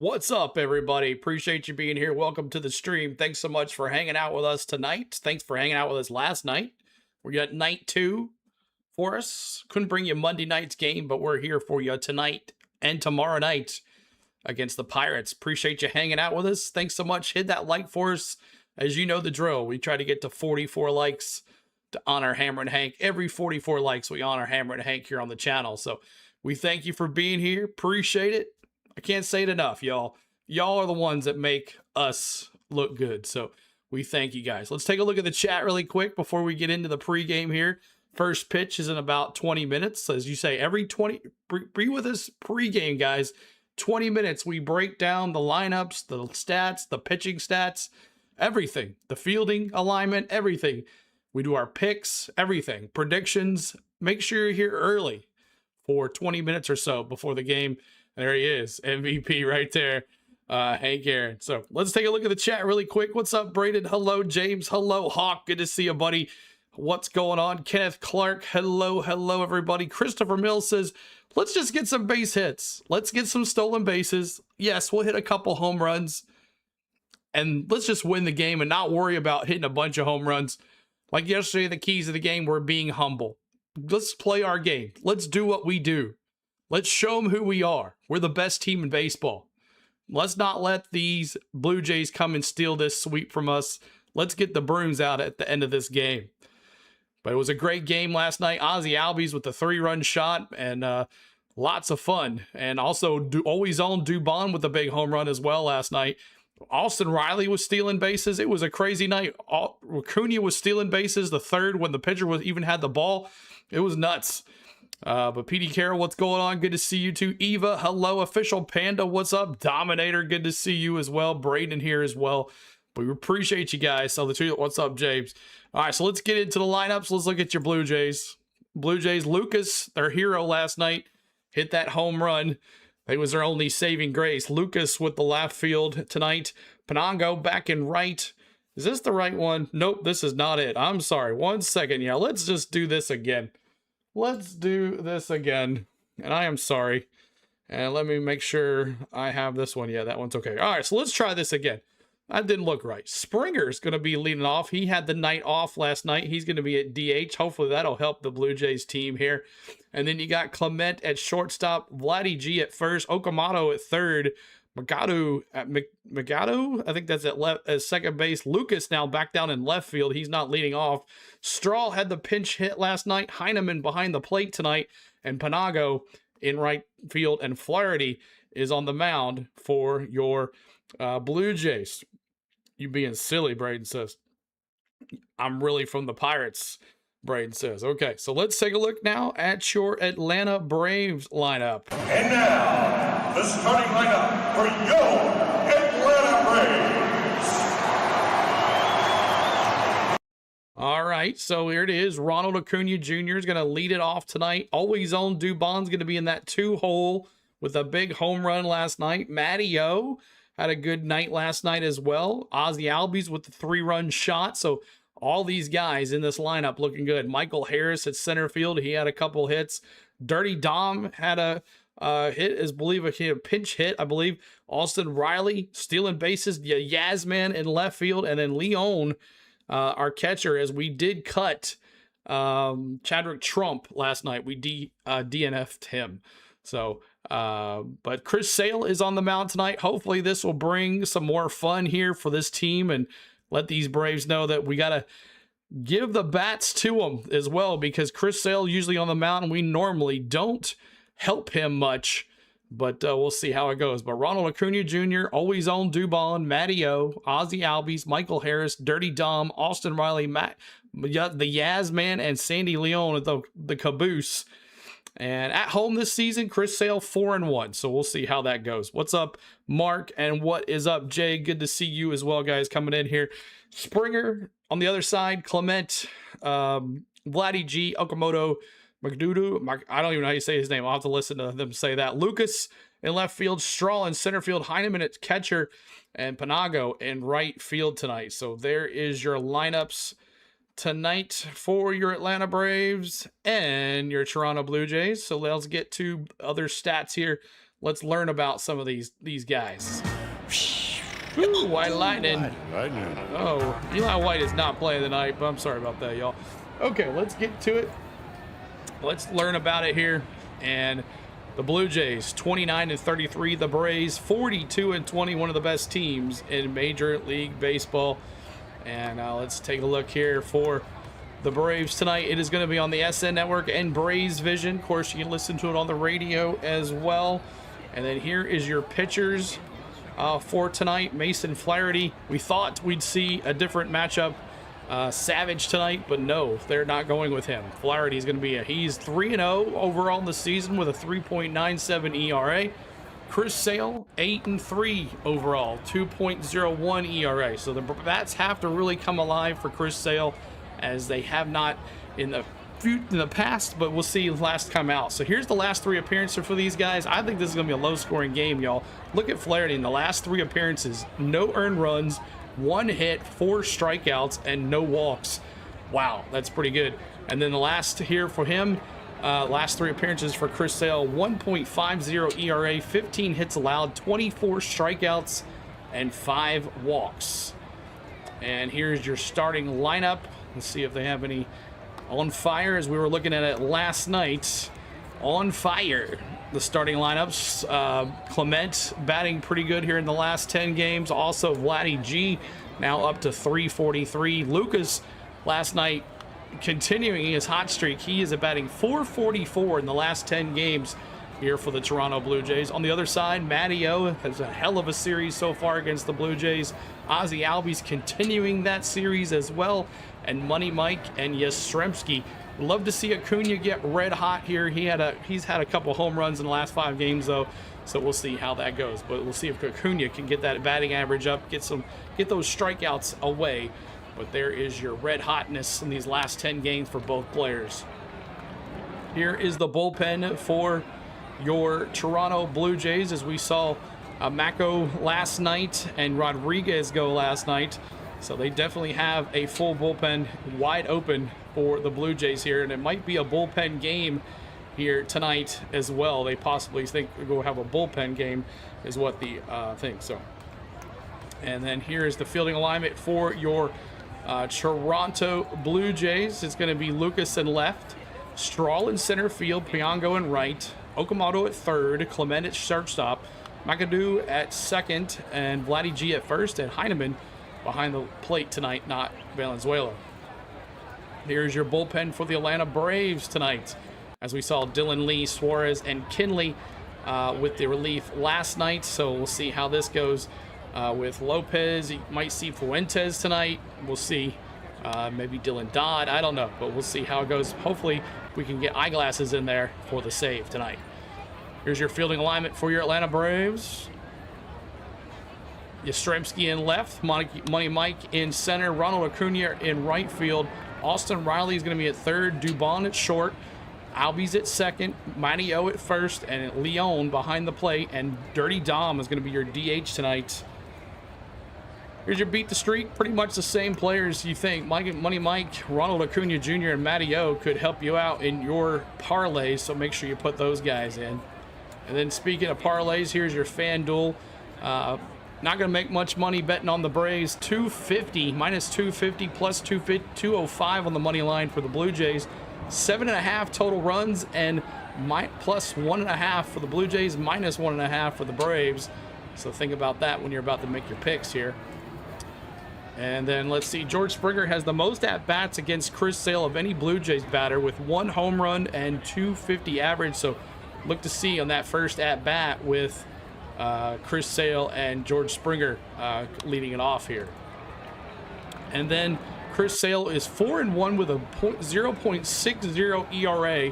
What's up, everybody? Appreciate you being here. Welcome to the stream. Thanks so much for hanging out with us tonight. Thanks for hanging out with us last night. We got night 2 for us. Couldn't bring you Monday night's game, but we're here for you tonight and tomorrow night against the Pirates. Appreciate you hanging out with us. Thanks so much. Hit that like for us. As you know the drill, we try to get to 44 likes to honor Hammer and Hank. Every 44 likes, we honor Hammer and Hank here on the channel. So we thank you for being here. Appreciate it. I can't say it enough, y'all. Y'all are the ones that make us look good. So we thank you guys. Let's take a look at the chat really quick before we get into the pregame here. First pitch is in about 20 minutes. As you say, every 20, be with us pregame, guys. 20 minutes, we break down the lineups, the stats, the pitching stats, everything. The fielding alignment, everything. We do our picks, everything. Predictions. Make sure you're here early for 20 minutes or so before the game. There he is, MVP right there, Hank Aaron. So let's take a look at the chat really quick. What's up, Braden? Hello, James. Hello, Hawk. Good to see you, buddy. What's going on? Kenneth Clark. Hello, everybody. Christopher Mills says, let's just get some base hits. Let's get some stolen bases. Yes, we'll hit a couple home runs. And let's just win the game and not worry about hitting a bunch of home runs. Like yesterday, the keys of the game were being humble. Let's play our game. Let's do what we do. Let's show them who we are. We're the best team in baseball. Let's not let these Blue Jays come and steal this sweep from us. Let's get the brooms out at the end of this game. But it was a great game last night. Ozzie Albies with the 3-run shot and lots of fun. And also always on Dubon with a big home run as well last night. Austin Riley was stealing bases. It was a crazy night. Acuna was stealing bases the third when the pitcher even had the ball. It was nuts. But PD Carroll, what's going on? Good to see you too. Eva, hello. Official Panda, what's up? Dominator, good to see you as well. Braden here as well. We appreciate you guys. So what's up, James? All right, so let's get into the lineups. Let's look at your Blue Jays. Blue Jays, Lucas, their hero last night, hit that home run. It was their only saving grace. Lucas with the left field tonight. Penango back in right. Is this the right one? Nope, this is not it. I'm sorry. 1 second. Yeah, let's just do this again. Let's do this again. And I am sorry. And let me make sure I have this one. Yeah, that one's okay. All right, so let's try this again. That didn't look right. Springer's going to be leading off. He had the night off last night. He's going to be at DH. Hopefully that'll help the Blue Jays team here. And then you got Clement at shortstop, Vladdy G at first, Okamoto at third, Magadu at Magadu, I think that's at second base. Lucas now back down in left field. He's not leading off. Straw had the pinch hit last night. Heineman behind the plate tonight. And Panago in right field. And Flaherty is on the mound for your Blue Jays. You being silly, Braden says. I'm really from the Pirates, Braden says. Okay, so let's take a look now at your Atlanta Braves lineup. And now, the starting lineup for your Atlanta Braves. All right, so here it is. Ronald Acuna Jr. is going to lead it off tonight. Always on Dubon's going to be in that 2-hole with a big home run last night. Matty O had a good night last night as well. Ozzie Albies with the 3-run shot. So all these guys in this lineup looking good. Michael Harris at center field. He had a couple hits. Dirty Dom had a hit, a pinch hit, I believe. Austin Riley stealing bases. Yasman in left field. And then Leon, our catcher, as we did cut Chadwick Trump last night. We DNF'd him. So, but Chris Sale is on the mound tonight. Hopefully this will bring some more fun here for this team and let these Braves know that we got to give the bats to them as well, because Chris Sale usually on the mound and we normally don't help him much, but we'll see how it goes. But Ronald Acuna Jr., always on Dubon, Matty O, Ozzie Albies, Michael Harris, Dirty Dom, Austin Riley, the Yasman, and Sandy Leon at the caboose. And at home this season, Chris Sale 4-1. So we'll see how that goes. What's up, Mark? And what is up, Jay? Good to see you as well, guys, coming in here. Springer on the other side, Clement, Vladdy G, Okamoto, Magdudu. I don't even know how you say his name. I'll have to listen to them say that. Lucas in left field, Straw in center field, Heineman at catcher, and Panago in right field tonight. So there is your lineups tonight for your Atlanta Braves and your Toronto Blue Jays. So let's get to other stats here. let's learn about some of these guys. Ooh, White Lightning. Oh, Eli White is not playing tonight, but I'm sorry about that, y'all. Okay, let's get to it. Let's learn about it here. And the Blue Jays, 29-33. The Braves, 42-20. One of the best teams in Major League Baseball. And let's take a look here for the Braves tonight. It is going to be on the SN Network and Braves Vision. Of course, you can listen to it on the radio as well. And then here is your pitchers for tonight. Mason Flaherty. We thought we'd see a different matchup. Savage tonight, but no, they're not going with him. Flaherty is going to be he's 3-0 overall in the season with a 3.97 ERA. Chris Sale, 8-3 overall, 2.01 ERA. So the bats have to really come alive for Chris Sale, as they have not in the past, but we'll see last time out. So here's the last 3 appearances for these guys. I think this is going to be a low-scoring game, y'all. Look at Flaherty in the last 3 appearances. No earned runs, 1 hit, 4 strikeouts, and no walks. Wow, that's pretty good. And then the last here for him, last 3 appearances for Chris Sale, 1.50 ERA, 15 hits allowed, 24 strikeouts, and 5 walks. And here's your starting lineup. Let's see if they have any on fire, as we were looking at it last night. On fire, the starting lineups. Clement batting pretty good here in the last 10 games. Also, Vladdy G now up to 343. Lucas last night continuing his hot streak. He is batting 444 in the last 10 games here for the Toronto Blue Jays. On the other side, Matty O has a hell of a series so far against the Blue Jays. Ozzie Albies continuing that series as well. And Money Mike and Yastrzemski. Love to see Acuna get red hot here. He's had a couple home runs in the last 5 games though, so we'll see how that goes. But we'll see if Acuna can get that batting average up, get those strikeouts away. But there is your red hotness in these last 10 games for both players. Here is the bullpen for your Toronto Blue Jays, as we saw Mako last night and Rodriguez go last night. So they definitely have a full bullpen wide open for the Blue Jays here, and it might be a bullpen game here tonight as well. They possibly think we're going to have a bullpen game is what the thing. So, and then here's the fielding alignment for your Toronto Blue Jays. It's going to be Lucas in left, Strahl in center field, Piango in right, Okamoto at third, Clement at shortstop, McAdoo at second, and Vladdy G at first, and Heineman behind the plate tonight, not Valenzuela. Here's your bullpen for the Atlanta Braves tonight, as we saw Dylan Lee, Suarez, and Kinley with the relief last night. So we'll see how this goes with Lopez. You might see Fuentes tonight. We'll see. Maybe Dylan Dodd. I don't know, but we'll see how it goes. Hopefully we can get eyeglasses in there for the save tonight. Here's your fielding alignment for your Atlanta Braves. Yastrzemski in left, Money Mike in center, Ronald Acuna in right field, Austin Riley is going to be at third, Dubon at short, Albies at second, Matty O at first, and Leon behind the plate, and Dirty Dom is going to be your DH tonight. Here's your beat the streak, pretty much the same players you think. Money Mike, Ronald Acuna Jr., and Matty O could help you out in your parlays, so make sure you put those guys in. And then speaking of parlays, here's your FanDuel. Not going to make much money betting on the Braves. 250, minus 250, plus 205 on the money line for the Blue Jays. 7.5 total runs, and plus 1.5 for the Blue Jays, minus 1.5 for the Braves. So think about that when you're about to make your picks here. And then let's see, George Springer has the most at-bats against Chris Sale of any Blue Jays batter with 1 home run and 250 average. So look to see on that first at-bat with Chris Sale and George Springer leading it off here. And then Chris Sale is 4-1 with a 0.60 ERA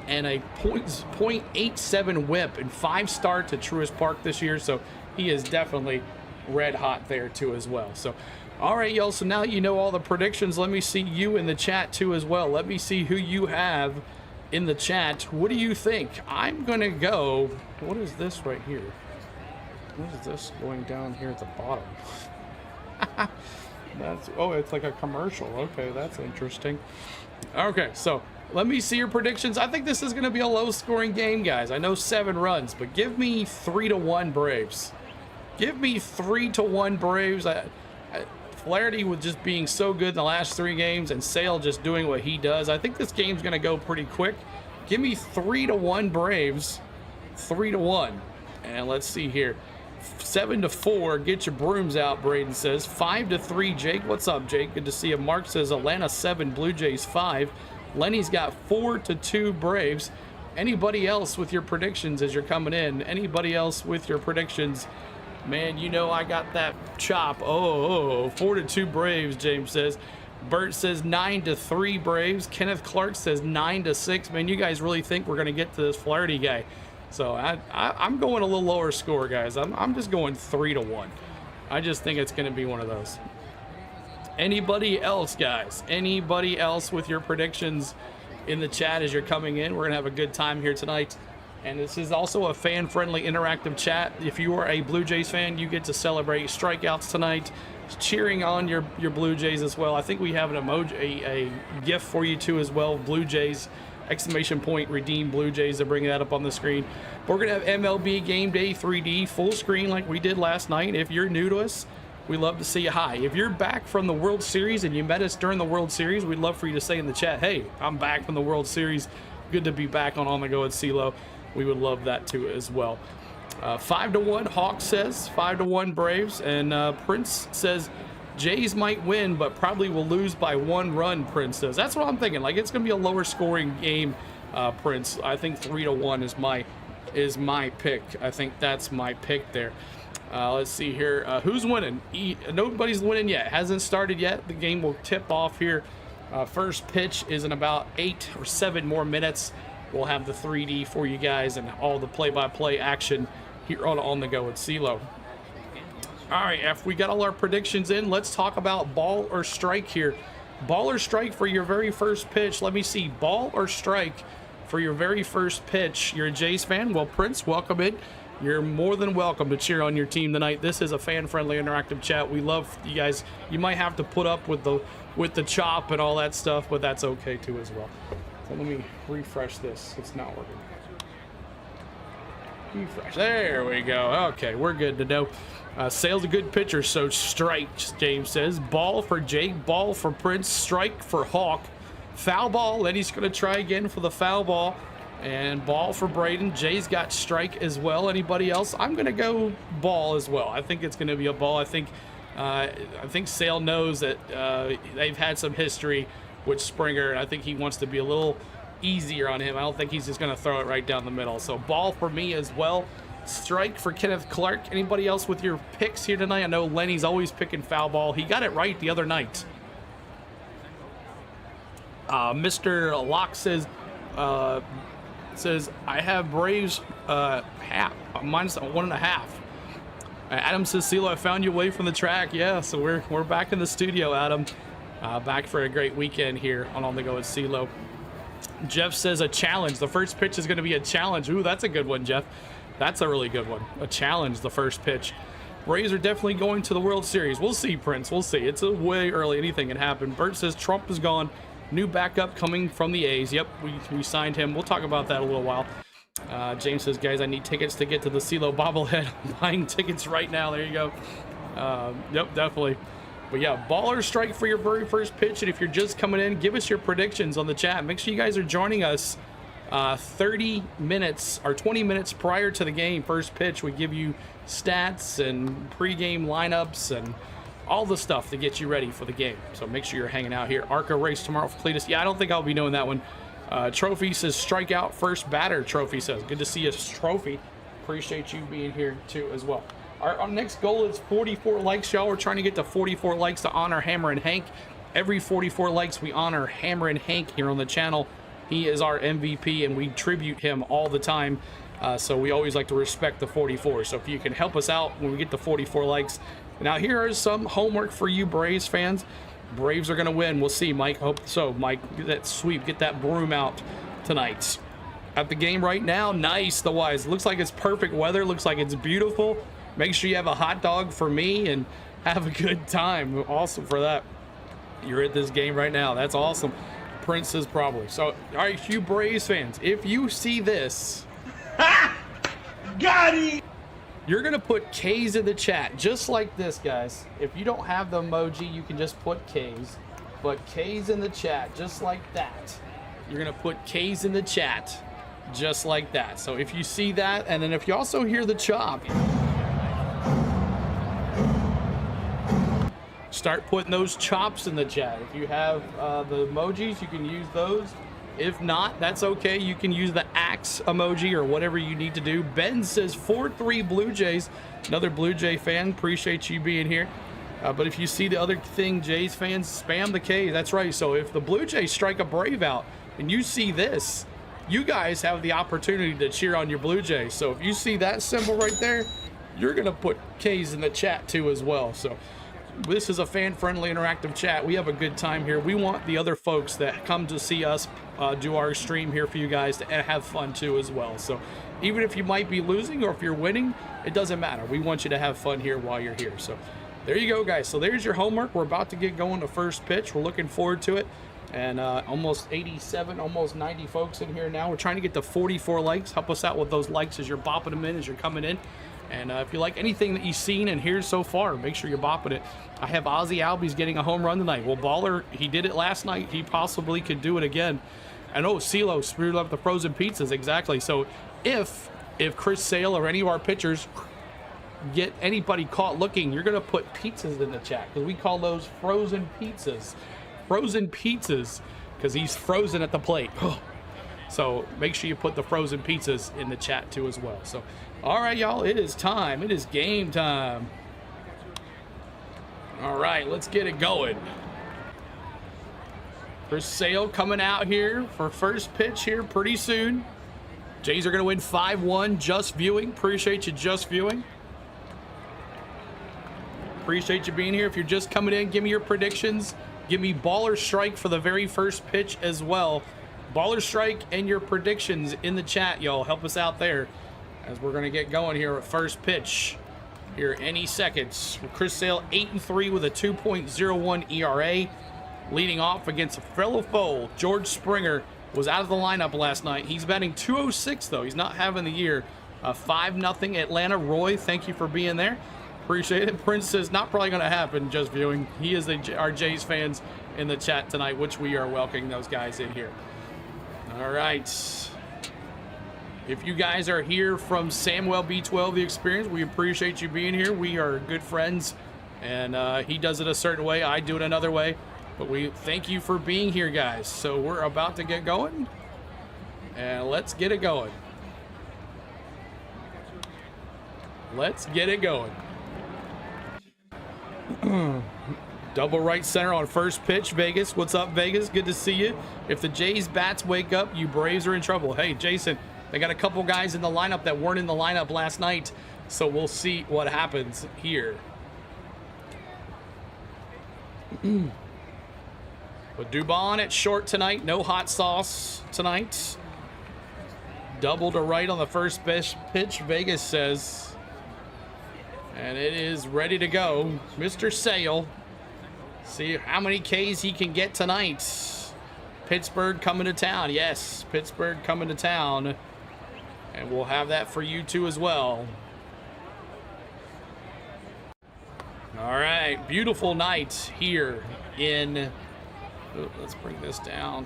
and a 0.87 whip and 5 starts at Truist Park this year. So he is definitely red hot there too as well. So all right, y'all, so now you know all the predictions. Let me see you in the chat too as well. Let me see who you have in the chat. What do you think? I'm gonna go, what is this right here? What is this going down here at the bottom? That's, oh, it's like a commercial. Okay, that's interesting. Okay, so let me see your predictions. I think this is going to be a low-scoring game, guys. I know 7 runs, but give me 3-1 Braves. Give me 3-1 Braves. Flaherty with just being so good in the last 3 games and Sale just doing what he does. I think this game's going to go pretty quick. Give me 3-1 Braves. 3-1. And let's see here. 7-4. Get your brooms out, Braden says. 5-3. Jake, what's up, Jake? Good to see you. Mark says Atlanta 7, Blue Jays 5. Lenny's got 4-2 Braves. Anybody else with your predictions as you're coming in? Anybody else with your predictions? Man, you know I got that chop. 4-2 Braves, James says. Bert says 9-3 Braves. Kenneth Clark says 9-6. Man, you guys really think we're going to get to this Flaherty guy? So I'm going a little lower score, guys. I'm just going 3-1. I just think it's going to be one of those. Anybody else, guys? Anybody else with your predictions in the chat as you're coming in? We're going to have a good time here tonight. And this is also a fan-friendly interactive chat. If you are a Blue Jays fan, you get to celebrate strikeouts tonight, cheering on your Blue Jays as well. I think we have an emoji, a gift for you too as well. Blue Jays, exclamation point, redeem Blue Jays. They're bringing that up on the screen. We're going to have MLB Game Day 3D full screen like we did last night. If you're new to us, we love to see you. Hi. If you're back from the World Series and you met us during the World Series, we'd love for you to say in the chat, hey, I'm back from the World Series. Good to be back on the Go at CeeLo. We would love that too as well. 5-1, Hawk says 5-1 Braves, and Prince says Jays might win, but probably will lose by 1 run. Prince says that's what I'm thinking. Like it's gonna be a lower scoring game. Prince, I think 3-1 is my pick. I think that's my pick there. Let's see here. Who's winning? Nobody's winning yet. Hasn't started yet. The game will tip off here. First pitch is in about 8 or 7 more minutes. We'll have the 3D for you guys and all the play-by-play action here on the Go at CeeLo. All right, after we got all our predictions in, let's talk about ball or strike here. Ball or strike for your very first pitch. Let me see. Ball or strike for your very first pitch. You're a Jays fan? Well, Prince, welcome in. You're more than welcome to cheer on your team tonight. This is a fan-friendly interactive chat. We love you guys. You might have to put up with the chop and all that stuff, but that's okay too as well. So let me refresh this. It's not working. Refresh. There we go. Okay, we're good to know. Sale's a good pitcher, so strike, James says. Ball for Jake, ball for Prince, strike for Hawk. Foul ball, then he's going to try again for the foul ball. And ball for Braden. Jay's got strike as well. Anybody else? I'm going to go ball as well. I think it's going to be a ball. I think Sale knows that they've had some history with Springer, and I think he wants to be a little easier on him. I don't think he's just going to throw it right down the middle. So ball for me as well. Strike for Kenneth Clark. Anybody else with your picks here tonight? I know Lenny's always picking foul ball. He got it right the other night. Mr. Locke says I have Braves half minus 1.5. Adam says, CeeLo, I found you away from the track. Yeah, so we're back in the studio, Adam. Back for a great weekend here on the Go at CeeLo. Jeff says a challenge. The first pitch is going to be a challenge. Ooh, that's a good one, Jeff. That's a really good one. A challenge, the first pitch. Braves are definitely going to the World Series. We'll see, Prince. We'll see. It's a way early. Anything can happen. Bert says Trump is gone. New backup coming from the A's. Yep, we signed him. We'll talk about that in a little while. James says, guys, I need tickets to get to the CeeLo bobblehead. I'm buying tickets right now. There you go. Yep, definitely. But yeah, ball or strike for your very first pitch. And if you're just coming in, give us your predictions on the chat. Make sure you guys are joining us 30 minutes or 20 minutes prior to the game. First pitch, we give you stats and pregame lineups and all the stuff to get you ready for the game. So make sure you're hanging out here. ARCA race tomorrow for Cletus. Yeah, I don't think I'll be doing that one. Trophy says strikeout first batter. Trophy says good to see you, Trophy. Appreciate you being here too as well. Our next goal is 44 likes, y'all. We're trying to get to 44 likes to honor Hammer and Hank. Every 44 likes, we honor Hammer and Hank here on the channel. He is our MVP, and we tribute him all the time. So we always like to respect the 44. So if you can help us out when we get to 44 likes. Now, here is some homework for you Braves fans. Braves are going to win. We'll see, Mike. Hope so. Mike, get that sweep. Get that broom out tonight. At the game right now, nice, the Wise. Looks like it's perfect weather. Looks like it's beautiful. Make sure you have a hot dog for me and Have a good time. Awesome for that. You're at this game right now. That's awesome. Prince is probably. So, all right, you Braves fans, if you see this, got it. You're going to put K's in the chat, just like this, guys. If you don't have the emoji, you can just put K's. But K's in the chat, just like that. You're going to put K's in the chat, just like that. So if you see that, and then if you also hear the chop, start putting those chops in the chat. If you have the emojis, you can use those. If not, that's okay. You can use the axe emoji or whatever you need to do. Ben says 4-3 Blue Jays. Another Blue Jay fan. Appreciate you being here. But if you see the other thing, Jays fans, spam the K. That's right. So if the Blue Jays strike a Brave out and you see this, you guys have the opportunity to cheer on your Blue Jays. So if you see that symbol right there, you're going to put K's in the chat too as well. So this is a fan-friendly interactive chat. We have a good time here. We want the other folks that come to see us do our stream here for you guys to have fun too as well. So even if you might be losing or if you're winning, it doesn't matter. We want you to have fun here while you're here. So there you go, guys. So there's your homework. We're about to get going to first pitch. We're looking forward to it. And almost 87, almost 90 folks in here now. We're trying to get to 44 likes. Help us out with those likes as you're bopping them in, as you're coming in. And if you like anything that you've seen and heard so far, make sure you're bopping it. I have Ozzy Albies getting a home run tonight. Well, Baller, he did it last night. He possibly could do it again. And oh, CeeLo screwed up the frozen pizzas. Exactly. So if Chris Sale or any of our pitchers get anybody caught looking, you're going to put pizzas in the chat, because we call those frozen pizzas. Frozen pizzas, because he's frozen at the plate. So make sure you put the frozen pizzas in the chat too as well. So, all right, y'all, it is time. It is game time. All right, let's get it going. Chris Sale coming out here for first pitch here pretty soon. Jays are going to win 5-1. Just viewing. Appreciate you just viewing. Appreciate you being here. If you're just coming in, give me your predictions. Give me baller strike for the very first pitch as well. Baller strike and your predictions in the chat, y'all. Help us out there as we're going to get going here at first pitch here any seconds. Chris Sale 8-3 with a 2.01 ERA. Leading off against a fellow foe, George Springer, was out of the lineup last night. He's batting .206 though. He's not having the year. 5-0 Atlanta. Roy, thank you for being there. Appreciate it. Prince says not probably going to happen. Just viewing. He is our Jays fans in the chat tonight, which we are welcoming those guys in here. All right. If you guys are here from Samuel B12 The Experience, we appreciate you being here. We are good friends, and he does it a certain way. I do it another way. But we thank you for being here, guys. So we're about to get going, and let's get it going. Let's get it going. Double right center on first pitch, Vegas. What's up, Vegas? Good to see you. If the Jays bats wake up, you Braves are in trouble. Hey, Jason, they got a couple guys in the lineup that weren't in the lineup last night, so we'll see what happens here. But Dubon at short tonight. No hot sauce tonight. Double to right on the first pitch, Vegas says. And it is ready to go. Mr. Sale. See how many Ks he can get tonight. Pittsburgh coming to town. Yes, Pittsburgh coming to town. And we'll have that for you too as well. All right, beautiful night here in... Oh, let's bring this down.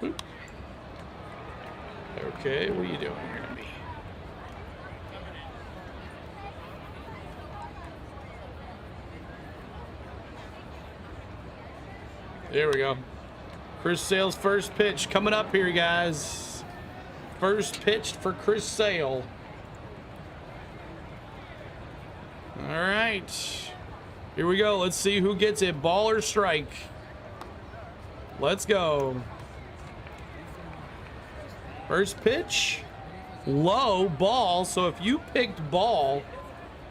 Oop. Okay, what are you doing here to me? There we go. Chris Sale's first pitch coming up here, guys. First pitch for Chris Sale. All right. Here we go. Let's see who gets it. Ball or strike. Let's go. First pitch. Low ball. So if you picked ball,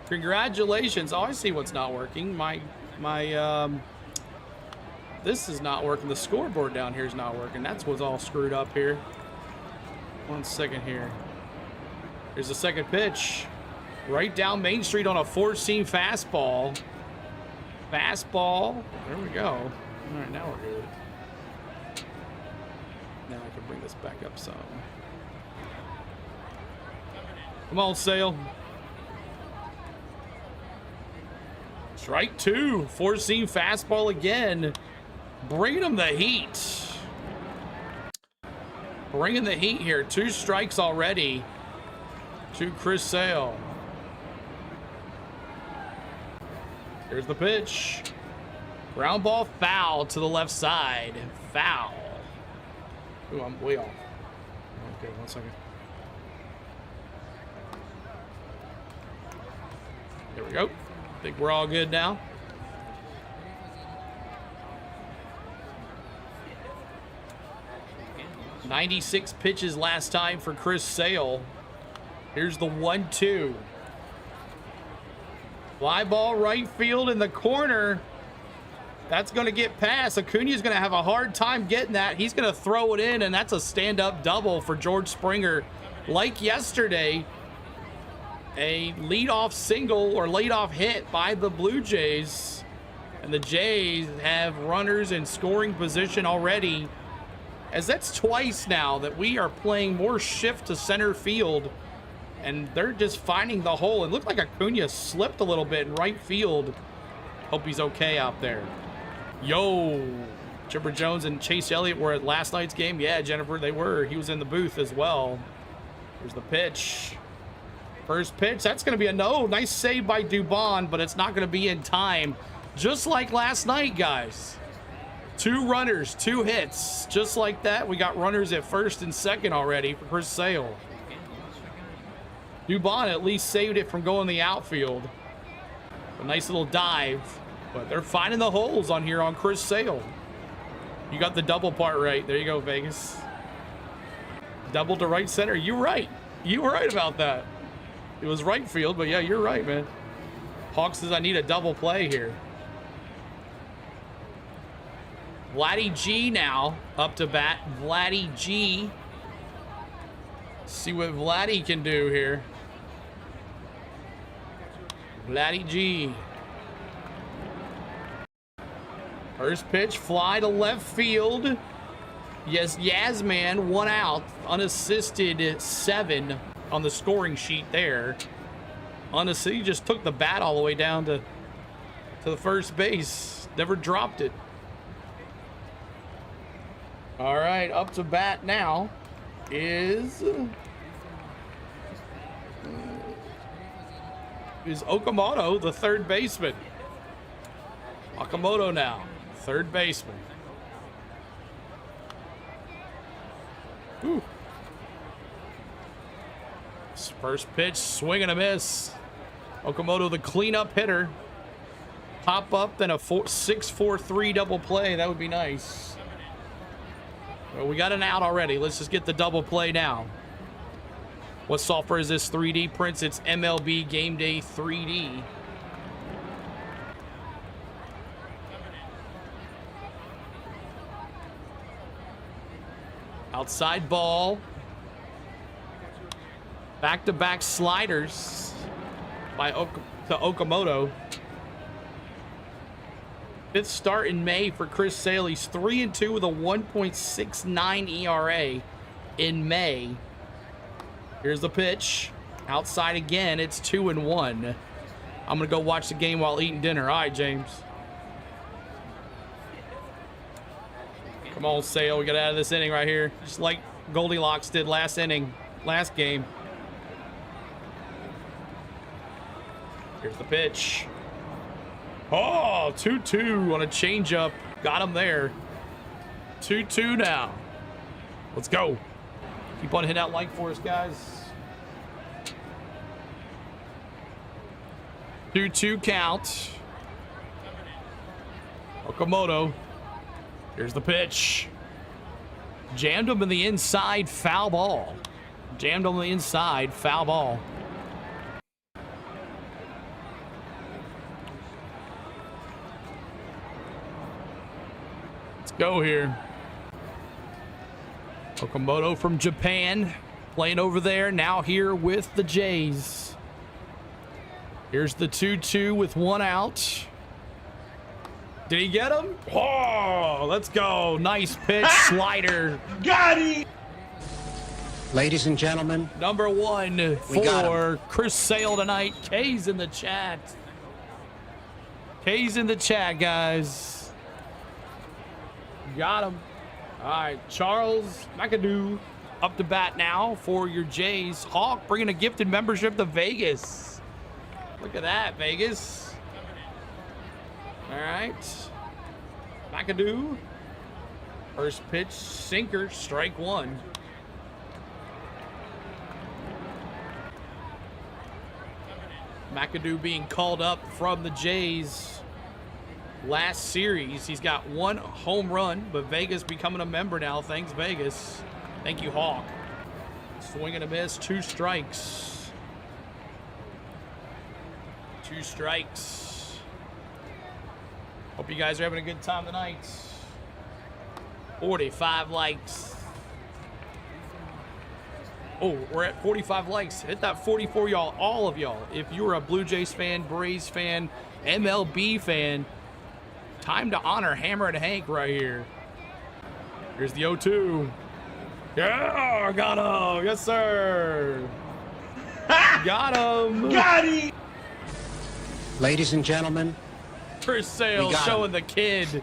congratulations. Oh, I see what's not working. This is not working. The scoreboard down here is not working. That's what's all screwed up here. 1 second here. Here's the second pitch. Right down Main Street on a four-seam fastball. Fastball. There we go. All right, now we're good. Now I can bring this back up some. Come on, Sale. Strike two. Four-seam fastball again. Bringing him the heat. Bringing the heat here. 2 strikes already to Chris Sale. Here's the pitch. Ground ball foul to the left side. Foul. Ooh, I'm way off. Okay, 1 second. There we go. I think we're all good now. .96 pitches last time for Chris Sale. Here's the 1-2. Fly ball right field in the corner. That's going to get past. Acuna's going to have a hard time getting that. He's going to throw it in, and that's a stand-up double for George Springer. Like yesterday, a leadoff single or leadoff hit by the Blue Jays. And the Jays have runners in scoring position already, as that's twice now that we are playing more shift to center field, and they're just finding the hole. It looked like Acuna slipped a little bit in right field. Hope he's okay out there. Yo, Chipper Jones and Chase Elliott were at last night's game. Yeah, Jennifer, they were. He was in the booth as well. Here's the pitch. First pitch, that's going to be a no. Nice save by Dubon, but it's not going to be in time. Just like last night, guys. 2 runners, 2 hits. Just like that, we got runners at first and second already for Chris Sale. Dubon at least saved it from going the outfield. A nice little dive, but they're finding the holes on here on Chris Sale. You got the double part right. There you go, Vegas. Double to right center. You're right. You were right about that. It was right field, but yeah, you're right, man. Hawk says I need a double play here. Vladdy G now up to bat. Vladdy G. See what Vladdy can do here. Vladdy G. First pitch, fly to left field. Yes, Yasman, 1 out. Unassisted 7 on the scoring sheet there. Unassisted, he just took the bat all the way down to the first base. Never dropped it. All right, up to bat now is Okamoto, the third baseman. Okamoto now, third baseman. Ooh. First pitch, swing and a miss. Okamoto, the cleanup hitter. Pop up, then a 6-4-3 double play. That would be nice. Well, we got an out already. Let's just get the double play now. What software is this? 3D prints. It's MLB Game Day 3D. Outside ball. Back-to-back sliders by Okamoto. 5th start in May for Chris Sale. He's 3-2 with a 1.69 ERA in May. Here's the pitch. Outside again. It's 2-1. I'm going to go watch the game while eating dinner. All right, James. Come on, Sale. We got out of this inning right here. Just like Goldilocks did last inning, last game. Here's the pitch. Oh, 2-2 on a changeup. Got him there. 2-2 now. Let's go. Keep on hitting out like for us, guys. 2-2 count. Okamoto. Here's the pitch. Jammed him in the inside, foul ball. Jammed on the inside, foul ball. Let's go here. Okamoto from Japan, playing over there, now here with the Jays. Here's the 2-2 with one out. Did he get him? Oh, let's go. Nice pitch, slider. Got it! Ladies and gentlemen, Number 1 for Chris Sale tonight. K's in the chat. K's in the chat, guys. Got him. All right, Charles McAdoo up to bat now for your Jays. Hawk bringing a gifted membership to Vegas. Look at that, Vegas. All right. McAdoo. First pitch, sinker, strike 1. McAdoo being called up from the Jays last series. He's got 1 home run, but Vegas becoming a member now. Thanks, Vegas. Thank you, Hawk. Swing and a miss, 2 strikes. 2 strikes. Hope you guys are having a good time tonight. 45 likes. Oh, we're at 45 likes. Hit that 44, y'all. All of y'all. If you're a Blue Jays fan, Braves fan, MLB fan, time to honor Hammer and Hank right here. Here's the 0-2. Yeah, got him. Yes, sir. Got him. Got it! ladies and gentlemen, Chris Sale showing the kid.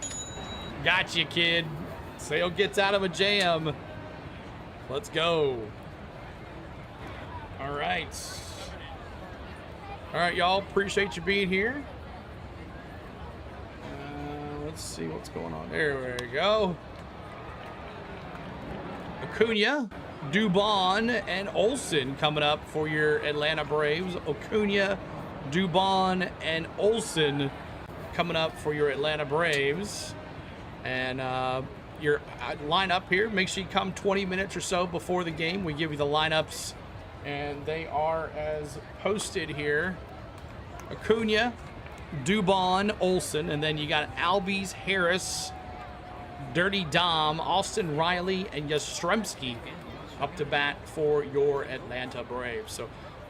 Got you, kid. Sale gets out of a jam. Let's go. All right. All right, y'all. Appreciate you being here. Let's see what's going on. There we go. Acuna, Dubon, and Olsen coming up for your Atlanta Braves. Acuna, Dubon, and Olsen coming up for your Atlanta Braves. And your lineup here, make sure you come 20 minutes or so before the game. We give you the lineups, and they are as posted here. Acuna, Dubon, Olsen, and then you got Albies, Harris, Dirty Dom, Austin Riley, and Yastrzemski up to bat for your Atlanta Braves. So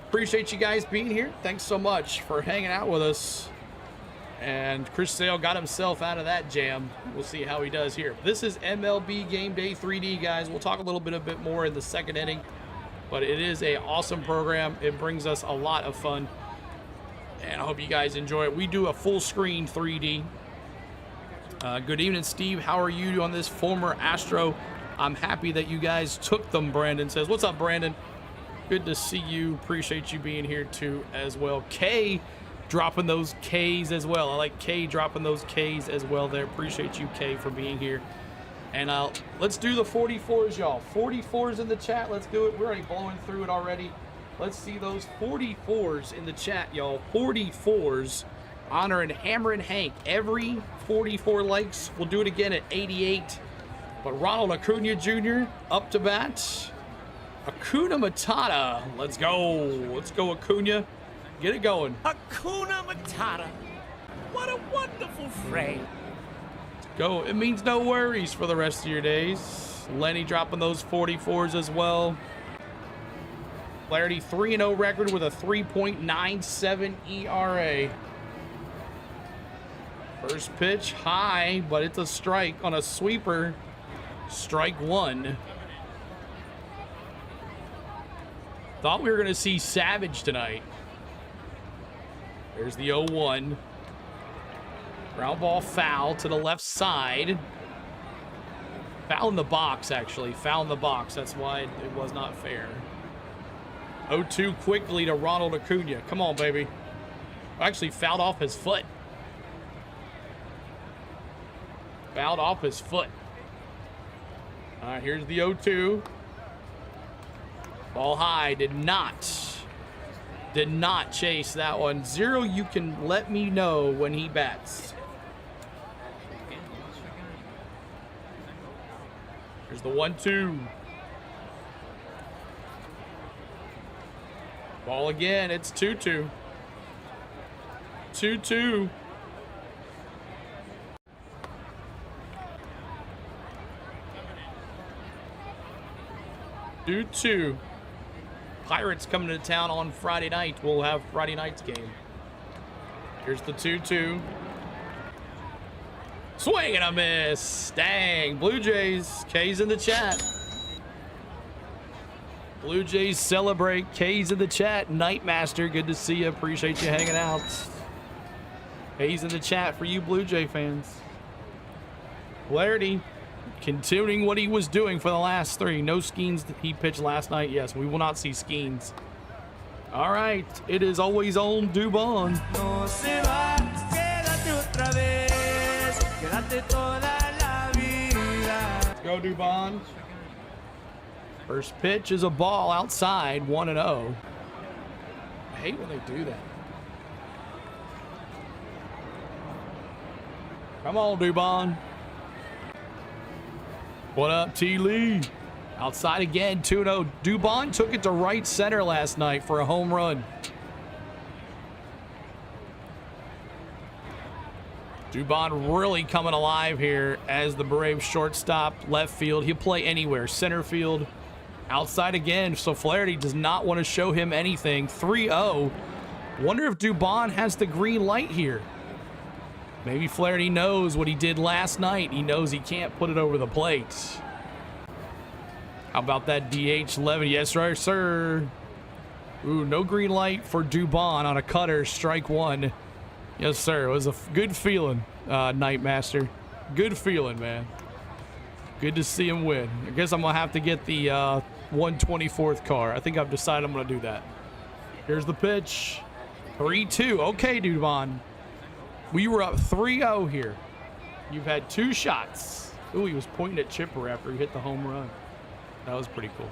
appreciate you guys being here. Thanks so much for hanging out with us. And Chris Sale got himself out of that jam. We'll see how he does here. This is MLB Game Day 3D, guys. We'll talk a bit more in the second inning, but it is an awesome program. It brings us a lot of fun, and I hope you guys enjoy it. We do a full screen 3D. Good evening, Steve. How are you on this former Astro? I'm happy that you guys took them, Brandon says. What's up, Brandon? Good to see you. Appreciate you being here, too, as well. Kay dropping those Ks as well. I like Kay dropping those Ks as well there. Appreciate you, Kay, for being here. And let's do the 44s, y'all. 44s in the chat. Let's do it. We're already blowing through it already. Let's see those 44s in the chat, y'all. 44s. Honoring Hammer and Hank. Every 44 likes. We'll do it again at 88. But Ronald Acuna Jr. up to bat. Acuna Matata. Let's go. Let's go, Acuna. Get it going. Hakuna Matata. What a wonderful phrase. Go. It means no worries for the rest of your days. Lenny dropping those 44s as well. Flaherty 3-0 record with a 3.97 ERA. First pitch high, but it's a strike on a sweeper. Strike 1. Thought we were going to see Savage tonight. There's the 0-1. Ground ball foul to the left side. Foul in the box, actually. Foul in the box. That's why it was not fair. 0-2 quickly to Ronald Acuna. Come on, baby. Actually fouled off his foot. Fouled off his foot. All right, here's the 0-2. Ball high. Did not chase that one. Zero, you can let me know when he bats. Here's the 1-2. Ball again. It's 2-2. 2-2. 2-2. Pirates coming to town on Friday night. We'll have Friday night's game. Here's the 2-2. Swing and a miss. Dang. Blue Jays. K's in the chat. Blue Jays celebrate. K's in the chat. Nightmaster, good to see you. Appreciate you hanging out. K's in the chat for you Blue Jay fans. Flaherty continuing what he was doing for the last 3. No Skeens that he pitched last night. Yes, we will not see Skeens. All right, it is always on Dubon. Let's go Dubon. First pitch is a ball outside, 1-0. I hate when they do that. Come on, Dubon. What up, T. Lee? Outside again, 2-0. Dubon took it to right center last night for a home run. Dubon really coming alive here as the Braves shortstop, left field. He'll play anywhere, center field. Outside again, so Flaherty does not want to show him anything. 3-0. Wonder if Dubon has the green light here. Maybe Flaherty knows what he did last night. He knows he can't put it over the plate. How about that DH 11? Yes, right, sir. Ooh, no green light for Dubon on a cutter. Strike 1. Yes, sir. It was a good feeling, Nightmaster. Good feeling, man. Good to see him win. I guess I'm going to have to get the 124th car. I think I've decided I'm going to do that. Here's the pitch. 3-2. Okay, Dubon. We were up 3-0 here. You've had 2 shots. Ooh, he was pointing at Chipper after he hit the home run. That was pretty cool.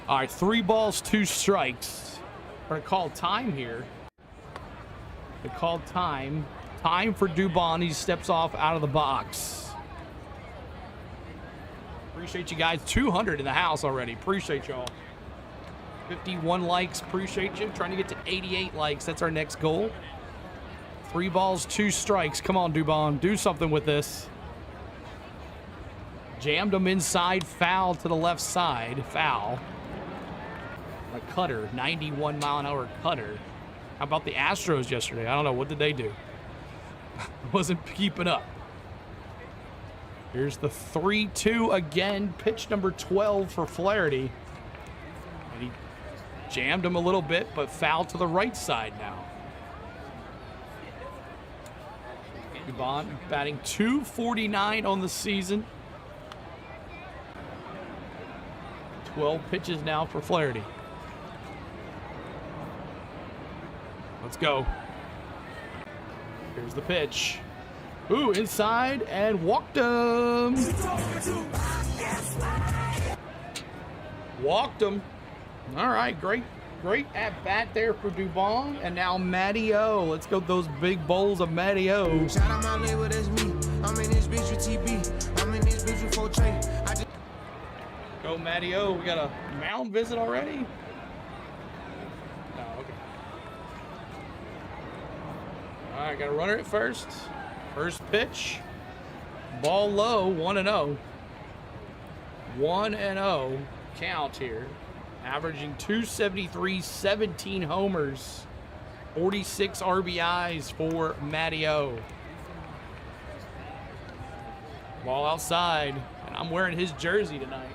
All right, 3 balls, 2 strikes. We're going to call time here. They called time. Time for Dubon. He steps off out of the box. Appreciate you guys. 200 in the house already. Appreciate y'all. 51 likes. Appreciate you. Trying to get to 88 likes. That's our next goal. 3 balls, 2 strikes. Come on, Dubon. Do something with this. Jammed him inside. Foul to the left side. Foul. A cutter. 91-mile-an-hour cutter. How about the Astros yesterday? I don't know. What did they do? Wasn't keeping up. Here's the 3-2 again. Pitch number 12 for Flaherty. And he jammed him a little bit, but foul to the right side now. Dubon batting .249 on the season. 12 pitches now for Flaherty. Let's go. Here's the pitch. Ooh, inside and walked him. Walked him. All right, great at bat there for Dubon. And now Matty O. Let's go those big bowls of Matty O. Shout out my label, that's me. I'm in this bitch with TB. I'm in this bitch with 4 Trey. Go Matty O. We got a mound visit already? Oh, okay. All right, got a runner at first. First pitch. Ball low, 1-0. 1-0 count here. Averaging 273, 17 homers, 46 RBIs for Matty O. Ball outside, and I'm wearing his jersey tonight.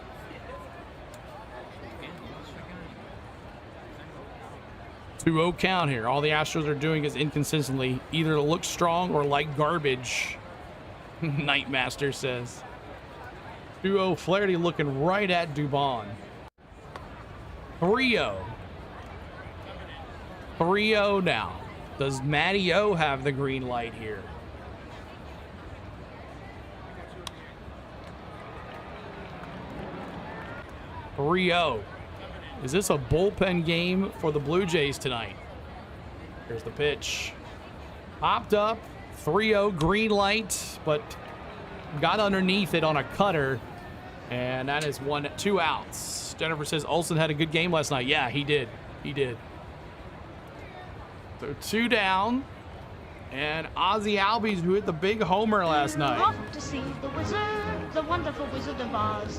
.2-0 count here. All the Astros are doing is inconsistently either look strong or like garbage. Nightmaster says. 2-0 Flaherty looking right at Dubon. 3-0. 3-0 now. Does Matty O have the green light here? .3-0. Is this a bullpen game for the Blue Jays tonight? Here's the pitch. Popped up. 3-0 green light, but got underneath it on a cutter. And that is 2 outs. Jennifer says Olsen had a good game last night. Yeah, he did. He did. So 2 down. And Ozzy Albies, who hit the big homer last night. Off to see the wizard, the wonderful Wizard of Oz.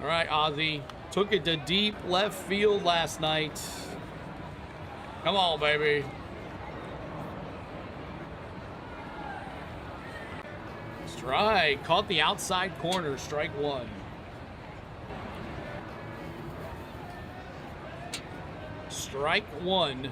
All right, Ozzy. Took it to deep left field last night. Come on, baby. Strike. Caught the outside corner. Strike one. Strike one.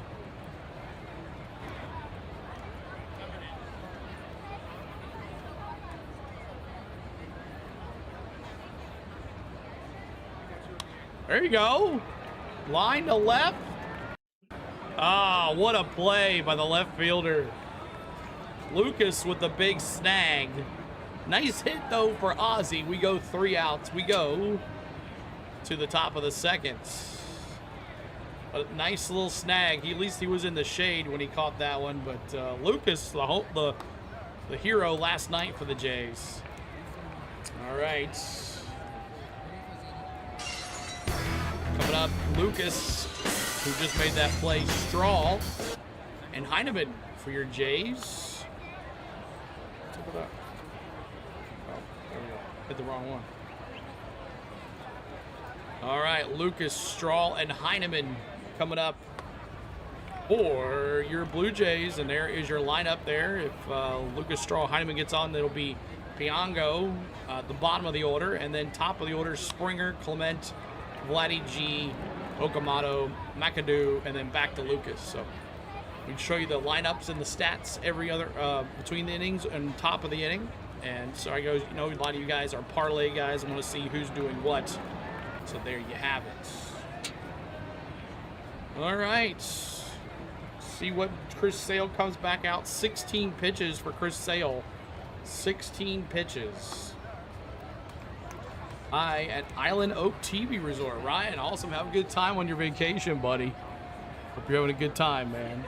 There you go. Line to left. Ah, what a play by the left fielder. Lucas with the big snag. Nice hit, though, for Ozzy. We go 3 outs. We go to the top of the second. A nice little snag. At least he was in the shade when he caught that one. But Lucas, the hero last night for the Jays. All right. Coming up, Lucas, who just made that play. Straw and Heineman for your Jays. Look at that. Oh, there we go. Hit the wrong one. All right, Lucas, Straw, and Heineman coming up for your Blue Jays. And there is your lineup there. If Lucas, Straw, Heineman gets on, it'll be Piango at the bottom of the order. And then top of the order, Springer, Clement, Vladdy G, Okamoto, McAdoo, and then back to Lucas. So we show you the lineups and the stats every other between the innings and top of the inning. And so I go, you know, a lot of you guys are parlay guys and want to see who's doing what. So there you have it. All right. See what Chris Sale comes back out. 16 pitches for Chris Sale. 16 pitches. Hi at Island Oak TV Resort. Ryan, awesome. Have a good time on your vacation, buddy. Hope you're having a good time, man.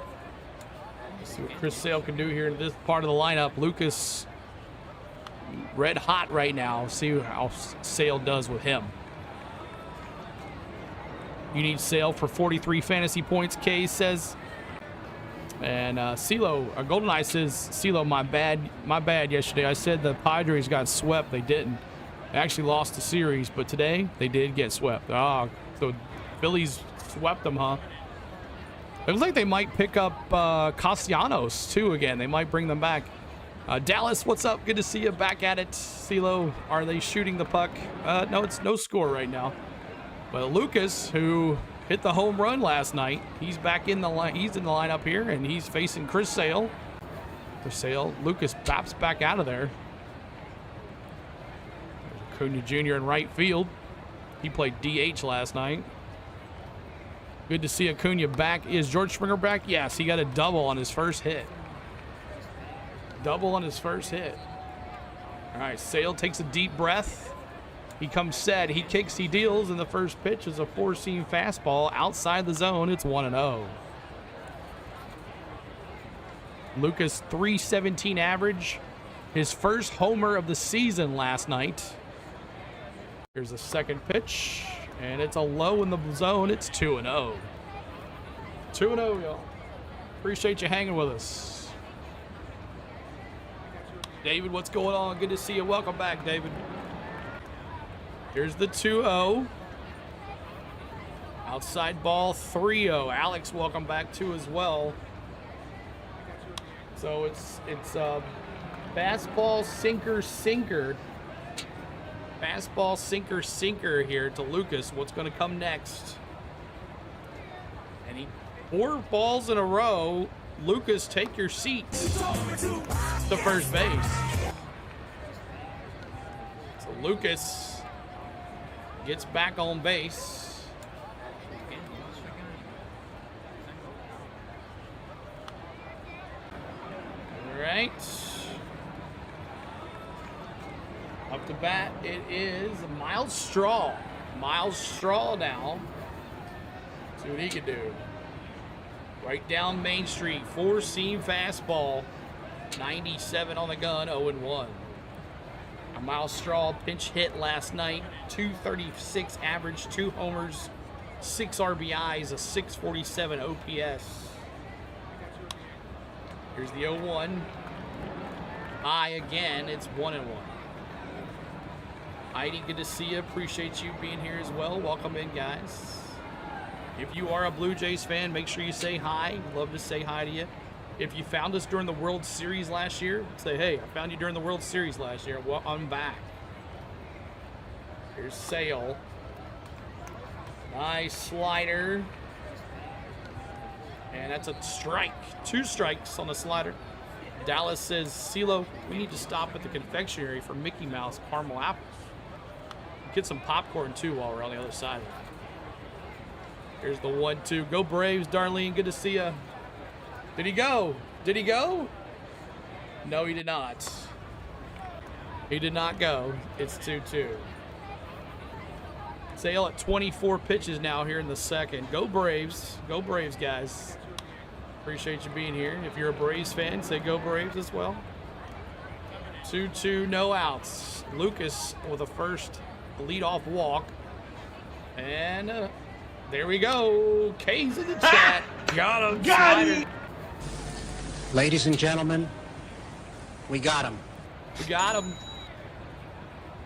Let's see what Chris Sale can do here in this part of the lineup. Lucas, red hot right now. See how Sale does with him. You need Sale for 43 fantasy points, Kay says. And CeeLo, GoldenEye says, CeeLo, my bad yesterday. I said the Padres got swept. They didn't. They actually lost the series, but today they did get swept. Ah, so Phillies swept them, huh? It looks like they might pick up Castellanos, too, again. They might bring them back. Dallas, what's up? Good to see you back at it. CeeLo, are they shooting the puck? No, it's no score right now. But Lucas, who hit the home run last night, he's back in the line. He's in the lineup here, and he's facing Chris Sale. Chris Sale, Lucas bops back out of there. Acuna Jr. in right field. He played DH last night. Good to see Acuna back. Is George Springer back? Yes, he got a double on his first hit. Double on his first hit. All right, Sale takes a deep breath. He comes set. He kicks, he deals, and the first pitch is a four-seam fastball outside the zone. It's 1-0. Lucas, .317 average. His first homer of the season last night. Here's a second pitch, and it's a low in the zone. It's 2-0. 2-0, y'all. Appreciate you hanging with us. David, what's going on? Good to see you. Welcome back, David. Here's the 2-0. Outside ball, 3-0. Alex, welcome back too as well. So it's fastball, sinker, sinker. Fastball, sinker, sinker here to Lucas. What's going to come next? And 4 balls in a row. Lucas, take your seats to first base. So Lucas gets back on base. All right. Up to bat, it is Miles Straw. Miles Straw now. See what he can do. Right down Main Street, 4-seam fastball. 97 on the gun, 0-1. Miles Straw pinch hit last night. 236 average, 2 homers, 6 RBIs, a 647 OPS. Here's the 0-1. High again, it's 1-1. Heidi, good to see you. Appreciate you being here as well. Welcome in, guys. If you are a Blue Jays fan, make sure you say hi. Love to say hi to you. If you found us during the World Series last year, say, hey, I found you during the World Series last year. Well, I'm back. Here's Sale. Nice slider. And that's a strike. 2 strikes on the slider. Dallas says, CeeLo, we need to stop at the confectionery for Mickey Mouse caramel apples. Get some popcorn, too, while we're on the other side. Here's the 1-2. Go Braves, Darlene. Good to see you. Did he go? Did he go? No, he did not. He did not go. It's 2-2. Sale at 24 pitches now here in the second. Go Braves. Go Braves, guys. Appreciate you being here. If you're a Braves fan, say go Braves as well. 2-2, no outs. Lucas with a first leadoff walk. And there we go. K's in the chat. Got him. Got him. Ladies and gentlemen, we got him. We got him.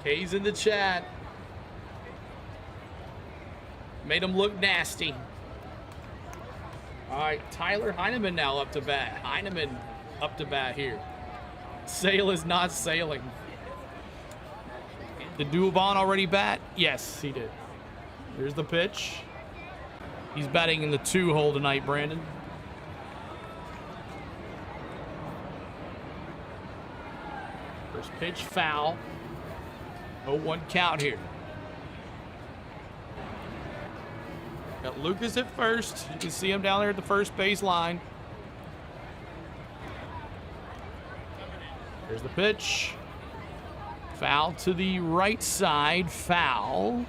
K's in the chat. Made him look nasty. All right, Tyler Heineman now up to bat. Heineman up to bat here. Sale is not sailing. Did Duvon already bat? Yes, he did. Here's the pitch. He's batting in the 2-hole tonight, Brandon. First pitch foul. 0-1 count here. Got Lucas at first. You can see him down there at the first base line. Here's the pitch. Foul to the right side. Foul.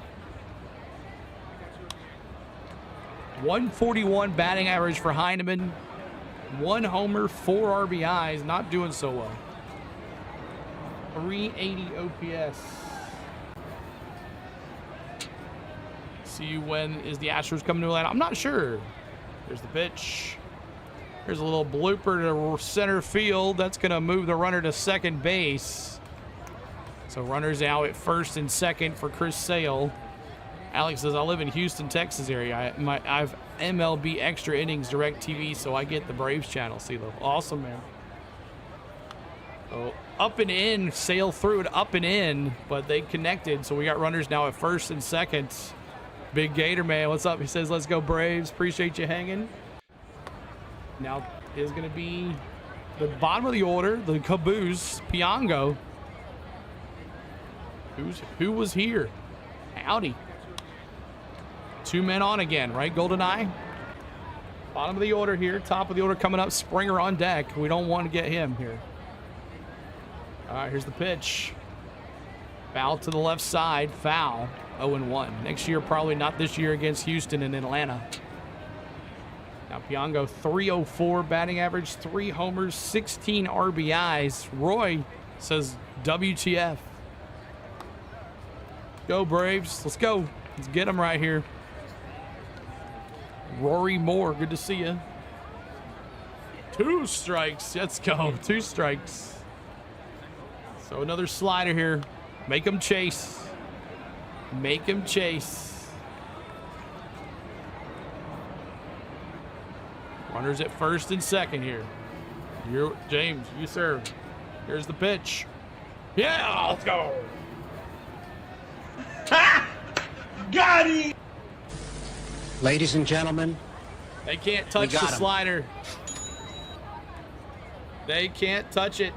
141 batting average for Heineman. 1 homer, 4 RBIs. Not doing so well. 380 OPS. See when is the Astros coming to Atlanta? I'm not sure. There's the pitch. There's a little blooper to center field. That's going to move the runner to second base. So runners out at first and second for Chris Sale. Alex says, I live in Houston, Texas area. I have MLB Extra Innings Direct TV, so I get the Braves channel. CeeLo. Awesome, man. Oh, up and in. Sale threw it up and in, but they connected. So we got runners now at first and second. Big Gator man, what's up? He says, let's go Braves. Appreciate you hanging. Now is going to be the bottom of the order, the caboose, Piango. Who was here? Howdy. 2 men on again, right, GoldenEye? Bottom of the order here, top of the order coming up. Springer on deck. We don't want to get him here. All right, here's the pitch. Foul to the left side. Foul. 0-1. Next year, probably not this year against Houston and Atlanta. Now Piango, 304 batting average, 3 homers, 16 RBIs. Roy says WTF. Go Braves. Let's go. Let's get them right here. Rory Moore, good to see you. 2 strikes. Let's go. 2 strikes. So another slider here. Make him chase. Make him chase. Runners at first and second here. James, you serve. Here's the pitch. Yeah, let's go. Ha! Got him! Ladies and gentlemen, They can't touch the slider. They can't touch it.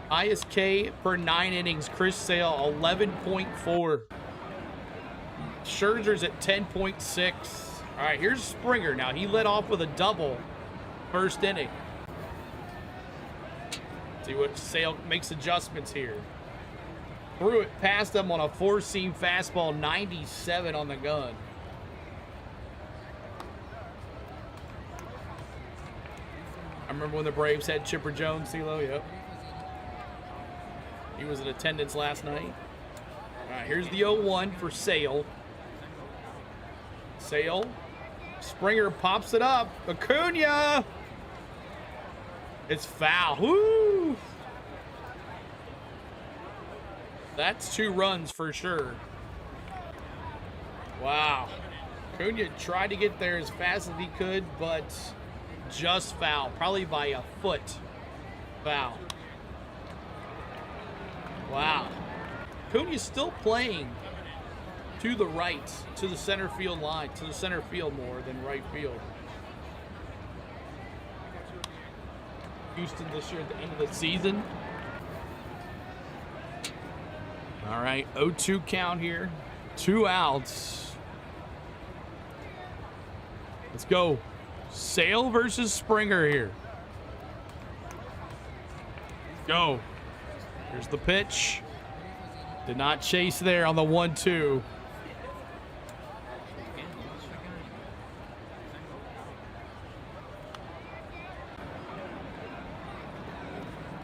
Highest K per 9 innings. Chris Sale, 11.4. Scherzer's at 10.6. All right, here's Springer. Now, he led off with a double first inning. See what Sale makes adjustments here. Threw it past him on a 4-seam fastball, 97 on the gun. I remember when the Braves had Chipper Jones, CeeLo, yep. He was in attendance last night. All right, here's the 0-1 for Sale. Sale. Springer pops it up. Acuna! It's foul. Woo! That's 2 runs for sure. Wow. Acuna tried to get there as fast as he could, but just foul. Probably by a foot. Foul. Wow. Acuna's still playing to the right, to the center field line, to the center field more than right field. Houston this year at the end of the season. All right, 0-2 count here. 2 outs. Let's go. Sale versus Springer here. Go. Here's the pitch. Did not chase there on the 1-2.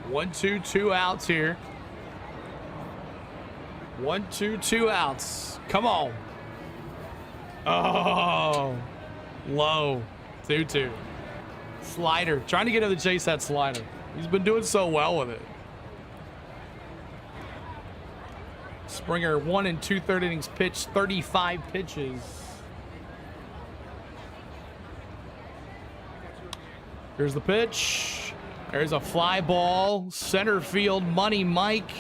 One, two outs here. 1-2, 2 outs. Come on. Oh, low. 2-2. Slider. Trying to get him to chase that slider. He's been doing so well with it. Springer 1 2/3 innings pitched, 35 pitches. Here's the pitch. There's a fly ball. Center field, Money Mike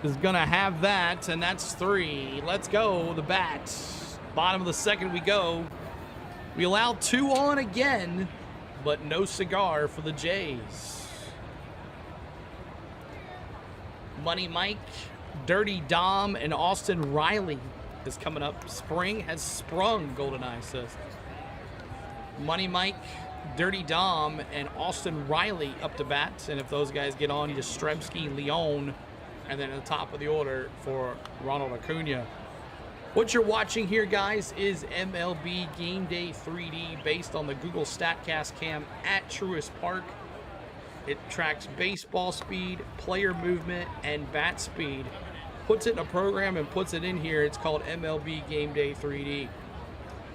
is going to have that, and that's 3. Let's go, the bat. Bottom of the second we go. We allow 2 on again, but no cigar for the Jays. Money Mike, Dirty Dom, and Austin Riley is coming up. Spring has sprung, GoldenEye says. Money Mike, Dirty Dom, and Austin Riley up to bat. And if those guys get on, Yastrzemski, Leon, and then at the top of the order for Ronald Acuna. What you're watching here, guys, is MLB Game Day 3D based on the Google StatCast cam at Truist Park. It tracks baseball speed, player movement, and bat speed. Puts it in a program and puts it in here. It's called MLB Game Day 3D.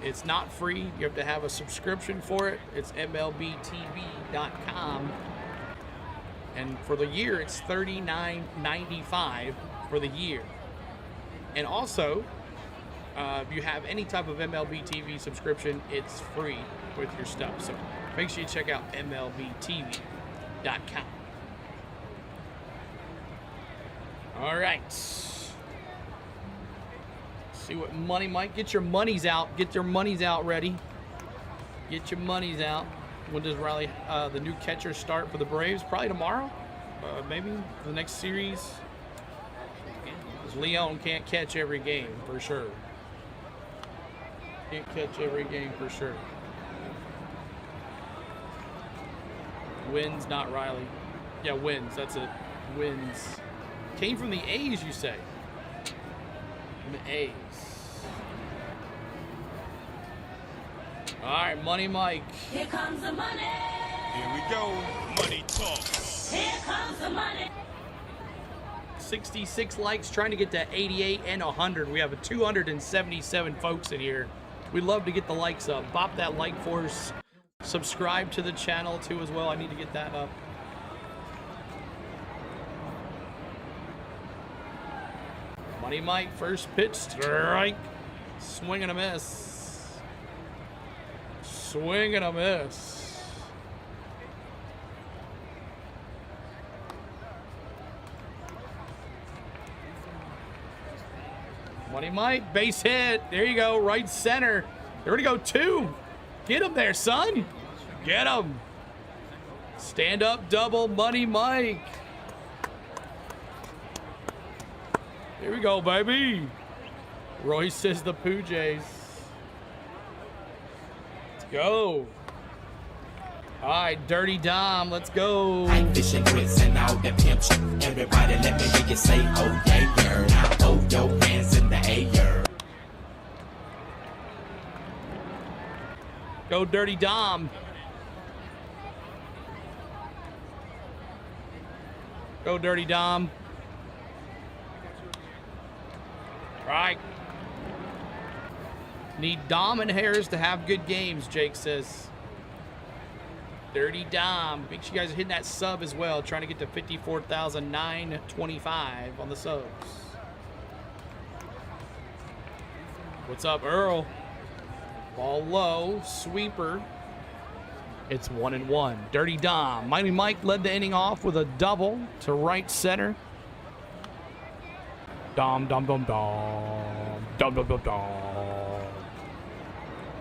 It's not free. You have to have a subscription for it. It's MLBTV.com. And for the year, it's $39.95 for the year. And also, if you have any type of MLB TV subscription, it's free with your stuff. So make sure you check out MLBTV.com. All right. See what Money Mike. Get your monies out. Get your monies out ready. Get your monies out. When does Riley, the new catcher, start for the Braves? Probably tomorrow. Maybe the next series. Because Leon can't catch every game for sure. Can't catch every game for sure. Wins, not Riley. Yeah, wins. That's it. Wins. Came from the A's, you say? From the A's. All right, Money Mike. Here comes the money. Here we go. Money talk. Here comes the money. 66 likes, trying to get to 88 and 100. We have 277 folks in here. We'd love to get the likes up. Bop that like for us. Subscribe to the channel too as well. I need to get that up. Money Mike, first pitch, strike. Swing and a miss. Swing and a miss. Money Mike, base hit. There you go, right center. There we go, 2. Get him there, son. Get him. Stand up double, Money Mike. Here we go, baby. Roy says the Poo Jays. Let's go. All right, Dirty Dom, let's go. I'm fishing grits and all the pimps. Everybody let me hear you say, oh yeah, yeah. Now throw your hands in the air. Go Dirty Dom. Go Dirty Dom. Right. Need Dom and Harris to have good games, Jake says. Dirty Dom. Make sure you guys are hitting that sub as well. Trying to get to 54,925 on the subs. What's up, Earl? Ball low, sweeper. It's 1-1. Dirty Dom. Mighty Mike led the inning off with a double to right center. Dom, dom, dom, dom. Dom, dom, dom, dom.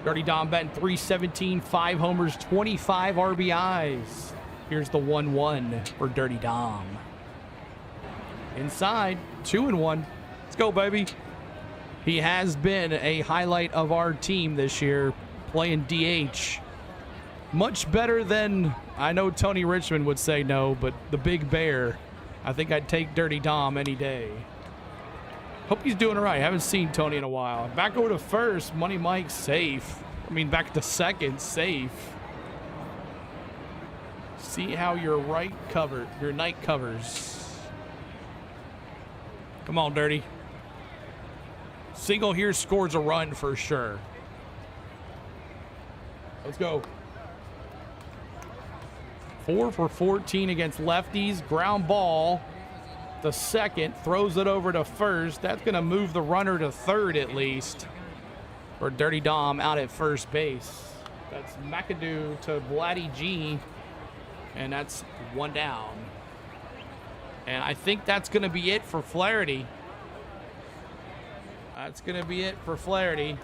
Dirty Dom batting .317, 5 homers, 25 RBIs. Here's the 1-1 for Dirty Dom. Inside, 2-1. Let's go, baby. He has been a highlight of our team this year, playing DH. Much better than, I know Tony Richmond would say no, but the Big Bear. I think I'd take Dirty Dom any day. Hope he's doing all right. Haven't seen Tony in a while. Back over to first, Money Mike safe. I mean, back to second, safe. See how your night covers. Come on, Dirty. Single here scores a run for sure. Let's go. 4 for 14 against lefties. Ground ball to second. Throws it over to first. That's going to move the runner to third at least. For Dirty Dom out at first base. That's McAdoo to Vladdy G. And that's 1 down. And I think that's going to be it for Flaherty. That's going to be it for Flaherty.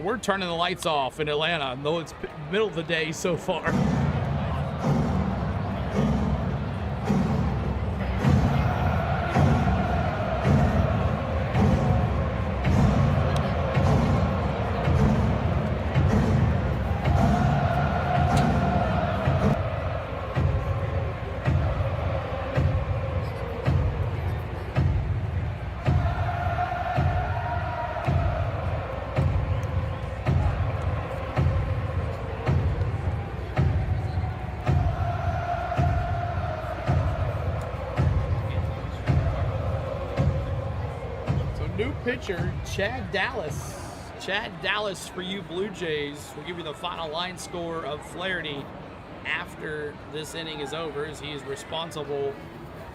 We're turning the lights off in Atlanta, though it's middle of the day so far. Pitcher, Chad Dallas. Chad Dallas for you Blue Jays. We'll give you the final line score of Flaherty after this inning is over, as he is responsible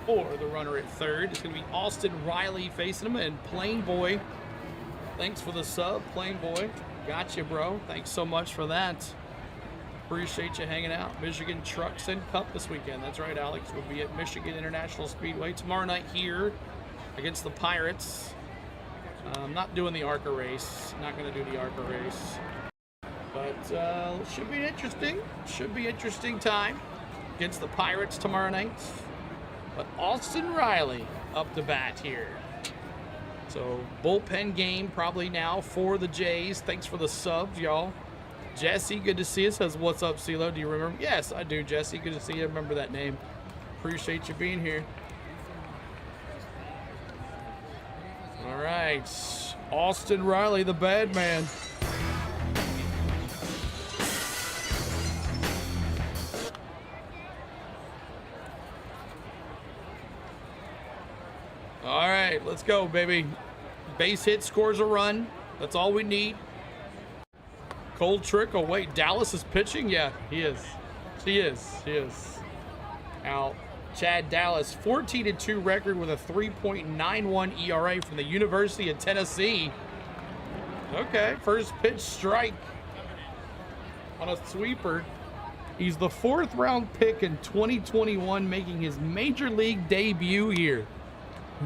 for the runner at third. It's going to be Austin Riley facing him, and Plain Boy. Thanks for the sub, Plain Boy. Gotcha, bro. Thanks so much for that. Appreciate you hanging out. Michigan Trucks and Cup this weekend. That's right, Alex. We'll be at Michigan International Speedway tomorrow night here against the Pirates. I'm not doing the ARCA race. Not going to do the ARCA race. But should be interesting. Should be interesting time against the Pirates tomorrow night. But Austin Riley up to bat here. So bullpen game probably now for the Jays. Thanks for the subs, y'all. Jesse, good to see you. Says, what's up, CeeLo? Do you remember? Yes, I do, Jesse. Good to see you. Remember that name. Appreciate you being here. All right, Austin Riley, the bad man. All right, let's go, baby. Base hit scores a run. That's all we need. Cold trickle. Wait, Dallas is pitching? Yeah, he is. He is. Now, Chad Dallas, 14-2 record with a 3.91 ERA from the University of Tennessee. Okay, first pitch strike on a sweeper. He's the 4th round pick in 2021, making his major league debut here.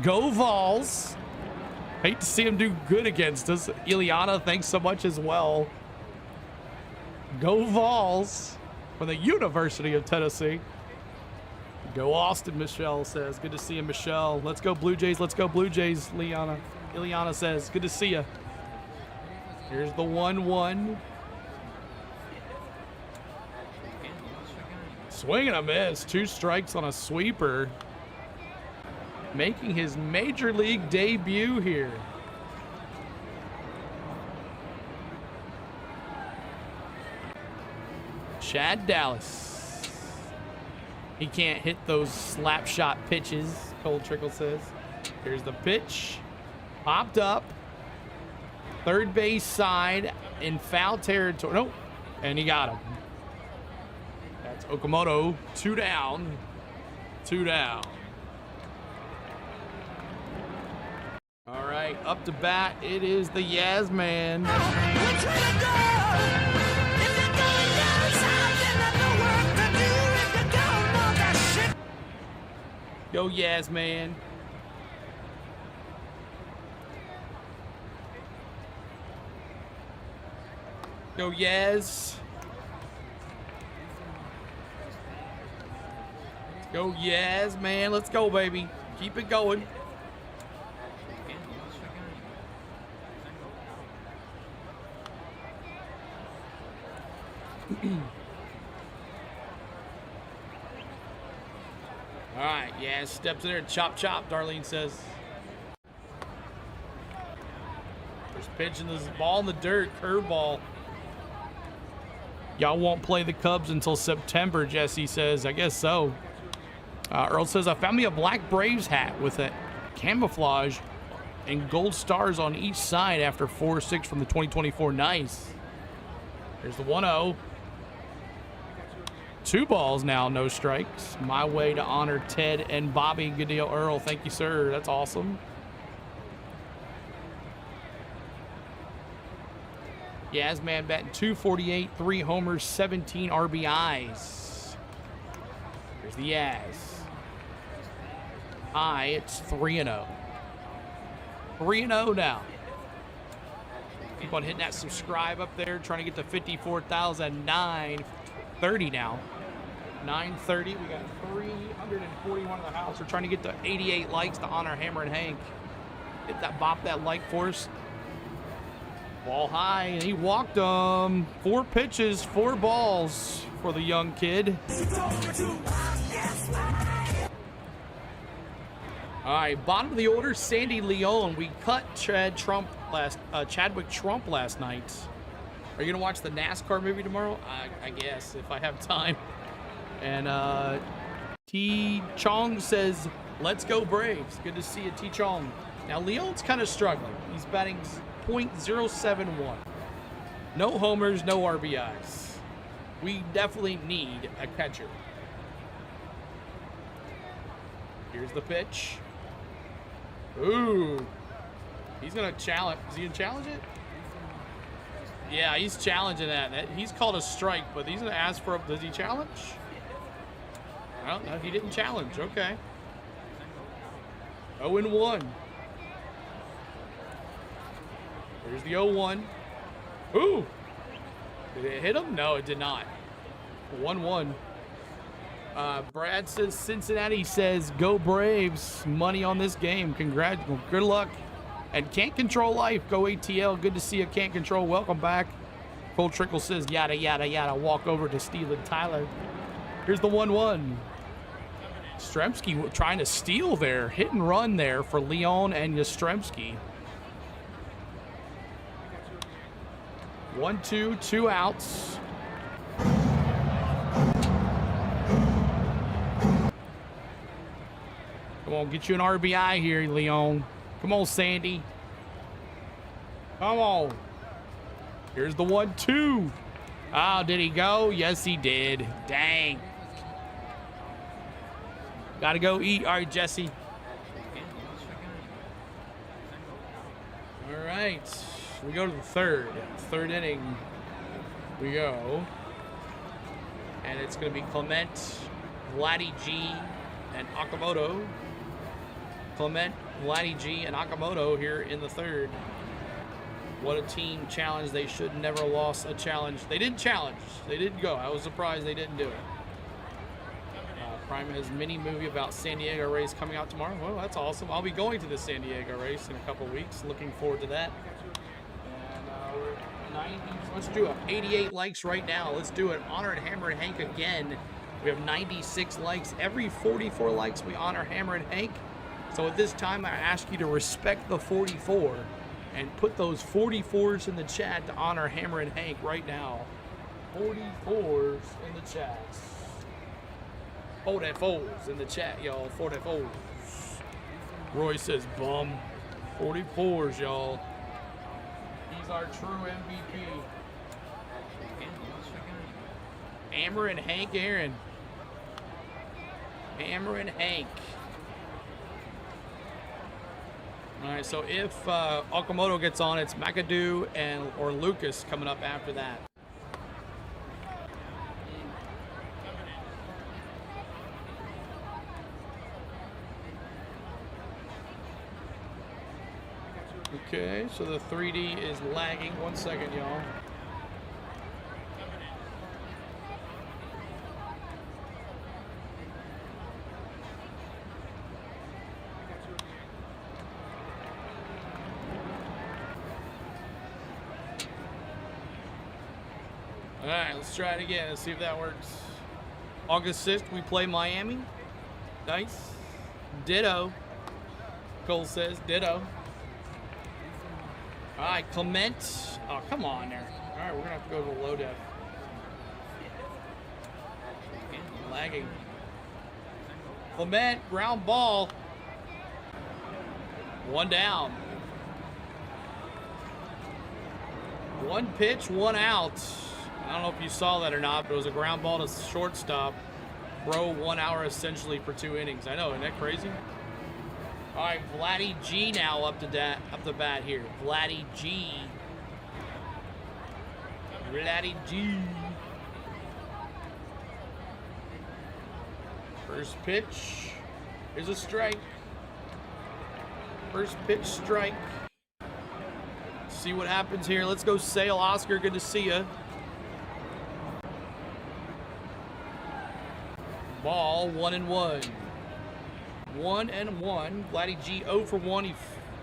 Go Vols. Hate to see him do good against us. Ileana, thanks so much as well. Go Vols from the University of Tennessee. Go Austin, Michelle says. Good to see you, Michelle. Let's go Blue Jays. Let's go Blue Jays, Liana. Ileana says, good to see you. Here's the 1-1. Swing and a miss. 2 strikes on a sweeper. Making his major league debut here. Chad Dallas. He can't hit those slap shot pitches, Cold Trickle says. Here's the pitch. Popped up. Third base side in foul territory. Nope. And he got him. That's Okamoto. 2 down. 2 down. All right, up to bat. It is the Yaz man. Go Yaz man. Go Yaz. Go Yaz man. Let's go, baby. Keep it going. All right, yeah, steps in there, chop, chop, Darlene says. First pitch in this ball in the dirt, curveball. Y'all won't play the Cubs until September, Jesse says. I guess so. Earl says, I found me a black Braves hat with a camouflage and gold stars on each side after 4-6 from the 2024. Nice. There's the 1-0. 2 balls now, no strikes. My way to honor Ted and Bobby. Good deal, Earl. Thank you, sir. That's awesome. Yazman batting .248, 3 homers, 17 RBIs. Here's the Yaz. High, it's 3-0. 3-0 now. Keep on hitting that subscribe up there, trying to get to 54,930 now. 930. We got 341 in the house. We're trying to get to 88 likes to honor Hammer and Hank. Hit that, bop that like for us. Ball high, and he walked them. 4 pitches, 4 balls for the young kid. All right, bottom of the order, Sandy Leon. We cut Chadwick Trump last night. Are you gonna watch the NASCAR movie tomorrow? I guess if I have time. And T Chong says, "Let's go Braves." Good to see you, T Chong. Now Leon's kind of struggling. He's batting .071. No homers, no RBIs. We definitely need a catcher. Here's the pitch. Ooh. He's going to challenge. Is he going to challenge it? Yeah, he's challenging that. He's called a strike, but he's going to ask for a... Does he challenge? I don't know. He didn't challenge. Okay. 0-1. Here's the 0-1. Ooh. Did it hit him? No, it did not. 1-1. Brad says Cincinnati says go Braves. Money on this game. Congrats. Good luck. And Can't Control Life. Go ATL. Good to see you, Can't Control. Welcome back. Cole Trickle says yada, yada, yada. Walk over to Steven Tyler. Here's the 1-1. Yastrzemski trying to steal there. Hit and run there for Leon and Yastrzemski. 1-2, 2 outs. Come on, get you an RBI here, Leon. Come on, Sandy. Come on. Here's the 1-2. Oh, did he go? Yes, he did. Dang. Gotta go eat. All right, Jesse. All right. We go to the third inning. We go. And it's going to be Clement, Vladdy G, and Okamoto. Clement, Vladdy G, and Okamoto here in the third. What a team challenge. They should never lost a challenge. They didn't challenge. They didn't go. I was surprised they didn't do it. Prime has mini movie about San Diego race coming out tomorrow. Well, that's awesome. I'll be going to the San Diego race in a couple weeks. Looking forward to that. And we're 90. Let's do it. 88 likes right now. Let's do it. Honor and Hammer and Hank again. We have 96 likes. Every 44 likes, we honor Hammer and Hank. So at this time, I ask you to respect the 44 and put those 44s in the chat to honor Hammer and Hank right now. 44s in the chat. 44s in the chat, y'all. 44s. Roy says, bum. 44s, y'all. He's our true MVP. Hammer and Hank Aaron. Hammer and Hank. All right, so if Okamoto gets on, it's McAdoo or Lucas coming up after that. Okay, so the 3D is lagging. 1 second, y'all. All right, let's try it again. Let's see if that works. August 6th, we play Miami. Nice. Ditto. Cole says ditto. All right, Clement. Oh, come on there. All right, we're going to have to go to low def. Lagging. Clement, ground ball. 1 down. 1 pitch, 1 out. I don't know if you saw that or not, but it was a ground ball to shortstop. Bro, 1 hour essentially for 2 innings. I know, isn't that crazy? All right, Vladdy G now up the bat here. Vladdy G. Vladdy G. First pitch is a strike. First pitch strike. See what happens here. Let's go Sale. Oscar, good to see ya. Ball, 1-1. 1-1. Vladdy G 0 for 1. He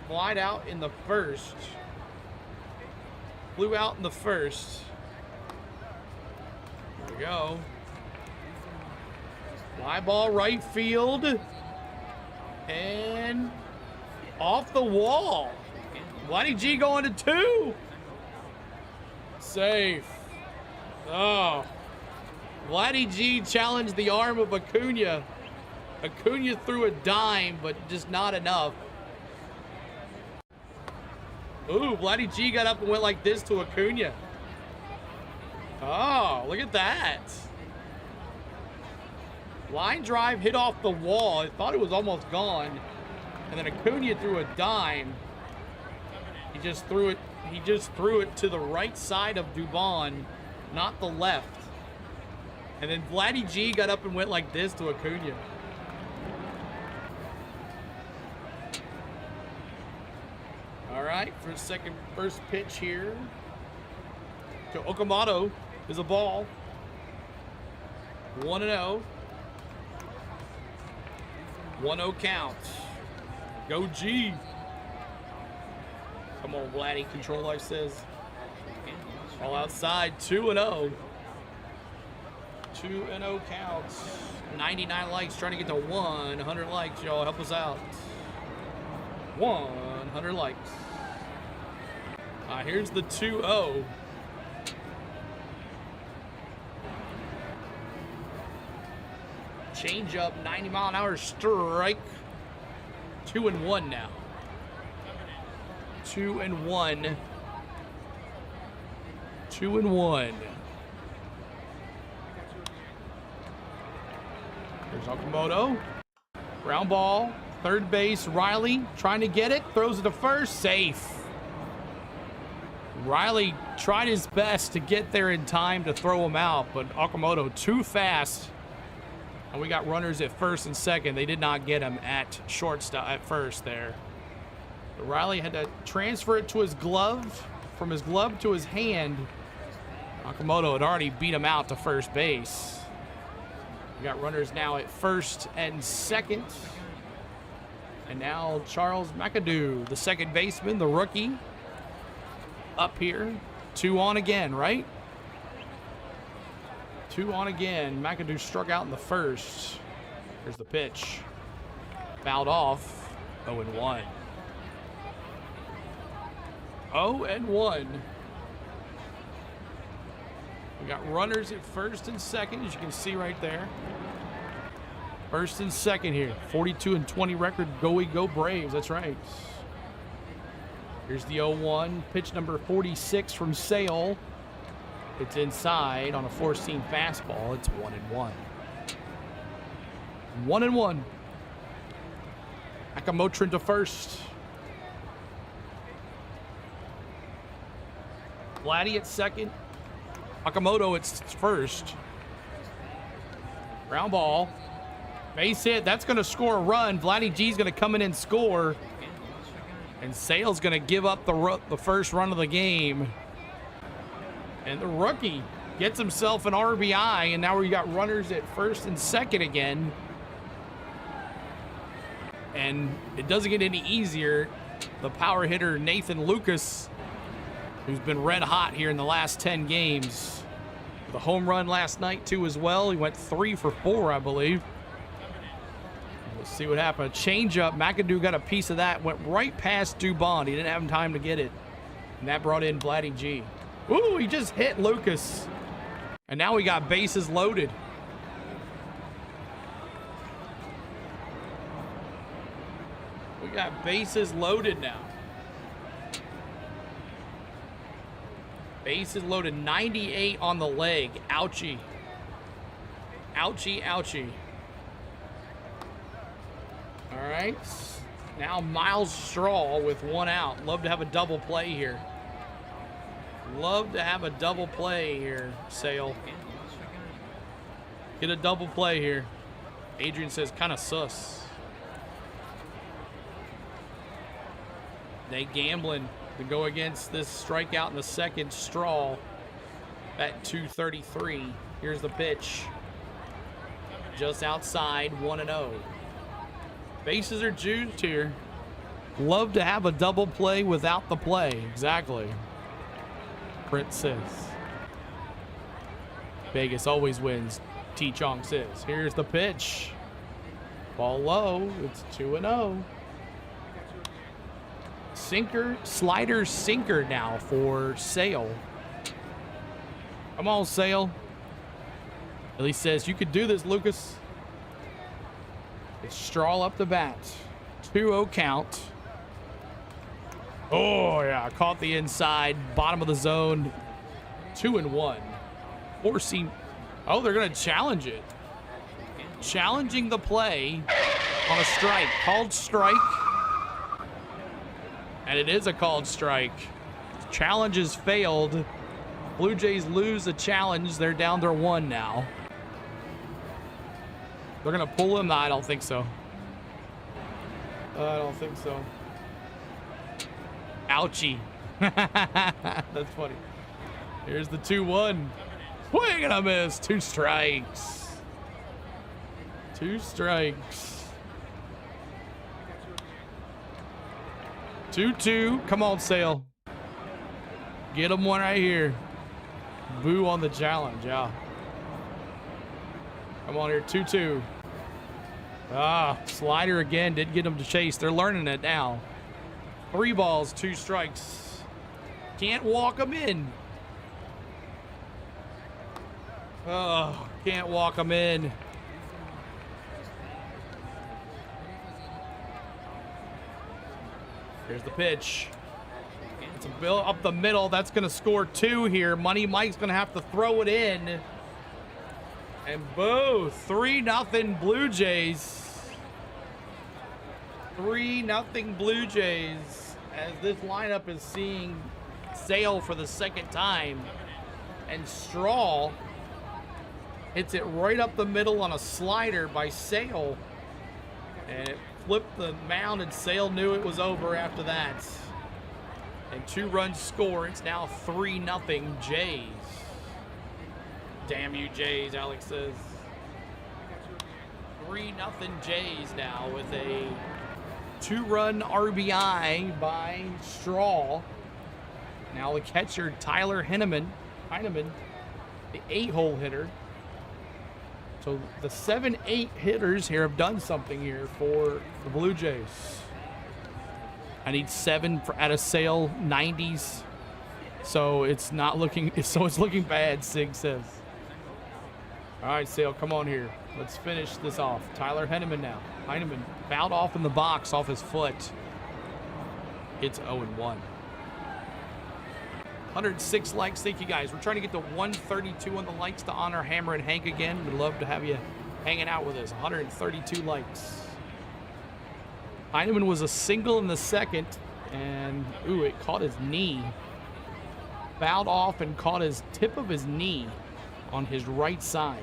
flied out in the first. Flew out in the first. There we go. Fly ball right field. And off the wall. Vladdy G going to 2. Safe. Oh. Vladdy G challenged the arm of Acuna. Acuna threw a dime, but just not enough. Ooh, Vladdy G got up and went like this to Acuna. Oh, look at that. Line drive hit off the wall. I thought it was almost gone. And then Acuna threw a dime. He just threw it to the right side of Dubon, not the left. And then Vladdy G got up and went like this to Acuna. All right, first pitch here to Okamoto is a ball. 1-0. 1-0 count. Go G. Come on, Vladdy. Control Life says. All outside. 2-0. 2-0 counts. 99 likes. Trying to get to 100 likes. Y'all help us out. 100 likes. Here's the 2-0. Change up, 90-mile-an-hour strike. 2-1 now. 2-1. 2-1. There's Okamoto. Ground ball. Third base. Riley trying to get it. Throws it to first. Safe. Riley tried his best to get there in time to throw him out, but Okamoto too fast. And we got runners at first and second. They did not get him at shortstop at first there. But Riley had to transfer it to his glove, from his glove to his hand. Okamoto had already beat him out to first base. We got runners now at first and second. And now Charles McAdoo, the second baseman, the rookie, up here. 2 on again, right? 2 on again. McAdoo struck out in the first. Here's the pitch. Fouled off. 0-1. 0-1. We got runners at first and second, as you can see right there. First and second here. 42-20 record. Go Braves. That's right. Here's the 0-1. Pitch number 46 from Sale. It's inside on a four-seam fastball. It's 1-1. 1-1. Akamotrin to first. Vladdy at second. Akamoto at first. Ground ball. Base hit. That's going to score a run. Vladdy G's going to come in and score. And Sale's going to give up the first run of the game. And the rookie gets himself an RBI. And now we got runners at first and second again. And it doesn't get any easier. The power hitter Nathan Lucas, who's been red hot here in the last 10 games. The home run last night too as well. He went 3 for 4, I believe. Let's see what happened. Changeup. McAdoo got a piece of that. Went right past Dubon. He didn't have time to get it. And that brought in Vladdy G. Ooh, he just hit Lucas. And now we got bases loaded. We got bases loaded now. Bases loaded. 98 on the leg. Ouchie. Ouchie, ouchie. All right. Now Miles Straw with 1 out. Love to have a double play here. Love to have a double play here, Sale. Get a double play here. Adrian says kind of sus. They gambling to go against this strikeout in the second. Straw at 233. Here's the pitch. Just outside, 1-0. Bases are juiced here. Love to have a double play without the play. Exactly. Prince says. Vegas always wins. T-Chong says. Here's the pitch. Ball low. It's 2-0. Sinker, slider, sinker now for Sale. Come on, Sale. At least says you could do this, Lucas. It's Straw up the bat. 2-0 count. Oh, yeah. Caught the inside. Bottom of the zone. 2-1. Forcing. Oh, they're going to challenge it. Challenging the play on a strike. Called strike. And it is a called strike. Challenge has failed. Blue Jays lose the challenge. They're down to 1 now. They're going to pull him? No, I don't think so. I don't think so. Ouchie. That's funny. Here's the 2-1. Swing and a miss. 2 strikes. 2 strikes. 2-2. Come on, Sale. Get him one right here. Boo on the challenge. Yeah. Come on here. 2-2. Ah, slider again. Did get him to chase. They're learning it now. 3 balls, 2 strikes. Can't walk him in. Oh, can't walk him in. Here's the pitch. It's a bill up the middle. That's going to score 2 here. Money Mike's going to have to throw it in. And boo, 3-0 Blue Jays. 3-0 Blue Jays as this lineup is seeing Sale for the second time. And Straw hits it right up the middle on a slider by Sale. And it flipped the mound, and Sale knew it was over after that. And 2 runs score. It's now 3-0 Jays. Damn you, Jays, Alex says. 3-0 Jays now with a 2-run RBI by Straw. Now the catcher, Tyler Heineman, the 8-hole hitter. So the 7-8 hitters here have done something here for the Blue Jays. I need 7 out of Sale 90s. So it's not looking, it's looking bad, Sig says. All right, Sale, come on here. Let's finish this off. Tyler Heineman now. Heineman fouled off in the box off his foot. It's 0-1. 106 likes. Thank you, guys. We're trying to get to 132 on the likes to honor Hammer and Hank again. We'd love to have you hanging out with us. 132 likes. Heineman was a single in the second, and ooh, it caught his knee. Fouled off and caught his tip of his knee on his right side.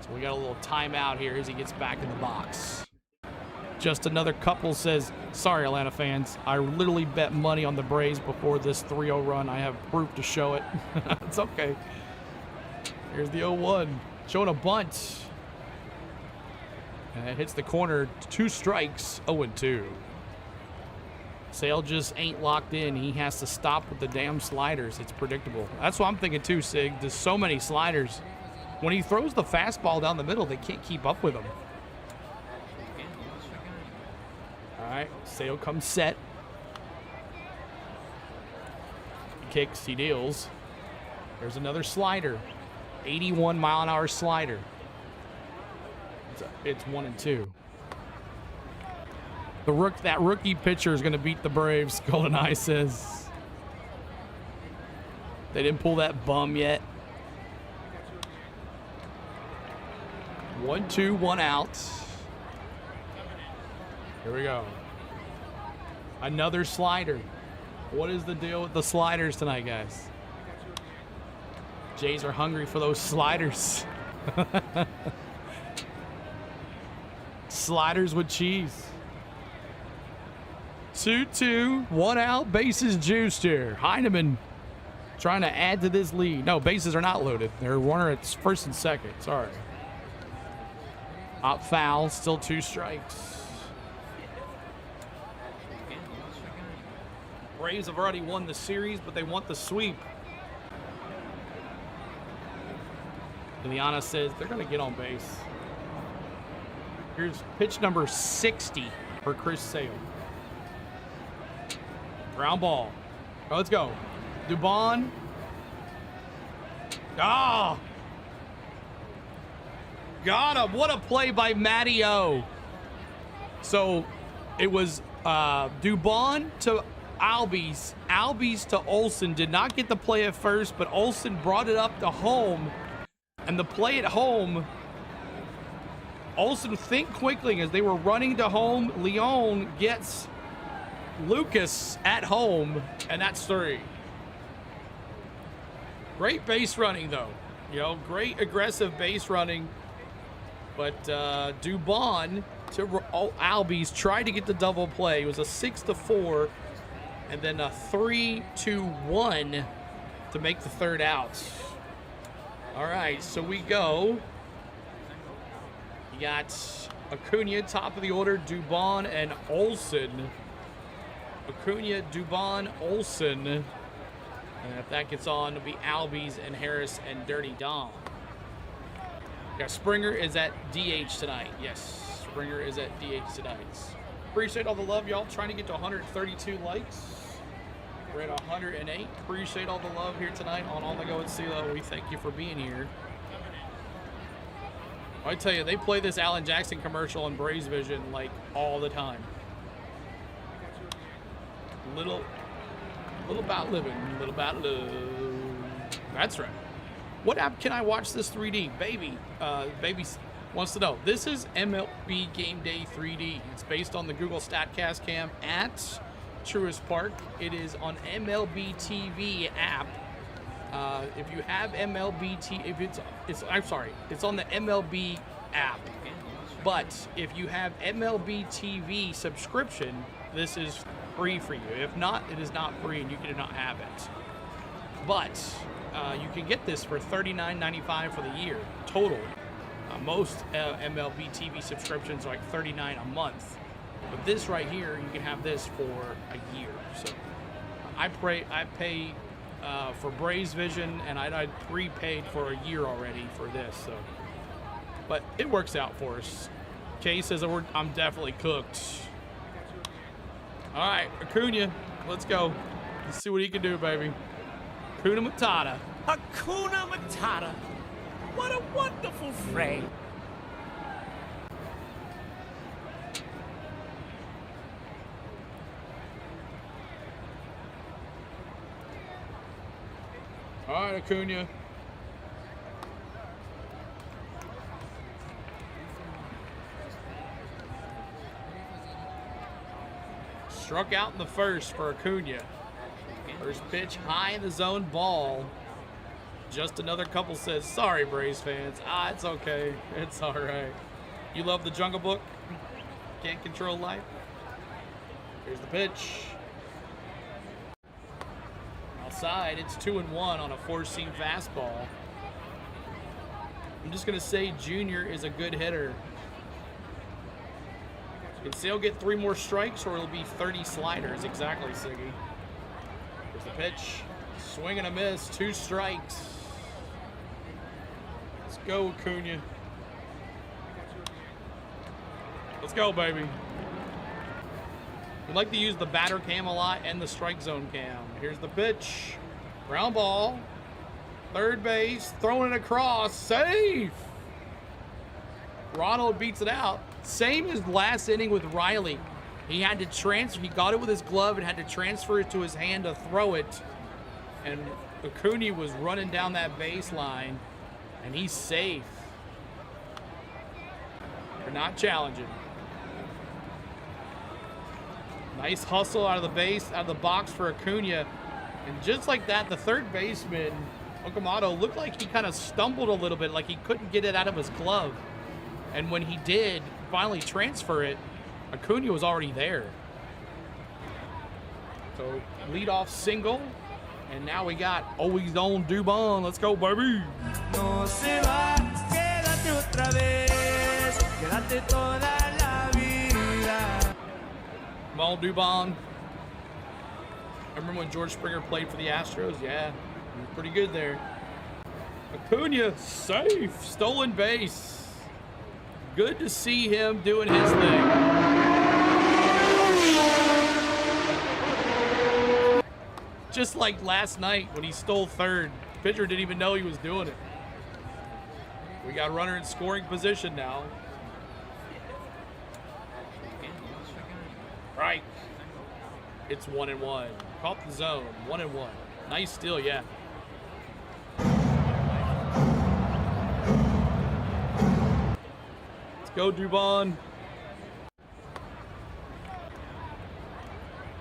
So we got a little timeout here as he gets back in the box. Just another couple says, sorry, Atlanta fans. I literally bet money on the Braves before this 3-0 run. I have proof to show it. It's okay. Here's the 0-1. Showing a bunt. And it hits the corner. 2 strikes. 0-2. Sale just ain't locked in. He has to stop with the damn sliders. It's predictable. That's what I'm thinking too, Sig. There's so many sliders. When he throws the fastball down the middle, they can't keep up with him. All right, Sale comes set. He kicks, he deals. There's another slider. 81-mile-an-hour slider. It's 1-2. That rookie pitcher is going to beat the Braves, Golden Eye says. They didn't pull that bum yet. 1-2, 1 out. Here we go. Another slider. What is the deal with the sliders tonight, guys? Jays are hungry for those sliders. Sliders with cheese. 2-2, 1 out, bases juiced here. Heineman trying to add to this lead. No, bases are not loaded. They're runner at first and second. Sorry. Up foul, still 2 strikes. Braves have already won the series, but they want the sweep. Liliana says they're going to get on base. Here's pitch number 60 for Chris Sale. Ground ball. Oh, let's go. Dubon. Oh! Got him. What a play by Matty O. So it was Dubon to Albies. Albies to Olsen. Did not get the play at first, but Olsen brought it up to home. And the play at home, Olsen think quickly as they were running to home. Leon gets Lucas at home, and that's 3. Great base running, though. You know, great aggressive base running. But Dubon to Albies tried to get the double play. It was a 6-4, and then a 3-1 to make the 3rd out. All right, so we go. You got Acuna, top of the order, Dubon and Olsen. Acuna, Dubon, Olsen. And if that gets on, it'll be Albies and Harris and Dirty Dom. Yeah, Springer is at DH tonight. Yes, Springer is at DH tonight. Appreciate all the love, y'all. Trying to get to 132 likes. We're at 108. Appreciate all the love here tonight on On the Go with CeeLo. We thank you for being here. I tell you, they play this Alan Jackson commercial on Braves Vision like all the time. Little about living, little about love. That's right. What app can I watch this 3D? Baby wants to know. This is MLB Game Day 3D. It's based on the Google StatCast cam at Truist Park. It is on MLB TV app. If you have MLB TV, it's on the MLB app. But if you have MLB TV subscription, this is free for you. If not, it is not free and you cannot have it. But you can get this for $39.95 for the year total. Most MLB TV subscriptions are like $39 a month. But this right here, you can have this for a year. So I pay for Braves Vision, and I prepaid for a year already for this. So, but it works out for us. Kay says I'm definitely cooked. All right, Acuna, let's go. Let's see what he can do, baby. Hakuna Matata. Hakuna Matata. What a wonderful phrase. All right, Acuna. Struck out in the first for Acuna. First pitch high in the zone, ball. Just another couple says, sorry, Braves fans. It's okay. It's all right. You love the Jungle Book? Can't control life? Here's the pitch. Outside, it's 2-1 on a four-seam fastball. I'm just going to say Junior is a good hitter. You can still get 3 more strikes, or it'll be 30 sliders. Exactly, Siggy. Here's the pitch. Swing and a miss. 2 strikes. Let's go, Acuna. Let's go, baby. We like to use the batter cam a lot and the strike zone cam. Here's the pitch. Ground ball. Third base. Throwing it across. Safe. Ronald beats it out. Same as last inning with Riley. He had to transfer. He got it with his glove and had to transfer it to his hand to throw it. And Acuna was running down that baseline. And he's safe. They're not challenging. Nice hustle out of the base, out of the box for Acuna. And just like that, the third baseman, Okamoto, looked like he kind of stumbled a little bit, like he couldn't get it out of his glove. And when he did finally transfer it, Acuna was already there. So leadoff single. And now we got always on Dubon. Let's go, baby. No se va, quédate otra vez, quédate toda la vida. Come on, Dubon. I remember when George Springer played for the Astros. Yeah, he was pretty good there. Acuna, safe. Stolen base. Good to see him doing his thing. Just like last night when he stole third. Pitcher didn't even know he was doing it. We got a runner in scoring position now. Right. It's 1-1. Caught the zone. 1-1. Nice steal, yeah. Let's go, Dubon.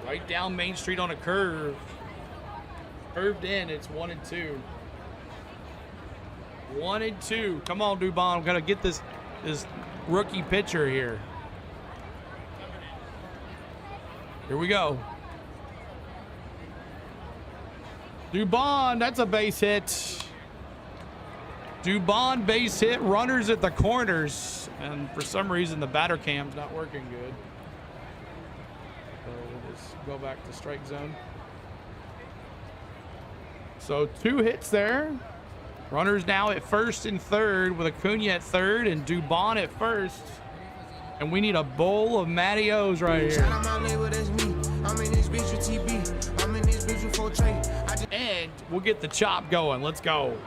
Right down Main Street on a curve. Curved in, it's 1-2. 1-2. Come on, Dubon. We've got to get this rookie pitcher here. Here we go. Dubon, that's a base hit. Dubon base hit, runners at the corners. And for some reason, the batter cam's not working good. So we'll just go back to strike zone. So 2 hits there. Runners now at first and third with Acuna at third and Dubon at first. And we need a bowl of Matty O's right here. And we'll get the chop going. Let's go.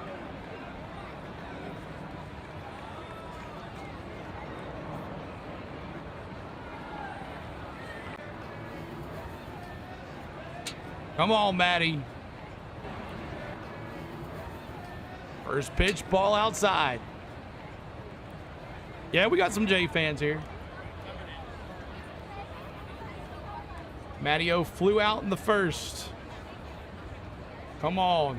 Come on, Matty. First pitch, ball outside. Yeah, we got some J fans here. Matty O flew out in the first. Come on.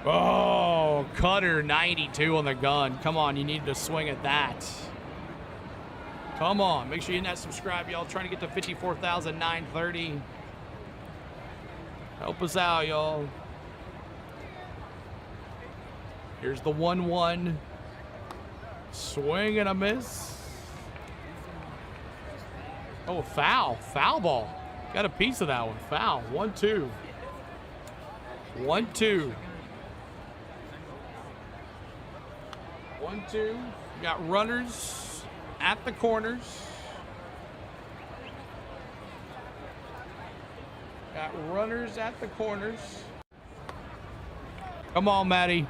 Oh, cutter 92 on the gun. Come on, you need to swing at that. Come on, make sure you hit that subscribe, y'all. Trying to get to 54,930. Help us out, y'all. Here's the 1-1. Swing and a miss. Oh, foul. Foul ball. Got a piece of that one. Foul. 1-2. 1-2. 1-2. Got runners at the corners. Got runners at the corners. Come on, Matty.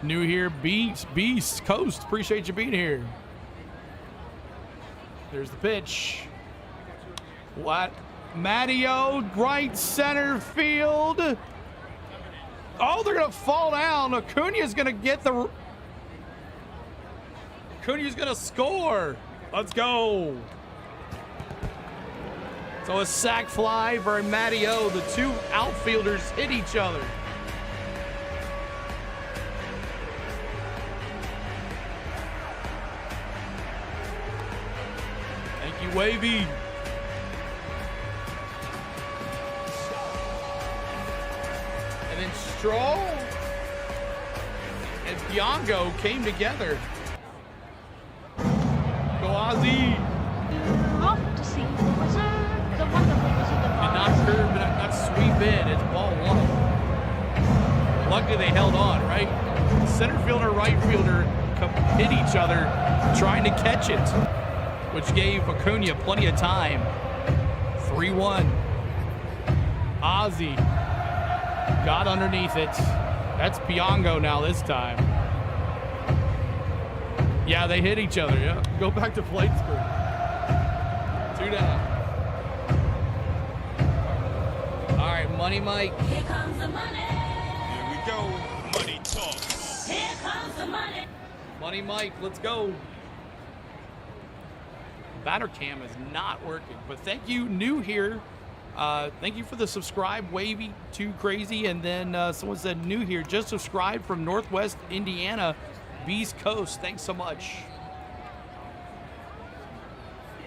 New here, Beast Coast. Appreciate you being here. There's the pitch. What? Matty-O, right center field. Oh, they're going to fall down. Acuna's going to get the... Acuna's gonna score. Let's go. So a sac fly for Matty O. The two outfielders hit each other. Thank you, Wavy. And then Stroll and Bianco came together. Go Ozzy. Off to see the wizard, the wonderful Wizard of And not Oz. curve, but not sweep in. It's ball one. Luckily they held on, right? Center fielder, right fielder hit each other trying to catch it, which gave Acuna plenty of time. 3-1. Ozzy got underneath it. That's Bianco now this time. Yeah, they hit each other. Yeah. Go back to plate screen. 2 down. All right, Money Mike. Here comes the money. Here we go. Money talk. Here comes the money. Money Mike, let's go. Batter cam is not working, but thank you, new here. Thank you for the subscribe, Wavy, too crazy. And then someone said new here, just subscribed from Northwest Indiana, Beast Coast. Thanks so much.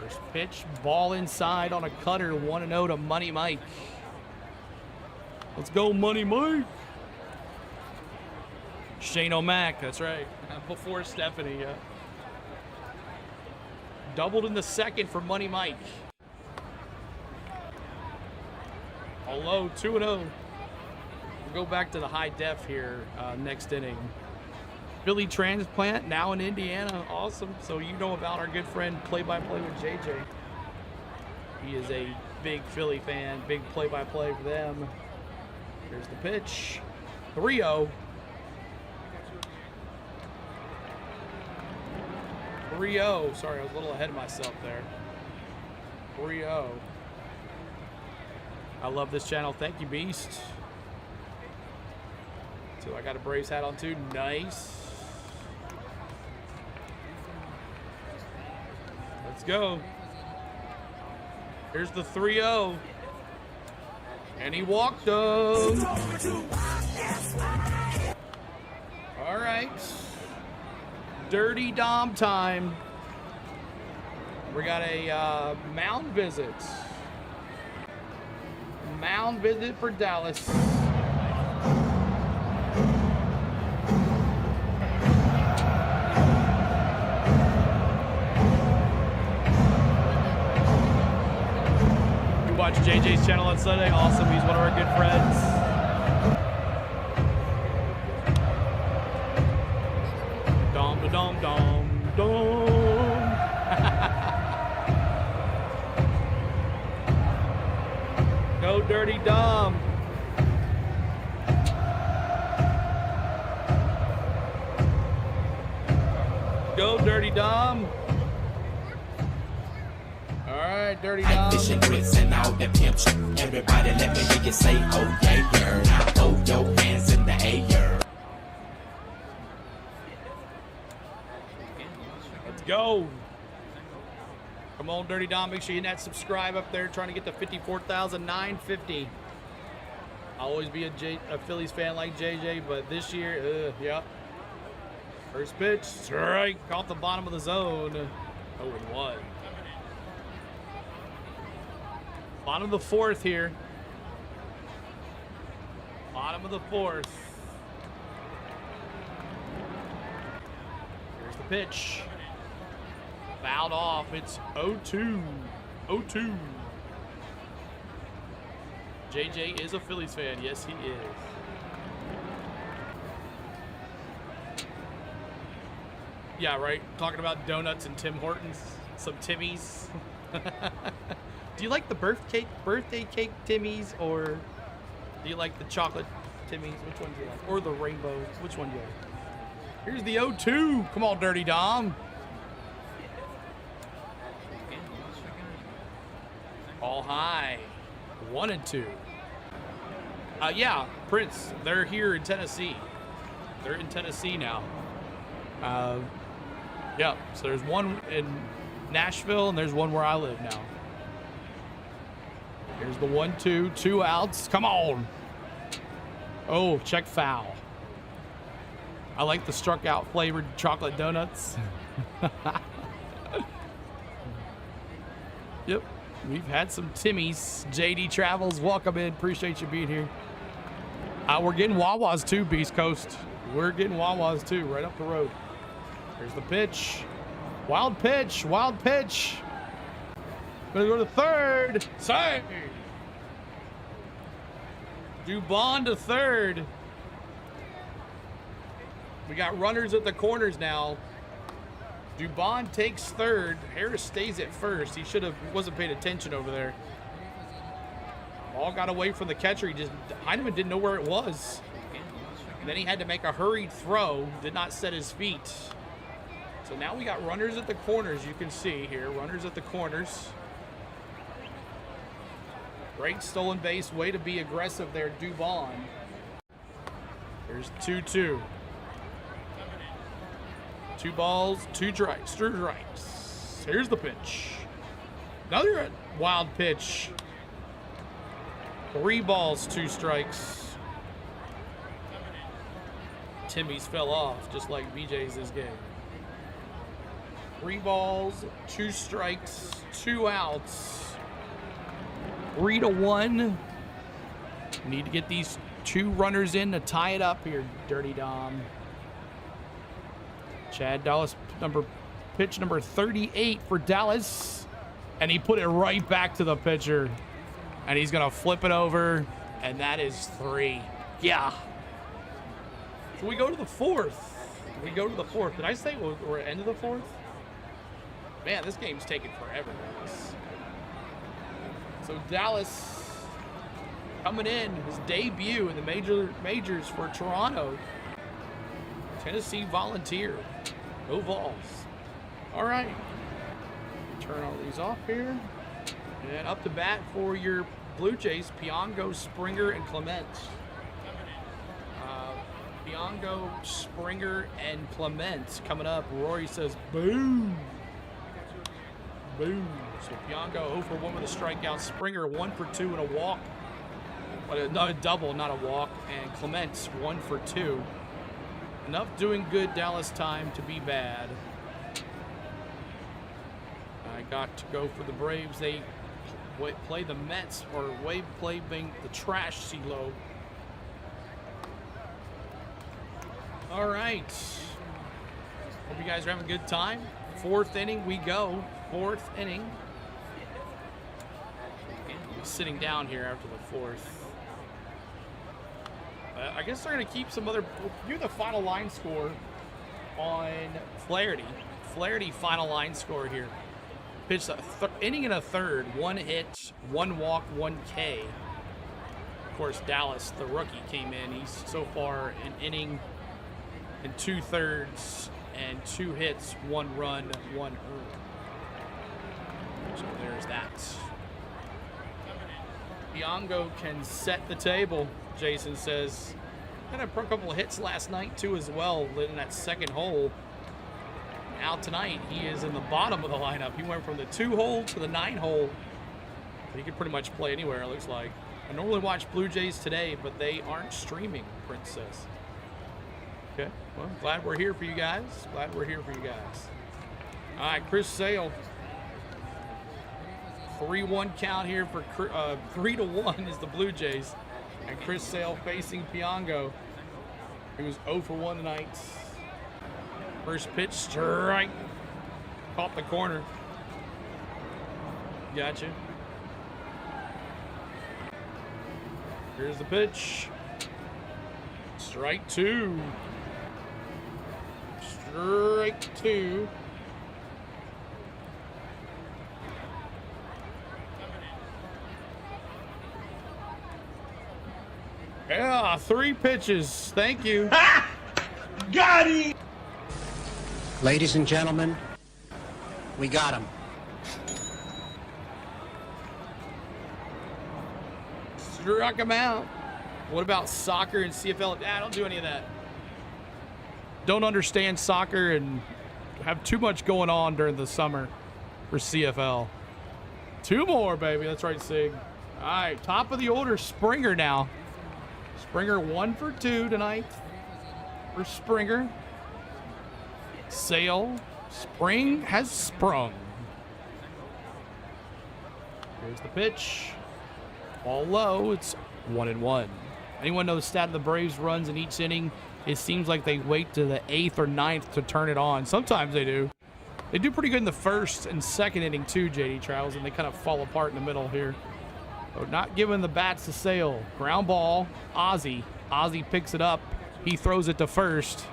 First pitch, ball inside on a cutter, 1-0 to Money Mike. Let's go, Money Mike. Shane O'Mac, that's right. Before Stephanie, yeah. Doubled in the second for Money Mike. Hello, 2-0. We'll go back to the high def here next inning. Philly transplant, now in Indiana. Awesome. So you know about our good friend Play-by-Play with JJ. He is a big Philly fan, big play-by-play for them. Here's the pitch. 3-0. 3-0. Sorry, I was a little ahead of myself there. 3-0. I love this channel. Thank you, Beast. So I got a Braves hat on too. Nice. Let's go. Here's the 3-0. And he walked him. All right. Dirty Dom time. We got a mound visit. Mound visit for Dallas. You watch JJ's channel on Sunday. Awesome. He's one of our good friends. Dom, dom, dom, dom. Go Dirty Dom. Go Dirty Dom. All right, Dirty Dom. Fishing grits and all the pimps. Everybody let me hear you say, oh yeah, yeah. Now throw your hands in the air. Let's go. Come on, Dirty Dom. Make sure you hit that subscribe up there. Trying to get to 54,950. I'll always be a Phillies fan like JJ, but this year, yep. First pitch, strike off the bottom of the zone. 0-1. Bottom of the fourth here. Bottom of the fourth. Here's the pitch. Fouled off. It's 0-2. 0-2. JJ is a Phillies fan. Yes, he is. Yeah, right. Talking about donuts and Tim Hortons. Some Timmies. Do you like the birthday cake Timmies, or do you like the chocolate Timmies? Which one do you like? Or the rainbow? Which one do you like? Here's the 0-2. Come on, Dirty Dom. All high. 1-2. Yeah, Prince. They're here in Tennessee. They're in Tennessee now. Yep. So there's one in Nashville, and there's one where I live now. Here's the 1-2, 2 outs. Come on. Oh, check foul. I like the struck out flavored chocolate donuts. Yep. We've had some Timmy's. JD Travels, welcome in. Appreciate you being here. We're getting Wawas too, Beast Coast. We're getting Wawas too, right up the road. Here's the pitch. Wild pitch. Wild pitch. Gonna go to third. Save. Dubon to third. We got runners at the corners now. Dubon takes third. Harris stays at first. He wasn't paying attention over there. Ball got away from the catcher. Heineman didn't know where it was. And then he had to make a hurried throw. Did not set his feet. So now we got runners at the corners. You can see here, runners at the corners. Great stolen base. Way to be aggressive there, Dubon. Here's 2-2. 2 balls, 2 strikes. Here's the pitch. Another wild pitch. 3 balls, 2 strikes. Timmy's fell off, just like BJ's this game. 3 balls, 2 strikes, 2 outs. 3-1. Need to get these 2 runners in to tie it up here, Dirty Dom. Chad Dallas, pitch number 38 for Dallas. And he put it right back to the pitcher. And he's going to flip it over. And that is 3. Yeah. So we go to the 4th. Did I say we're at the end of the 4th? Man, this game's taking forever, guys. So Dallas coming in, his debut in the majors for Toronto. Tennessee Volunteer. Go Vols. All right. Turn all these off here. And up to bat for your Blue Jays, Piongo, Springer, and Clement. Piongo, Springer, and Clement coming up. Rory says, boom. Boom. So Piongo 0 for 1 with a strikeout. Springer 1 for 2 and a walk. No, a double, not a walk. And Clement 1 for 2. Enough doing good Dallas time to be bad. I got to go for the Braves. They play the Mets, or Wade play being the trash CeeLo. All right. Hope you guys are having a good time. 4th inning we go. 4th inning. Sitting down here after the 4th. I guess they're going to keep some other. You're the final line score on Flaherty. Flaherty final line score here. Pitched a inning and a third. 1 hit, 1 walk, 1 K. Of course, Dallas, the rookie, came in. He's so far an inning and 2 thirds and 2 hits, 1 run, 1 earned. So there's that. Piongo can set the table, Jason says. Had a couple of hits last night too as well in that second hole. Now tonight he is in the bottom of the lineup. He went from the 2 hole to the 9 hole. He could pretty much play anywhere, it looks like. I normally watch Blue Jays today, but they aren't streaming, Prince says. Okay, well, glad we're here for you guys. All right, Chris Sale. 3-1 count here for 3-1 is the Blue Jays. And Chris Sale facing Piongo. He was 0 for 1 tonight. First pitch, strike. Caught the corner. Gotcha. Here's the pitch. Strike 2. Strike 2. Yeah, 3 pitches. Thank you. Got him! Ladies and gentlemen, we got him. Struck him out. What about soccer and CFL? I don't do any of that. Don't understand soccer and have too much going on during the summer for CFL. 2 more, baby. That's right, Sig. All right, top of the order, Springer now. Springer 1 for 2 tonight for Springer. Sale. Spring has sprung. Here's the pitch. Ball low. It's 1-1. Anyone know the stat of the Braves runs in each inning? It seems like they wait to the 8th or 9th to turn it on. Sometimes they do. They do pretty good in the first and second inning too, JD Trials, and they kind of fall apart in the middle here. So not giving the bats to Sale. Ground ball, Ozzy. Ozzy picks it up. He throws it to first,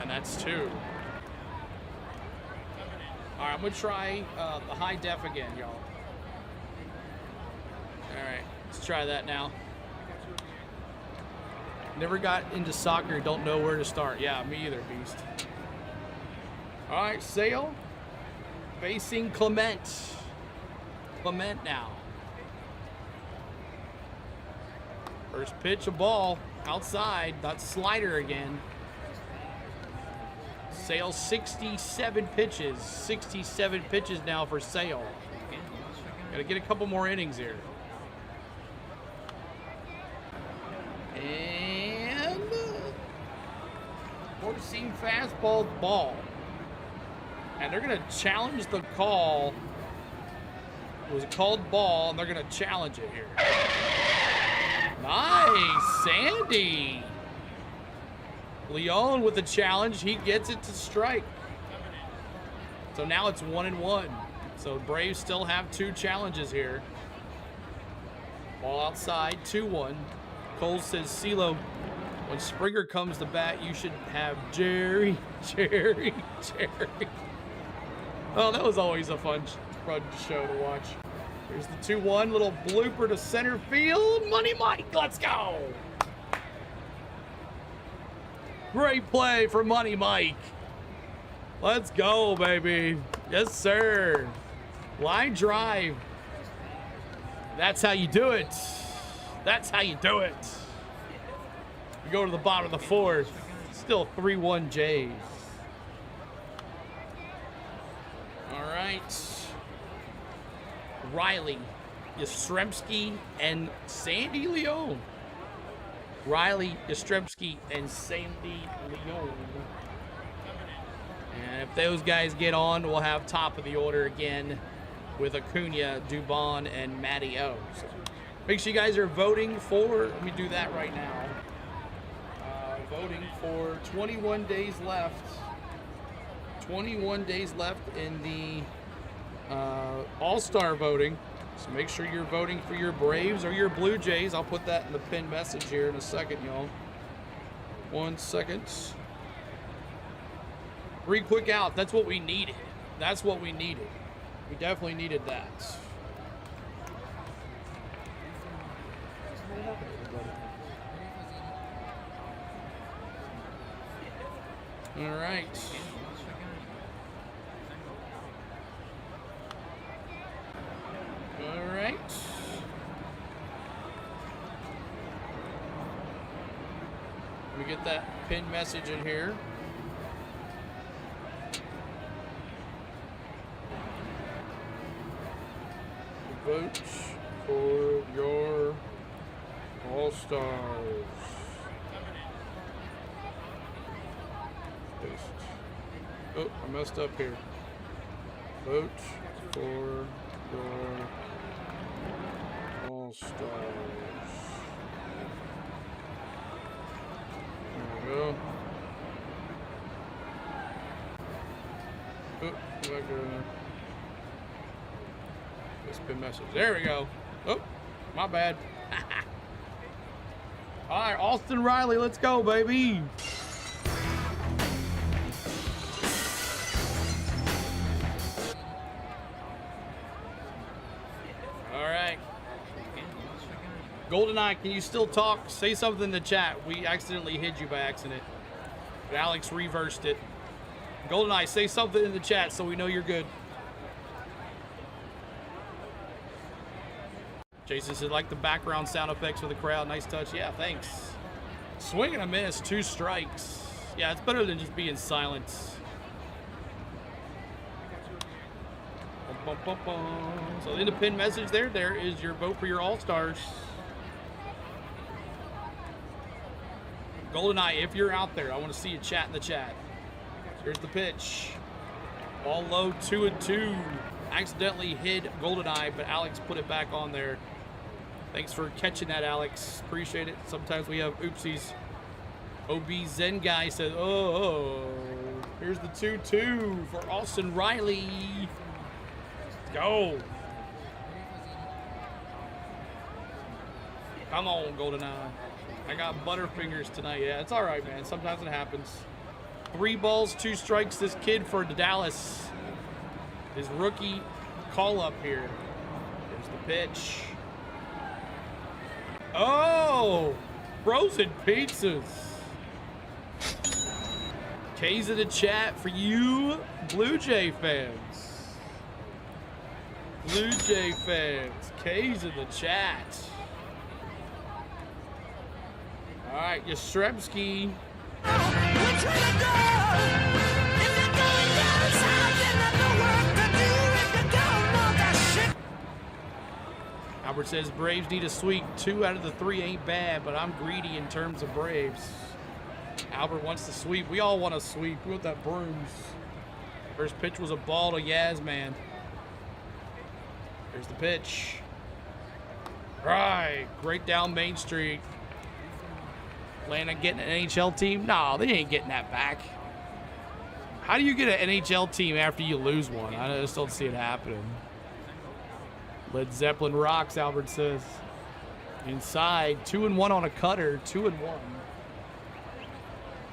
and that's 2. All right, I'm going to try the high def again, y'all. All right, let's try that now. Never got into soccer, don't know where to start. Yeah, me either, Beast. All right, Sale facing Clement. Clement now. First pitch, a ball outside. That slider again. Sale 67 pitches. 67 pitches now for Sale. Got to get a couple more innings here. And four-seam fastball ball. And they're going to challenge the call. It was a called ball, and they're going to challenge it here. Nice, Sandy. Leon with the challenge. He gets it to strike. So now it's 1-1. So Braves still have 2 challenges here. Ball outside, 2-1. Cole says, CeeLo, when Springer comes to bat, you should have Jerry. Oh, that was always a fun show to watch. Here's the 2-1, little blooper to center field. Money Mike, let's go. Great play for Money Mike. Let's go, baby. Yes, sir. Line drive. That's how you do it. That's how you do it. We go to the bottom of the 4th. Still 3-1 Jays. All right. Riley, Yastrzemski, and Sandy Leon. Riley, Yastrzemski, and Sandy Leon. And if those guys get on, we'll have top of the order again with Acuna, Dubon, and Matty O. So make sure you guys are voting for, let me do that right now. Voting for 21 days left. 21 days left in the All-Star voting. So make sure you're voting for your Braves or your Blue Jays. I'll put that in the pinned message here in a second, y'all. 1 second. 3 quick out. That's what we needed. That's what we needed. We definitely needed that. All right. All right. Let me get that pinned message in here. Vote for your All-Stars. Oh, I messed up here. Vote for your All-Stars. There we go. Oh, go back there. Spin message. There we go. Oh, my bad. All right, Austin Riley, let's go, baby. All right. GoldenEye, can you still talk? Say something in the chat. We accidentally hid you by accident. But Alex reversed it. GoldenEye, say something in the chat so we know you're good. Jason said, like the background sound effects for the crowd. Nice touch. Yeah, thanks. Swing and a miss. 2 strikes. Yeah, it's better than just being silent. So in the pin message there is your vote for your All-Stars. GoldenEye, if you're out there, I want to see you chat in the chat. Here's the pitch. Ball low, 2-2. Accidentally hid GoldenEye, but Alex put it back on there. Thanks for catching that, Alex. Appreciate it. Sometimes we have oopsies. OB Zen Guy says, oh, here's the 2-2 for Austin Riley. Let's go. Come on, GoldenEye. I got butterfingers tonight. Yeah, it's all right, man. Sometimes it happens. 3 balls, 2 strikes. This kid for Dallas. His rookie call up here. Here's the pitch. Oh, frozen pizzas. K's in the chat for you Blue Jay fans. Blue Jay fans. K's in the chat. All right, Yastrzemski. Albert says Braves need a sweep. 2 out of the 3 ain't bad, but I'm greedy in terms of Braves. Albert wants to sweep. We all want to sweep. We want that brooms. First pitch was a ball to Yasman. Here's the pitch. Right, great down Main Street. Atlanta getting an NHL team? No, they ain't getting that back. How do you get an NHL team after you lose one? I just don't see it happening. Led Zeppelin rocks, Albert says. Inside, 2-1 on a cutter, 2-1.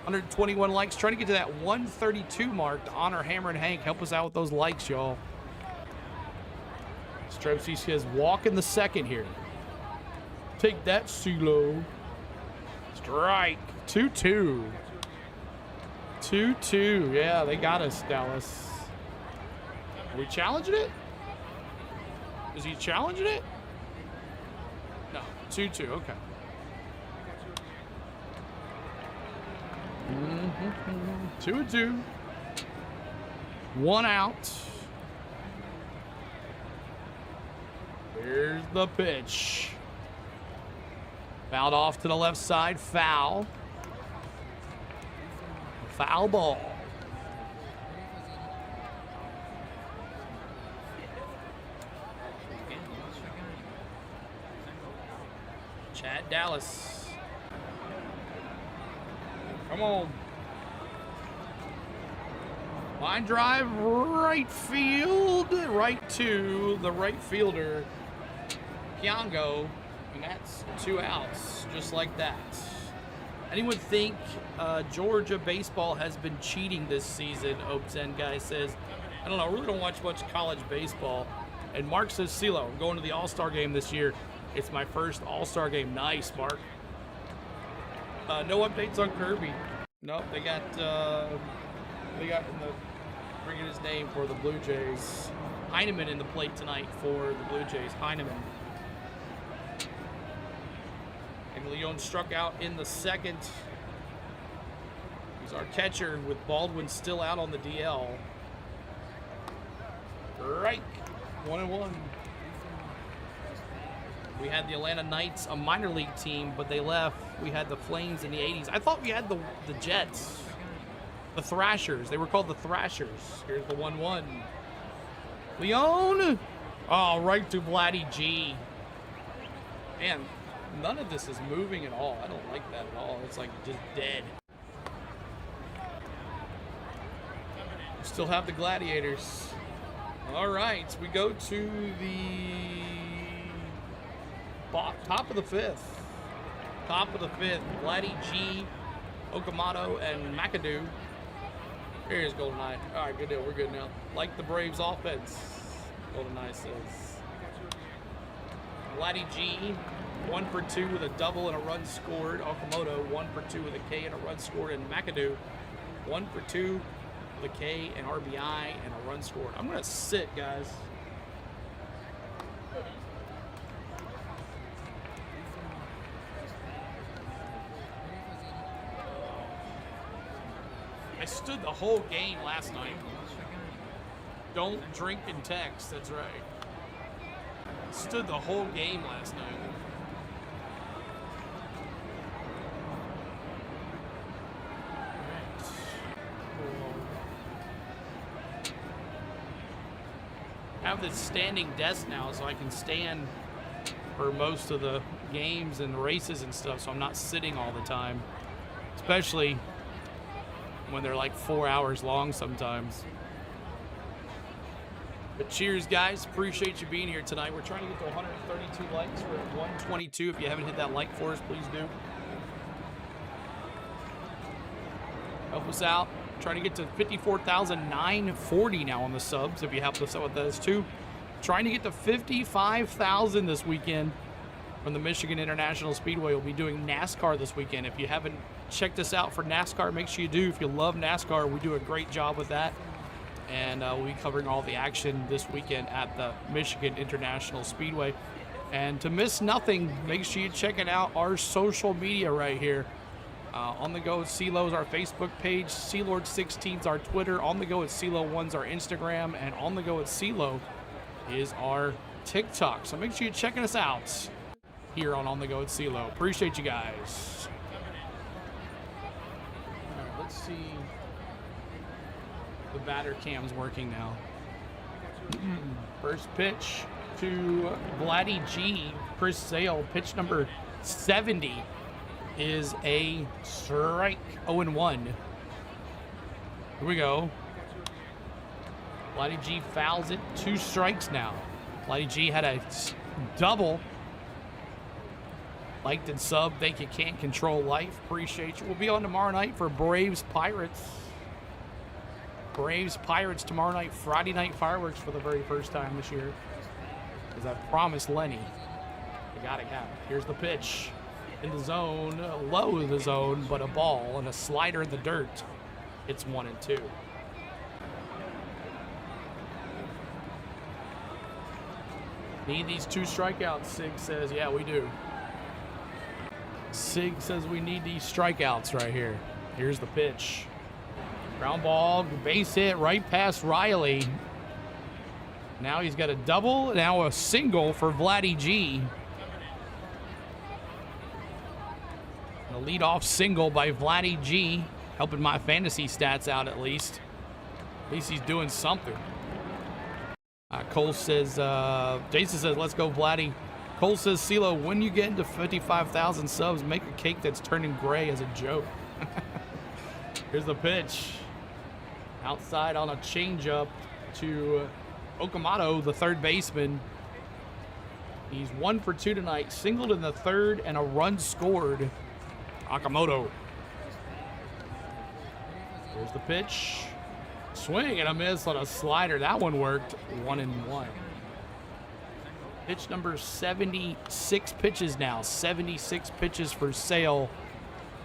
121 likes, trying to get to that 132 mark to honor Hammer and Hank. Help us out with those likes, y'all. Strepsy says, walk in the second here. Take that, CeeLo. Strike. 2-2. 2-2. Yeah, they got us, Dallas. Are we challenging it? Is he challenging it? No. 2-2. Okay. 2-2. 1 out. Here's the pitch. Fouled off to the left side. Foul. Foul ball. Chad Dallas. Come on. Line drive, right field, right to the right fielder, Kiango, and that's 2 outs, just like that. Anyone think Georgia baseball has been cheating this season? Open guy says, I don't know, I really don't watch much college baseball. And Mark says, CeeLo, I'm going to the All-Star game this year. It's my first All-Star game. Nice, Mark. No updates on Kirby. Nope, they got in the bringing his name for the Blue Jays. Heineman in the plate tonight for the Blue Jays. Heineman. And Leon struck out in the second. He's our catcher with Baldwin still out on the DL. Right. 1-1. We had the Atlanta Knights, a minor league team, but they left. We had the Flames in the 80s. I thought we had the Jets. The Thrashers. They were called the Thrashers. Here's the 1-1. Leon! Oh, right to Vladdy G. Man, none of this is moving at all. I don't like that at all. It's like just dead. We still have the Gladiators. All right, we go to the top of the 5th. Top of the 5th. Vladdy G, Okamoto, and McAdoo. Here's GoldenEye. All right, good deal. We're good now. Like the Braves offense, GoldenEye says. Vladdy G, 1 for 2 with a double and a run scored. Okamoto, 1 for 2 with a K and a run scored. And McAdoo, 1 for 2 with a K and RBI and a run scored. I'm going to sit, guys. I stood the whole game last night. Don't drink and text. That's right. Stood the whole game last night. I have this standing desk now, so I can stand for most of the games and races and stuff, so I'm not sitting all the time, especially when they're like 4 hours long sometimes. But cheers, guys. Appreciate you being here tonight. We're trying to get to 132 likes. We're at 122. If you haven't hit that like for us, please do. Help us out. Trying to get to 54,940 now on the subs, if you help us out with those too. Trying to get to 55,000 this weekend from the Michigan International Speedway. We'll be doing NASCAR this weekend. If you haven't checked us out for NASCAR, make sure you do. If you love NASCAR, we do a great job with that. And we'll be covering all the action this weekend at the Michigan International Speedway. And to miss nothing, make sure you check out our social media right here. On the Go at CeeLo is our Facebook page. CeeLord16 is our Twitter. On the Go at CeeLo1 is our Instagram. And On the Go at CeeLo is our TikTok. So make sure you're checking us out here on the Go at CeeLo. Appreciate you guys. All right, let's see. The batter cam's working now. First pitch to Vladdy G. Chris Sale. Pitch number 70 is a strike. 0-1. Here we go. Vladdy G fouls it. 2 strikes now. Vladdy G had a double. Liked and sub. Think you can't control life. Appreciate you. We'll be on tomorrow night for Braves Pirates. Braves Pirates tomorrow night. Friday night fireworks for the very first time this year. As I promised Lenny. I got it. Here's the pitch. In the zone. Low in the zone, but a ball and a slider in the dirt. It's 1-2. Need these 2 strikeouts, Sig says. Yeah, we do. Sig says we need these strikeouts right here. Here's the pitch. Ground ball, base hit right past Riley. Now he's got a double, now a single for Vladdy G. A leadoff single by Vladdy G, helping my fantasy stats out at least. At least he's doing something. Cole says, Jason says, let's go Vladdy. Cole says, CeeLo, when you get into 55,000 subs, make a cake that's turning gray as a joke. Here's the pitch. Outside on a changeup to Okamoto, the third baseman. He's 1 for 2 tonight. Singled in the third and a run scored. Okamoto. Here's the pitch. Swing and a miss on a slider. That one worked. 1-1. Pitch number 76 pitches now. 76 pitches for Sale.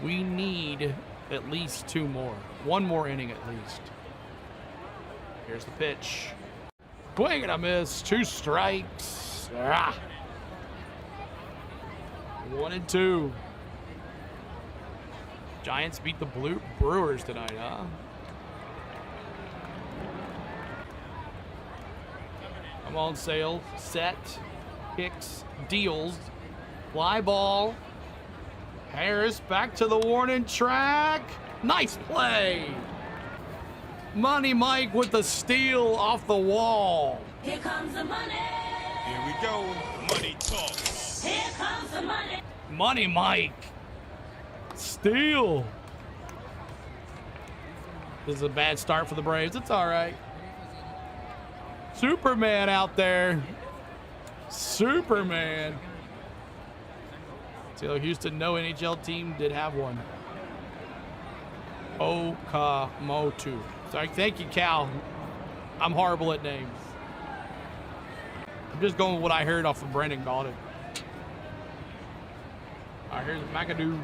We need at least 2 more. 1 more inning at least. Here's the pitch. Swing and a miss. 2 strikes. 1-2. Giants beat the Brewers tonight, huh? Come on, Sale. Set. Kicks. Deals. Fly ball. Harris back to the warning track. Nice play. Money Mike with the steal off the wall. Here comes the money. Here we go. Money talk. Here comes the money. Money Mike. Steal. This is a bad start for the Braves. It's all right. Superman out there. Superman. So Houston, no NHL team did have one. Okamoto. Sorry, thank you, Cal. I'm horrible at names. I'm just going with what I heard off of Brandon Gaudin. All right, here's McAdoo.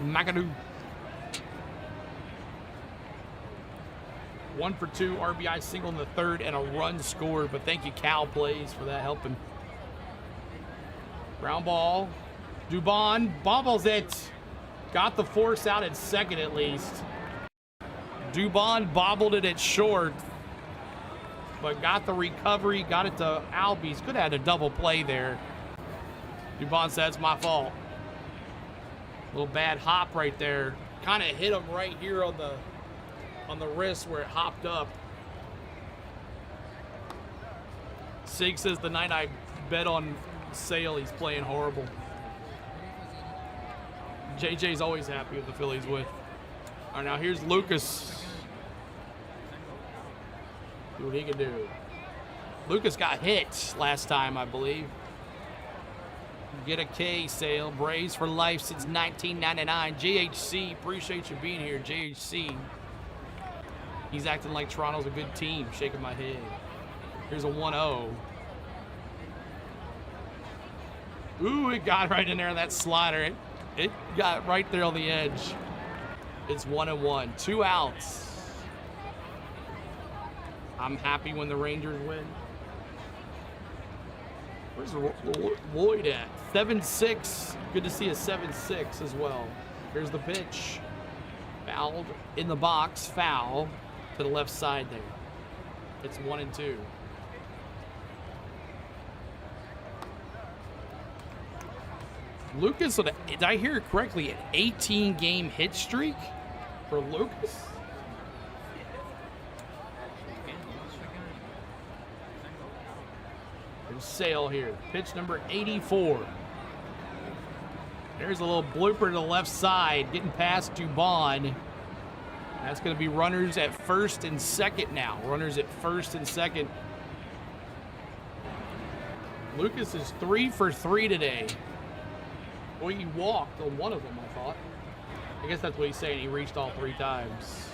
McAdoo. 1 for 2, RBI single in the third and a run scored, but thank you, Cal plays, for that helping. Ground ball. Dubon bobbles it. Got the force out at second at least. Dubon bobbled it at short. but got the recovery, got it to Albies. Could have had a double play there. Dubon said it's my fault. Little bad hop right there. Kind of hit him right here on the wrist where it hopped up. Sig says the night I bet on Sale, he's playing horrible. JJ's always happy with the Phillies win. All right, now here's Lucas. See what he can do. Lucas got hit last time, I believe. Get a K, Sale. Braves for life since 1999. JHC, appreciate you being here, JHC. He's acting like Toronto's a good team. Shaking my head. Here's a 1-0. Ooh, it got right in there on that slider. It got right there on the edge. It's 1-1. 2 outs. I'm happy when the Rangers win. Where's Lloyd at? 7-6. Good to see a 7-6 as well. Here's the pitch. Fouled in the box. Foul to the left side there. It's 1-2. Lucas, did I hear it correctly? An 18-game hit streak for Lucas? There's Sale here. Pitch number 84. There's a little blooper to the left side, getting past Dubon. That's going to be runners at first and second now. Runners at first and second. Lucas is 3 for 3 today. Boy, he walked on one of them, I thought. I guess that's what he's saying. He reached all 3 times.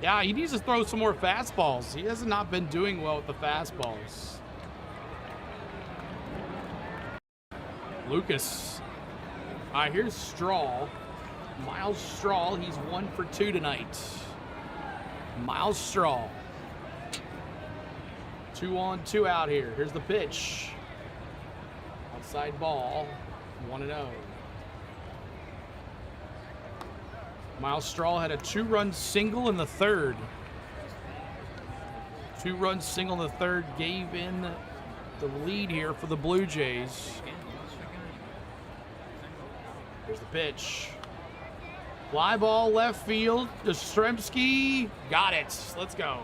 Yeah, he needs to throw some more fastballs. He has not been doing well with the fastballs. Lucas. All right, here's Straw. Miles Straw, he's 1 for 2 tonight. Miles Straw. 2 on, 2 out here. Here's the pitch. Outside ball, 1-0. Miles Straw had a 2-run single in the third. 2-run single in the third gave in the lead here for the Blue Jays. Here's the pitch. Fly ball left field. Yastrzemski got it. Let's go.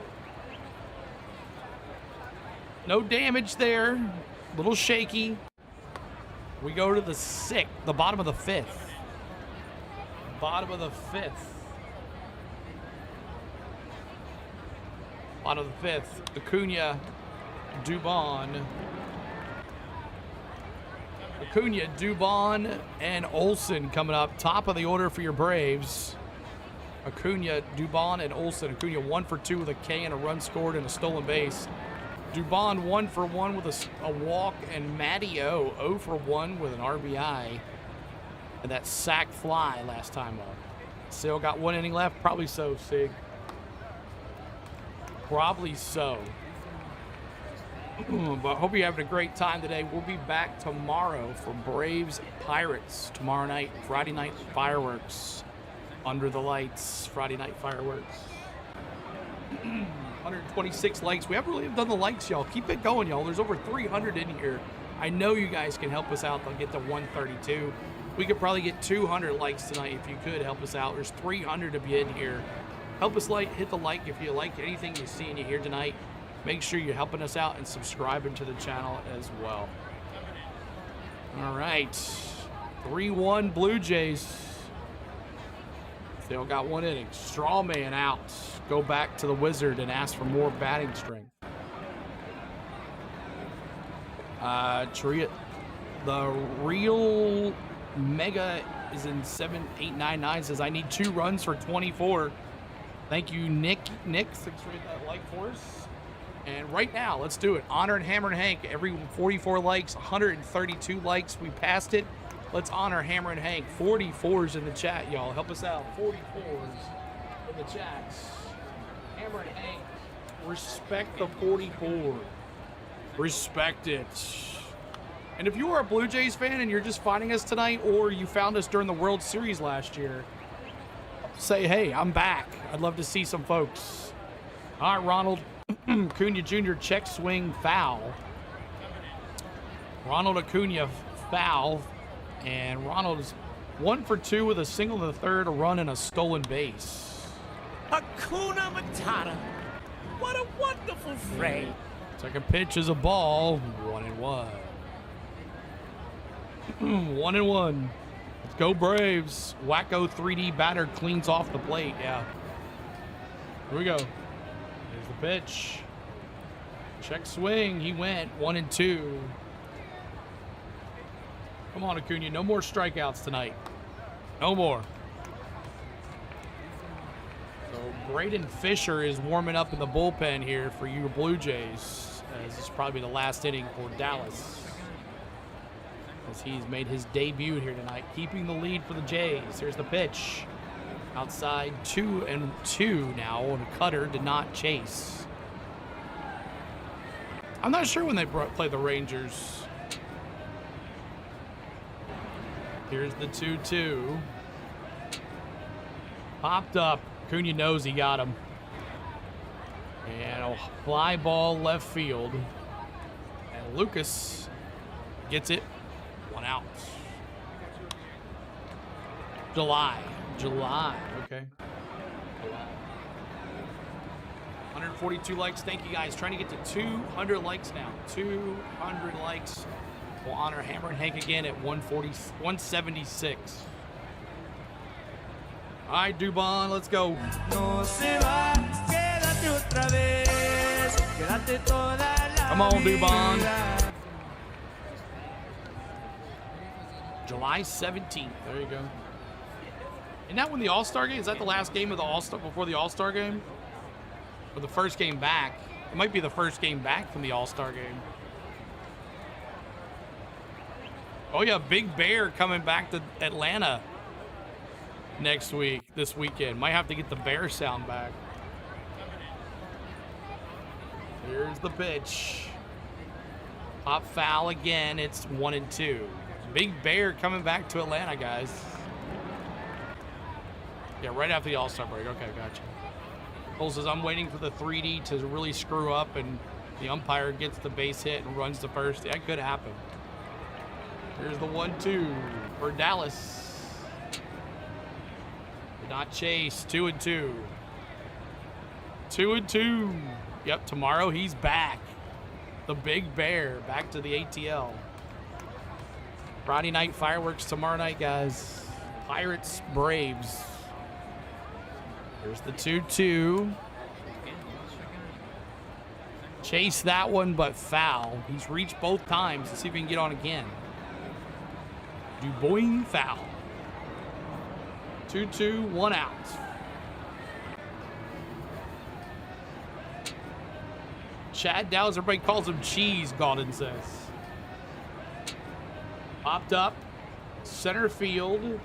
No damage there. A little shaky. We go to the bottom of the 5th. Bottom of the 5th. Bottom of the 5th. Acuna, Dubon. Acuna, Dubon, and Olsen coming up. Top of the order for your Braves. Acuna, Dubon, and Olsen. Acuna 1 for 2 with a K and a run scored and a stolen base. Dubon 1 for 1 with a walk, and Matty O 0 for 1 with an RBI. And that sack fly last time up. Sale got 1 inning left. Probably so, Sig. Probably so. But hope you're having a great time today. We'll be back tomorrow for Braves Pirates. Tomorrow night, Friday night fireworks. Under the lights, Friday night fireworks. 126 likes. We haven't really done the likes, y'all. Keep it going, y'all. There's over 300 in here. I know you guys can help us out. They'll get to 132. We could probably get 200 likes tonight if you could help us out. There's 300 of you in here. Help us hit the like if you like anything you see and you hear tonight. Make sure you're helping us out and subscribing to the channel as well. All right. 3-1 Blue Jays. Still got 1 inning. Strawman out. Go back to the Wizard and ask for more batting strength. The real Mega is in 7899 says, I need 2 runs for 24. Thank you, Nick. Thanks for that like for us. And right now, let's do it. Honor and Hammer and Hank. Every 44 likes, 132 likes. We passed it. Let's honor Hammer and Hank. 44s in the chat, y'all. Help us out. 44s in the chats. Hammer and Hank. Respect the 44. Respect it. And if you are a Blue Jays fan and you're just finding us tonight, or you found us during the World Series last year, say, hey, I'm back. I'd love to see some folks. All right, Ronald Acuna Jr. check swing foul. Ronald Acuna foul, and Ronald is 1 for 2 with a single in the third, a run, and a stolen base. Hakuna Matata. What a wonderful phrase. Second pitch is a ball. 1-1. 1-1. Let's go Braves. Wacko 3D batter cleans off the plate. Yeah. Here we go. Here's the pitch. Check swing. He went 1-2. Come on, Acuna. No more strikeouts tonight. No more. So Braden Fisher is warming up in the bullpen here for you Blue Jays, as this is probably the last inning for Dallas, as he's made his debut here tonight, keeping the lead for the Jays. Here's the pitch. Outside 2-2 now, and Cutter did not chase. I'm not sure when they play the Rangers. Here's the 2-2. Popped up. Acuna knows he got him. And a fly ball left field. And Lucas gets it. 1 out. July. Okay. 142 likes. Thank you guys. Trying to get to 200 likes now. 200 likes. We'll honor Hammer and Hank again at 176. All right, Dubon, let's go. Come on, Dubon. July 17th. There you go. Isn't that when the All-Star game? Is that the last game of the All-Star before the All-Star game? Or the first game back? It might be the first game back from the All-Star game. Oh yeah, Big Bear coming back to Atlanta this weekend. Might have to get the Bear sound back. Here's the pitch. Pop foul again. It's 1-2. Big Bear coming back to Atlanta, guys. Yeah, right after the All-Star break. Okay, gotcha. Cole says, I'm waiting for the 3D to really screw up and the umpire gets the base hit and runs to first. That could happen. Here's the 1-2 for Dallas. Did not chase. 2-2. 2-2. Yep, tomorrow he's back. The Big Bear back to the ATL. Friday night fireworks tomorrow night, guys. Pirates, Braves. Here's the 2-2. Chase that one, but foul. He's reached both times. Let's see if he can get on again. Dubois foul. 2-2, 1 out. Chad Dallas, everybody calls him Cheese, Gauden says. Popped up. Center field.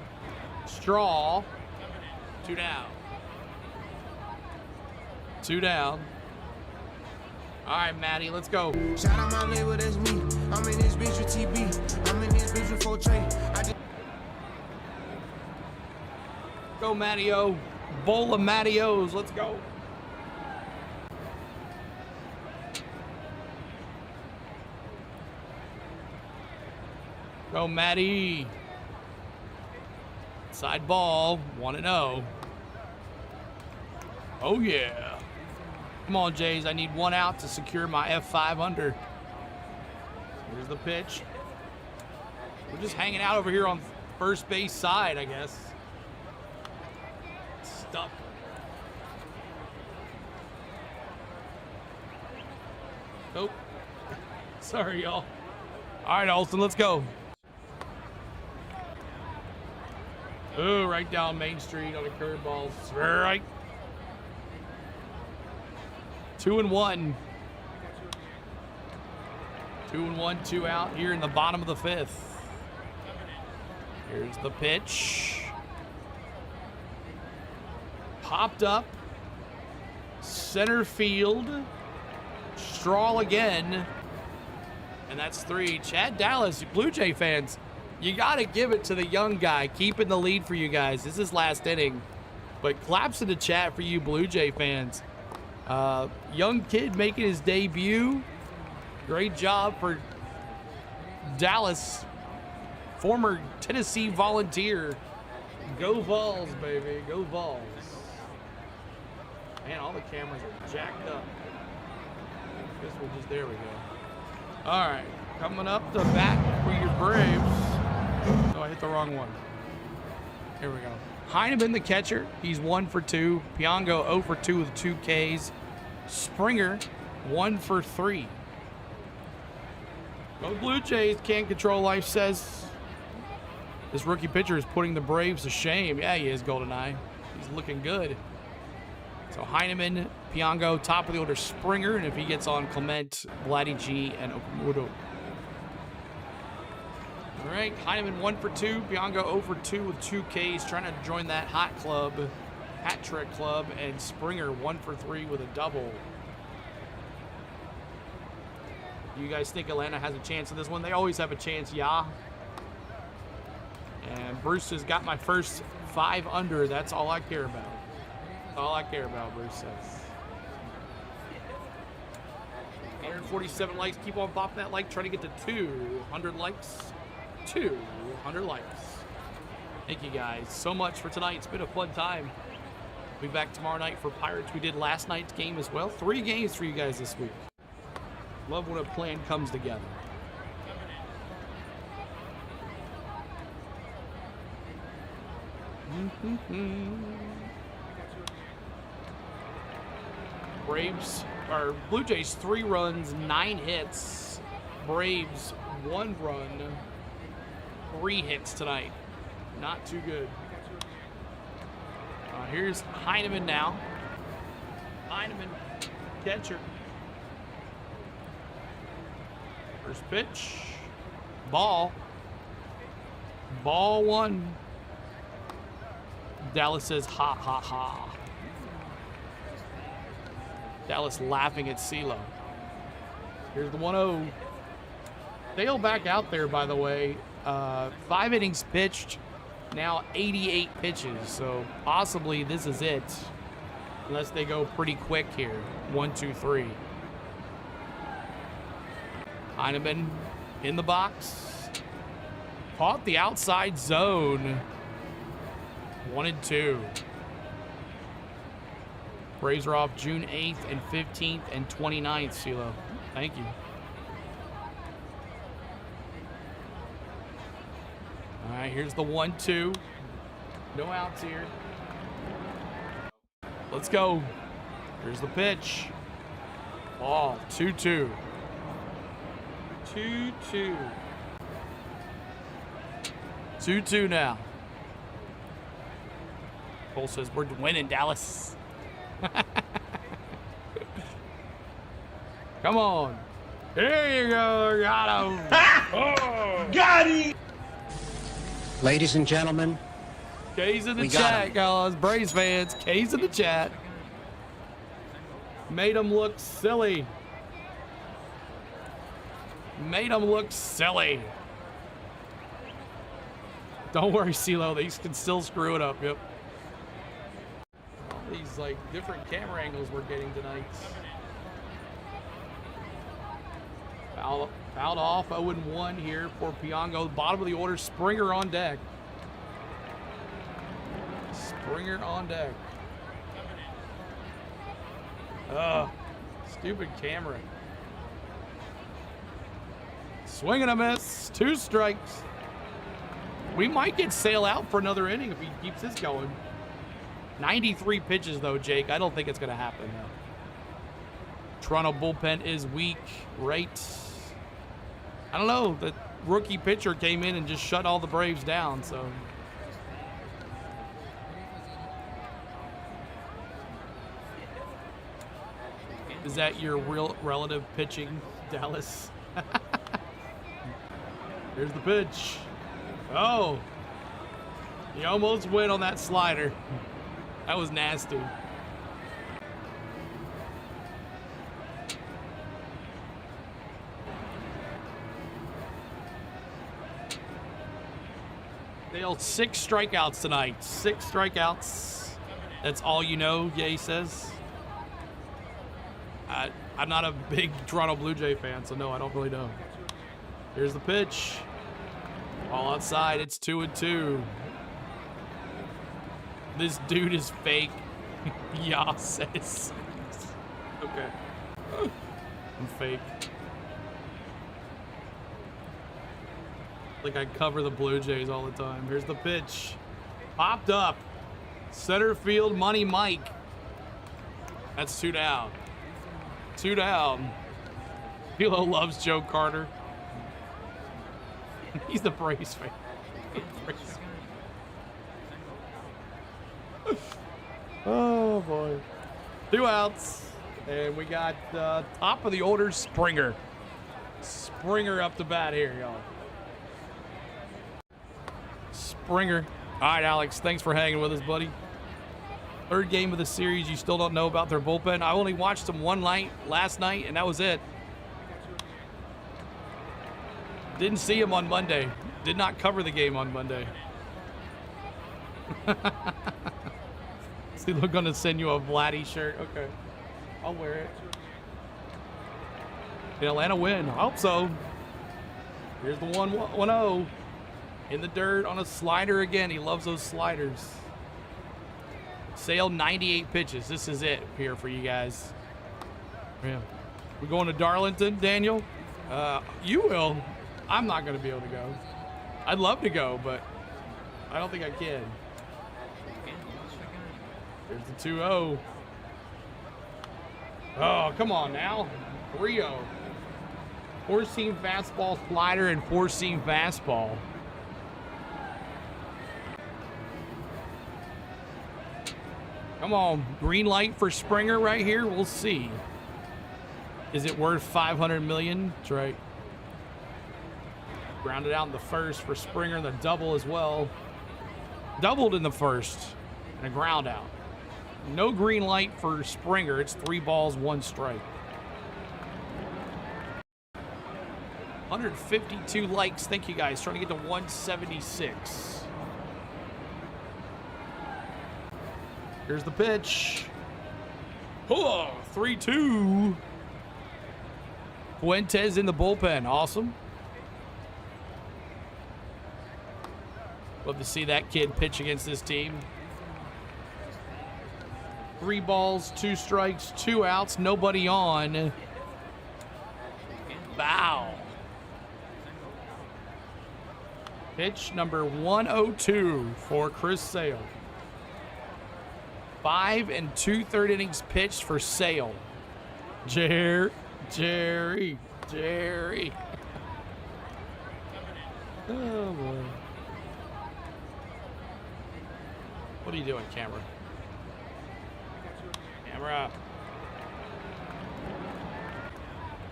Straw. 2 down. 2 down. All right, Maddie, let's go. Shout out my label, that's me. I'm in this bitch with TB. I'm in this bitch with 4 Trey. Go, Mattio. Bowl of Mattios. Let's go. Go, Matty. Side ball. 1-0. Oh, yeah. Come on, Jays. I need 1 out to secure my F5 under. Here's the pitch. We're just hanging out over here on first base side, I guess. Stuck. Nope. Sorry, y'all. All right, Olsen, let's go. Oh, right down Main Street on a curveball. Right. 2-1. 2-1, 2 out here in the bottom of the 5th. Here's the pitch. Popped up. Center field. Straw again. And that's 3. Chad Dallas, Blue Jay fans, you got to give it to the young guy keeping the lead for you guys. This is last inning. But claps in the chat for you Blue Jay fans. Young kid making his debut. Great job for Dallas, former Tennessee Volunteer. Go Vols, baby. Go Vols. Man, all the cameras are jacked up. Guess we'll just, there we go. All right, coming up to bat for your Braves. Oh, I hit the wrong one. Here we go. Heineman, the catcher. He's 1 for 2. Piongo 0 for 2 with 2 Ks. Springer 1 for 3. Go Blue Jays. Can't control life says. This rookie pitcher is putting the Braves to shame. Yeah, he is, GoldenEye. He's looking good. So Heineman, Piongo, top of the order, Springer, and if he gets on, Clement, Vladdy G, and Okamoto. All right, Heineman 1 for 2, Piongo 0 for 2 with 2 Ks, trying to join that hat trick club, and Springer 1 for 3 with a double. You guys think Atlanta has a chance in this one? They always have a chance, yeah. And Bruce has got my first 5 under. That's all I care about. That's all I care about, Bruce says. 147 likes. Keep on popping that like. Trying to get to 200 likes. 200 likes. Thank you guys so much for tonight. It's been a fun time. We'll be back tomorrow night for Pirates. We did last night's game as well. 3 games for you guys this week. Love when a plan comes together. Braves, or Blue Jays 3 runs, 9 hits. Braves 1 run, 3 hits tonight. Not too good. Here's Heineman now. Heineman, catcher. First pitch. Ball. Ball 1. Dallas says ha ha ha. Dallas laughing at CeeLo. Here's the 1-0. Dale back out there, by the way. 5 innings pitched. Now 88 pitches. So possibly this is it. Unless they go pretty quick here. 1, 2, 3. Heineman in the box. Caught the outside zone. 1 and 2. Braves are off June 8th and 15th and 29th, CeeLo. Thank you. All right, here's the 1-2. No outs here. Let's go. Here's the pitch. Ball, 2-2. 2-2. 2-2 now. Cole says we're winning, Dallas. Come on. Here you go. Got him. Oh, got him! Ladies and gentlemen, K's in the we got chat, him. guys. Braves fans. K's in the chat. Made him look silly. Made him look silly. Don't worry, CeeLo. These can still screw it up. Yep. All these like different camera angles we're getting tonight. Fouled off. 0-1 here for Piongo. Bottom of the order. Springer on deck. Springer on deck. Ugh. Stupid camera. Swing and a miss. 2 strikes. We might get Sale out for another inning if he keeps this going. 93 pitches, though, Jake. I don't think it's going to happen. Toronto bullpen is weak, right? I don't know. The rookie pitcher came in and just shut all the Braves down, so. Is that your real relative pitching, Dallas? Here's the pitch. Oh, he almost went on that slider. That was nasty. Dale, 6 strikeouts tonight. 6 strikeouts. That's all you know, Ye says. I'm not a big Toronto Blue Jay fan, so no, I don't really know. Here's the pitch. All outside. It's 2-2. This dude is fake. Yah says. Okay. I'm fake. Like I cover the Blue Jays all the time. Here's the pitch. Popped up. Center field, Money Mike. That's 2 down. 2 down. Philo loves Joe Carter. He's the Braves fan. Oh boy. 2 outs. And we got top of the order, Springer. Springer up to bat here, y'all. Springer. All right, Alex, thanks for hanging with us, buddy. 3rd game of the series. You still don't know about their bullpen. I only watched them one night last night, and that was it. Didn't see him on Monday. Did not cover the game on Monday. See, they're going to send you a Vladdy shirt. Okay. I'll wear it. Did Atlanta win? I hope so. Here's the 1-0. In the dirt on a slider again. He loves those sliders. Sale 98 pitches. This is it here for you guys. Yeah. We're going to Darlington, Daniel? You will. I'm not going to be able to go. I'd love to go, but I don't think I can. There's the 2-0. Oh, come on now. 3-0. 4-seam fastball slider and 4-seam fastball. Come on, green light for Springer right here. We'll see. Is it worth $500 million? That's right. Grounded out in the first for Springer, the double as well. Doubled in the first, and a ground out. No green light for Springer. It's 3 balls, 1 strike. 152 likes. Thank you guys. Trying to get to 176. Here's the pitch. Oh, 3-2. Fuentes in the bullpen. Awesome. Love to see that kid pitch against this team. 3 balls, 2 strikes, 2 outs, nobody on. Bow. Pitch number 102 for Chris Sale. 5 2/3 innings pitched for Sale. Jerry. Oh boy. What are you doing, camera? Camera.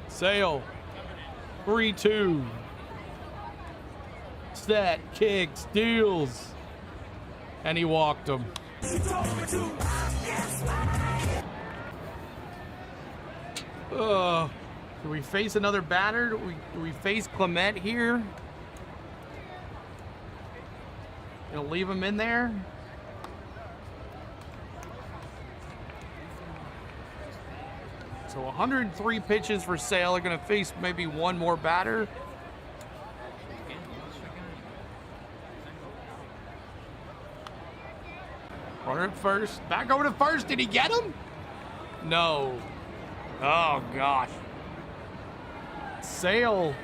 Sale. 3-2. Set, kick, steals. And he walked him. Do we face another batter? Do we face Clement here? Gonna leave him in there? So 103 pitches for Sale. Are gonna face maybe 1 more batter. Runner at first. Back over to first. Did he get him? No. Oh, gosh. Sale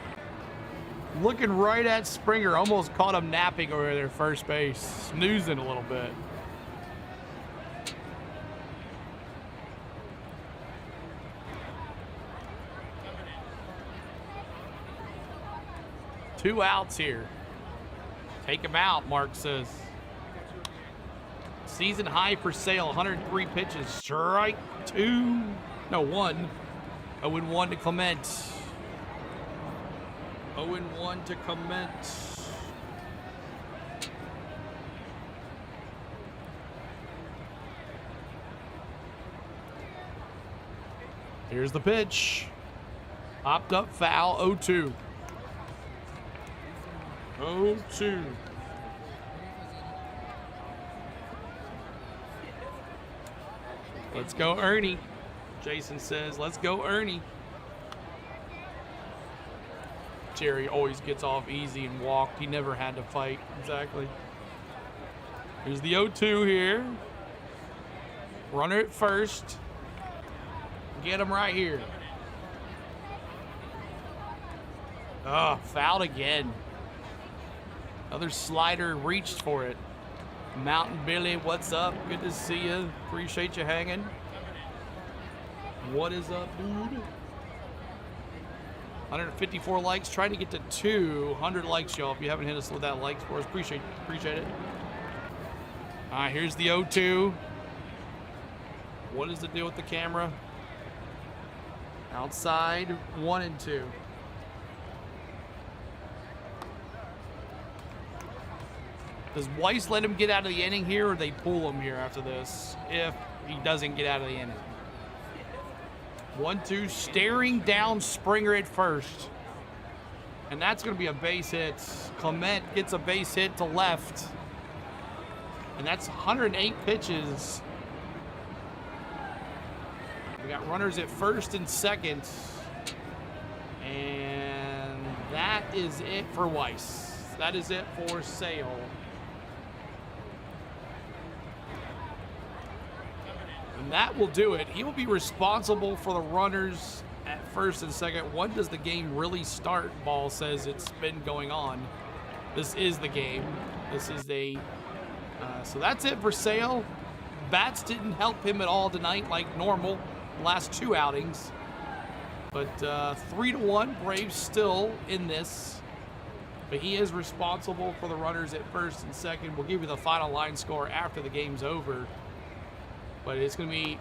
looking right at Springer. Almost caught him napping over there at first base. Snoozing a little bit. Two outs here. Take him out, Mark says. Season high for Sale, 103 pitches. Strike 2. No, 1. 0-1 to Clement. 0-1 to Clement. Here's the pitch. Popped up foul, 0-2. 0-2. Let's go, Ernie. Jason says, let's go, Ernie. Jerry always gets off easy and walked. He never had to fight. Exactly. Here's the 0-2 here. Runner at first. Get him right here. Oh, fouled again. Another slider reached for it. Mountain Billy, what's up? Good to see you. Appreciate you hanging. What is up, dude? 154 likes. Trying to get to 200 likes, y'all. If you haven't hit us with that likes for us, appreciate it. All right, here's the 0-2. What is the deal with the camera? Outside, 1 and 2. Does Weiss let him get out of the inning here, or they pull him here after this if he doesn't get out of the inning? 1-2, staring down Springer at first. And that's going to be a base hit. Clement gets a base hit to left. And that's 108 pitches. We got runners at first and second. And that is it for Weiss. That is it for Sale. And that will do it. He will be responsible for the runners at first and second. When does the game really start? Ball says it's been going on. This is the game. This is so that's it for Sale. Bats didn't help him at all tonight like normal. Last 2 outings. But 3-1, Braves still in this. But he is responsible for the runners at first and second. We'll give you the final line score after the game's over. But it's going to be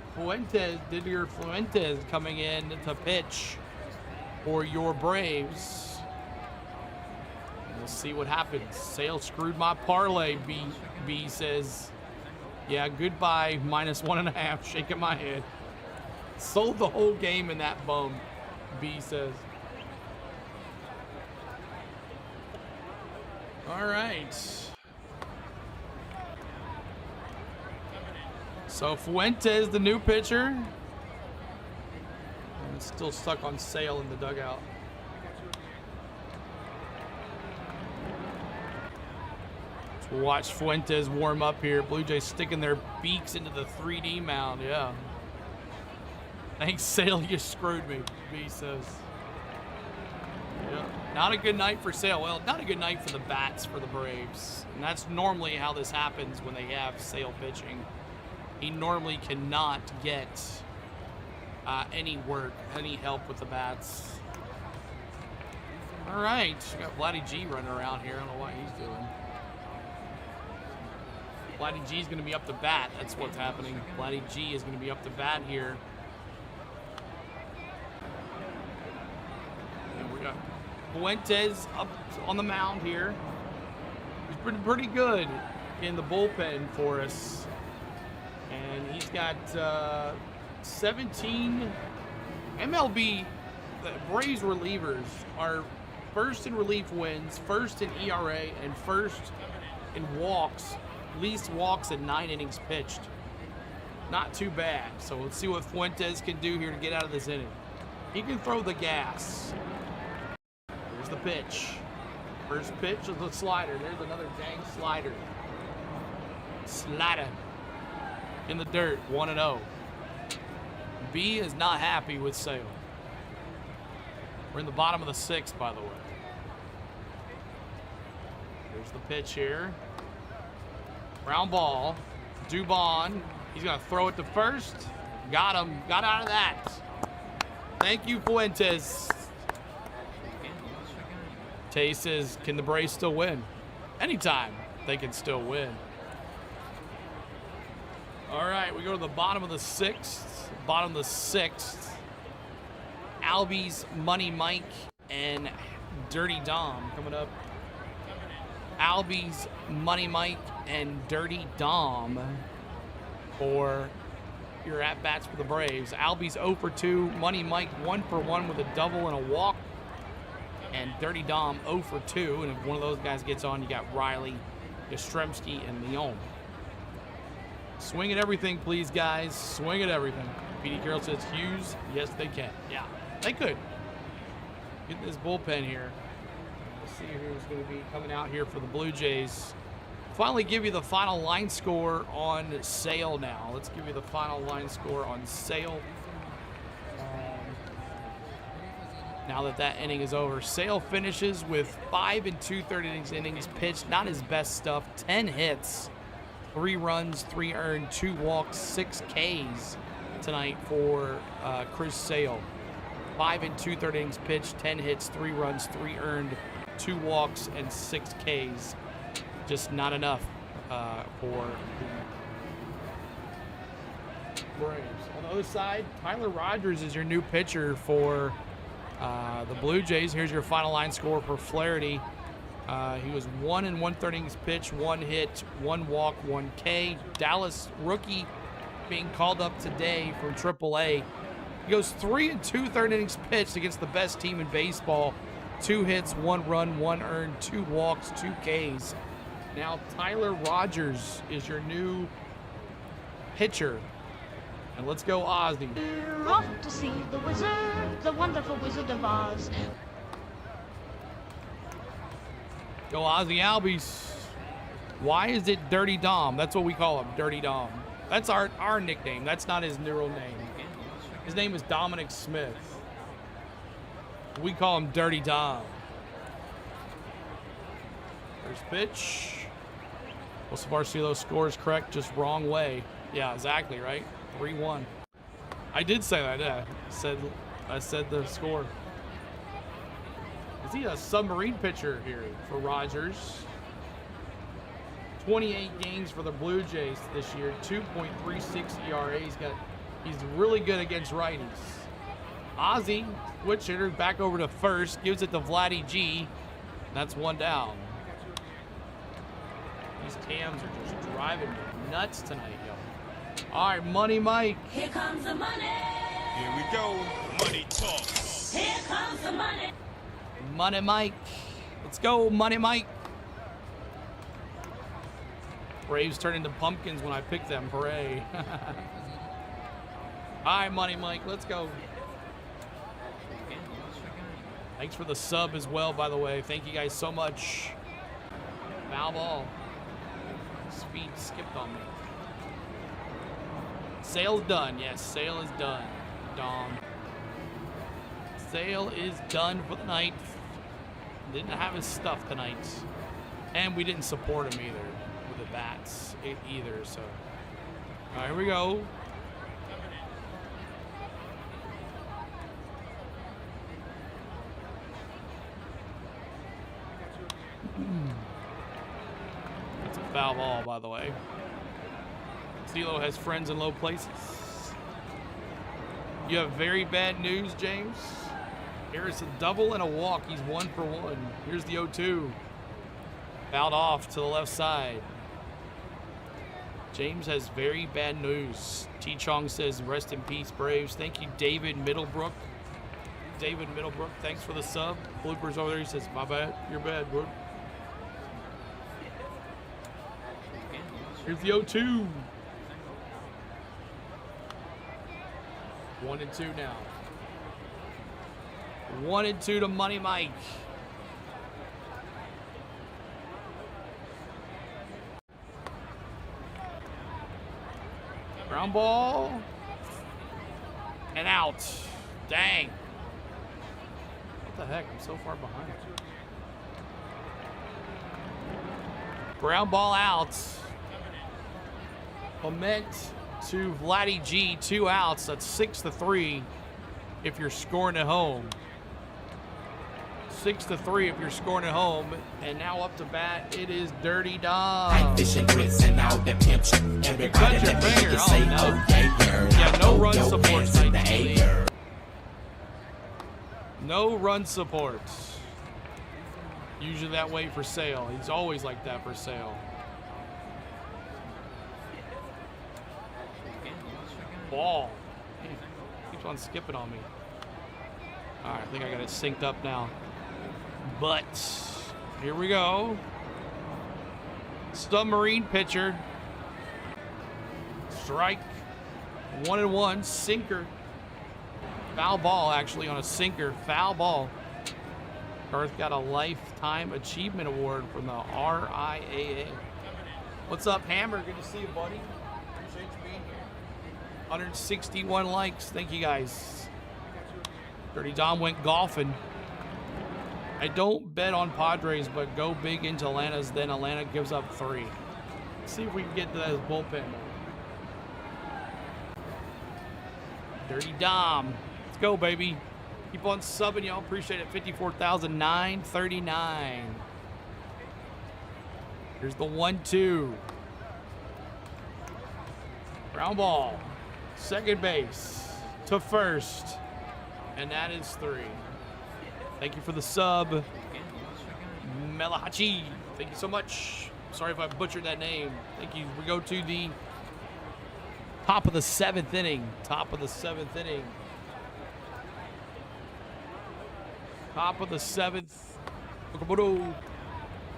Didier Fuentes coming in to pitch for your Braves. And we'll see what happens. Sale screwed my parlay, B says. Yeah, goodbye, -1.5, shaking my head. Sold the whole game in that bum, B says. All right. So Fuentes, the new pitcher. And it's still stuck on Sale in the dugout. So we'll watch Fuentes warm up here. Blue Jays sticking their beaks into the 3D mound. Yeah. Thanks, Sale. You screwed me, B says. Yeah. Not a good night for Sale. Well, not a good night for the bats for the Braves. And that's normally how this happens when they have Sale pitching. He normally cannot get any work, any help with the bats. All right, we got Vladdy G running around here. I don't know what he's doing. Vladdy G is going to be up to bat. That's what's happening. Vladdy G is going to be up to bat here. And we got Fuentes up on the mound here. He's been pretty good in the bullpen for us. And he's got 17 MLB. The Braves relievers are first in relief wins, first in ERA, and first in walks, least walks in 9 innings pitched. Not too bad. So let's see what Fuentes can do here to get out of this inning. He can throw the gas. Here's the pitch. First pitch is the slider. There's another dang slider. Slider. In the dirt, 1-0. B is not happy with Sale. We're in the bottom of the 6th, by the way. Here's the pitch here. Ground ball. Dubon. He's going to throw it to first. Got him. Got out of that. Thank you, Fuentes. Tay says, can the Braves still win? Anytime they can still win. All right, we go to the bottom of the 6th. Bottom of the 6th. Albie's Money Mike and Dirty Dom coming up. Albie's Money Mike and Dirty Dom for your at-bats for the Braves. Albie's 0 for 2. Money Mike 1 for 1 with a double and a walk. And Dirty Dom 0 for 2. And if one of those guys gets on, you got Riley, Yastrzemski, and Leon. Swing at everything, please, guys. Swing at everything. PD Carroll says Hughes. Yes, they can. Yeah, they could. Get this bullpen here. Let's see who's going to be coming out here for the Blue Jays. Finally give you the final line score on Sale now. Let's give you the final line score on Sale. Now that inning is over. Sale finishes with 5 2/3 innings pitched. Not his best stuff. 10 hits, 3 runs, 3 earned, 2 walks, 6 Ks tonight for Chris Sale. 5 2/3 innings pitched, 10 hits, 3 runs, 3 earned, 2 walks, and 6 Ks. Just not enough for the Braves. On the other side, Tyler Rogers is your new pitcher for the Blue Jays. Here's your final line score for Flaherty. He was 1 1/3 innings pitched, 1 hit, 1 walk, 1 K. Dallas rookie being called up today from AAA. He goes 3 2/3 innings pitched against the best team in baseball. 2 hits, 1 run, 1 earned, 2 walks, 2 Ks. Now Tyler Rogers is your new pitcher. And let's go Ozzy. We're off to see the wizard, the wonderful Wizard of Oz. Go Ozzy Albies. Why is it Dirty Dom? That's what we call him, Dirty Dom. That's our nickname. That's not his neural name. His name is Dominic Smith. We call him Dirty Dom. First pitch. Well, so far, see those scores correct, just wrong way. Yeah, exactly, right? 3-1. I did say that, yeah. I said the score. Is he a submarine pitcher here for Rogers? 28 games for the Blue Jays this year, 2.36 ERA. He's really good against righties. Ozzy, switch hitter, back over to first, gives it to Vladdy G. That's 1 down. These cams are just driving me nuts tonight, yo. All right, Money Mike. Here comes the money. Here we go. Money talk. Here comes the money. Money Mike. Let's go, Money Mike. Braves turn into pumpkins when I pick them. Hooray. All right, Money Mike. Let's go. Thanks for the sub as well, by the way. Thank you guys so much. Foul ball. Speed skipped on me. Sale's done. Yes, Sale is done. Dom. Sale is done for the night. Didn't have his stuff tonight. And we didn't support him either with the bats either. So, all right, here we go. That's a foul ball, by the way. CeeLo has friends in low places. You have very bad news, James. Here's a double and a walk. He's 1 for 1. Here's the 0-2. Fouled off to the left side. James has very bad news. T. Chong says, rest in peace, Braves. Thank you, David Middlebrook. David Middlebrook, thanks for the sub. Bloopers over there. He says, my bad. You're bad, bro. Here's the 0-2. 1-2 now. 1-2 to Money Mike. Ground ball. And out. Dang. What the heck? I'm so far behind. Ground ball out. Clement to Vladdy G, 2 outs. That's 6-3 if you're scoring at home. 6-3 if you're scoring at home. And now up to bat, it is Dirty Dom. Fishing grits and all the pimps. Everybody let me hear you say, oh, Yeah, no run support tonight. No run support. Usually that way for Sale. He's always like that for Sale. Ball. Man, keeps on skipping on me. All right, I think I got it synced up now. But here we go. Submarine pitcher. Strike 1-1, sinker. Foul ball, actually, on a sinker. Foul ball. Garth got a Lifetime Achievement Award from the RIAA. What's up, Hammer? Good to see you, buddy. Appreciate you being here. 161 likes. Thank you, guys. Dirty Dom went golfing. I don't bet on Padres, but go big into Atlanta's. Then Atlanta gives up 3. Let's see if we can get to that bullpen. Dirty Dom. Let's go, baby. Keep on subbing, y'all. Appreciate it. 54,939. Here's the 1-2. Ground ball. Second base to first. And that is 3. Thank you for the sub. Melahachi. Thank you so much. Sorry if I butchered that name. Thank you. We go to the top of the 7th inning. Top of the 7th inning. Top of the 7th. Okamoto,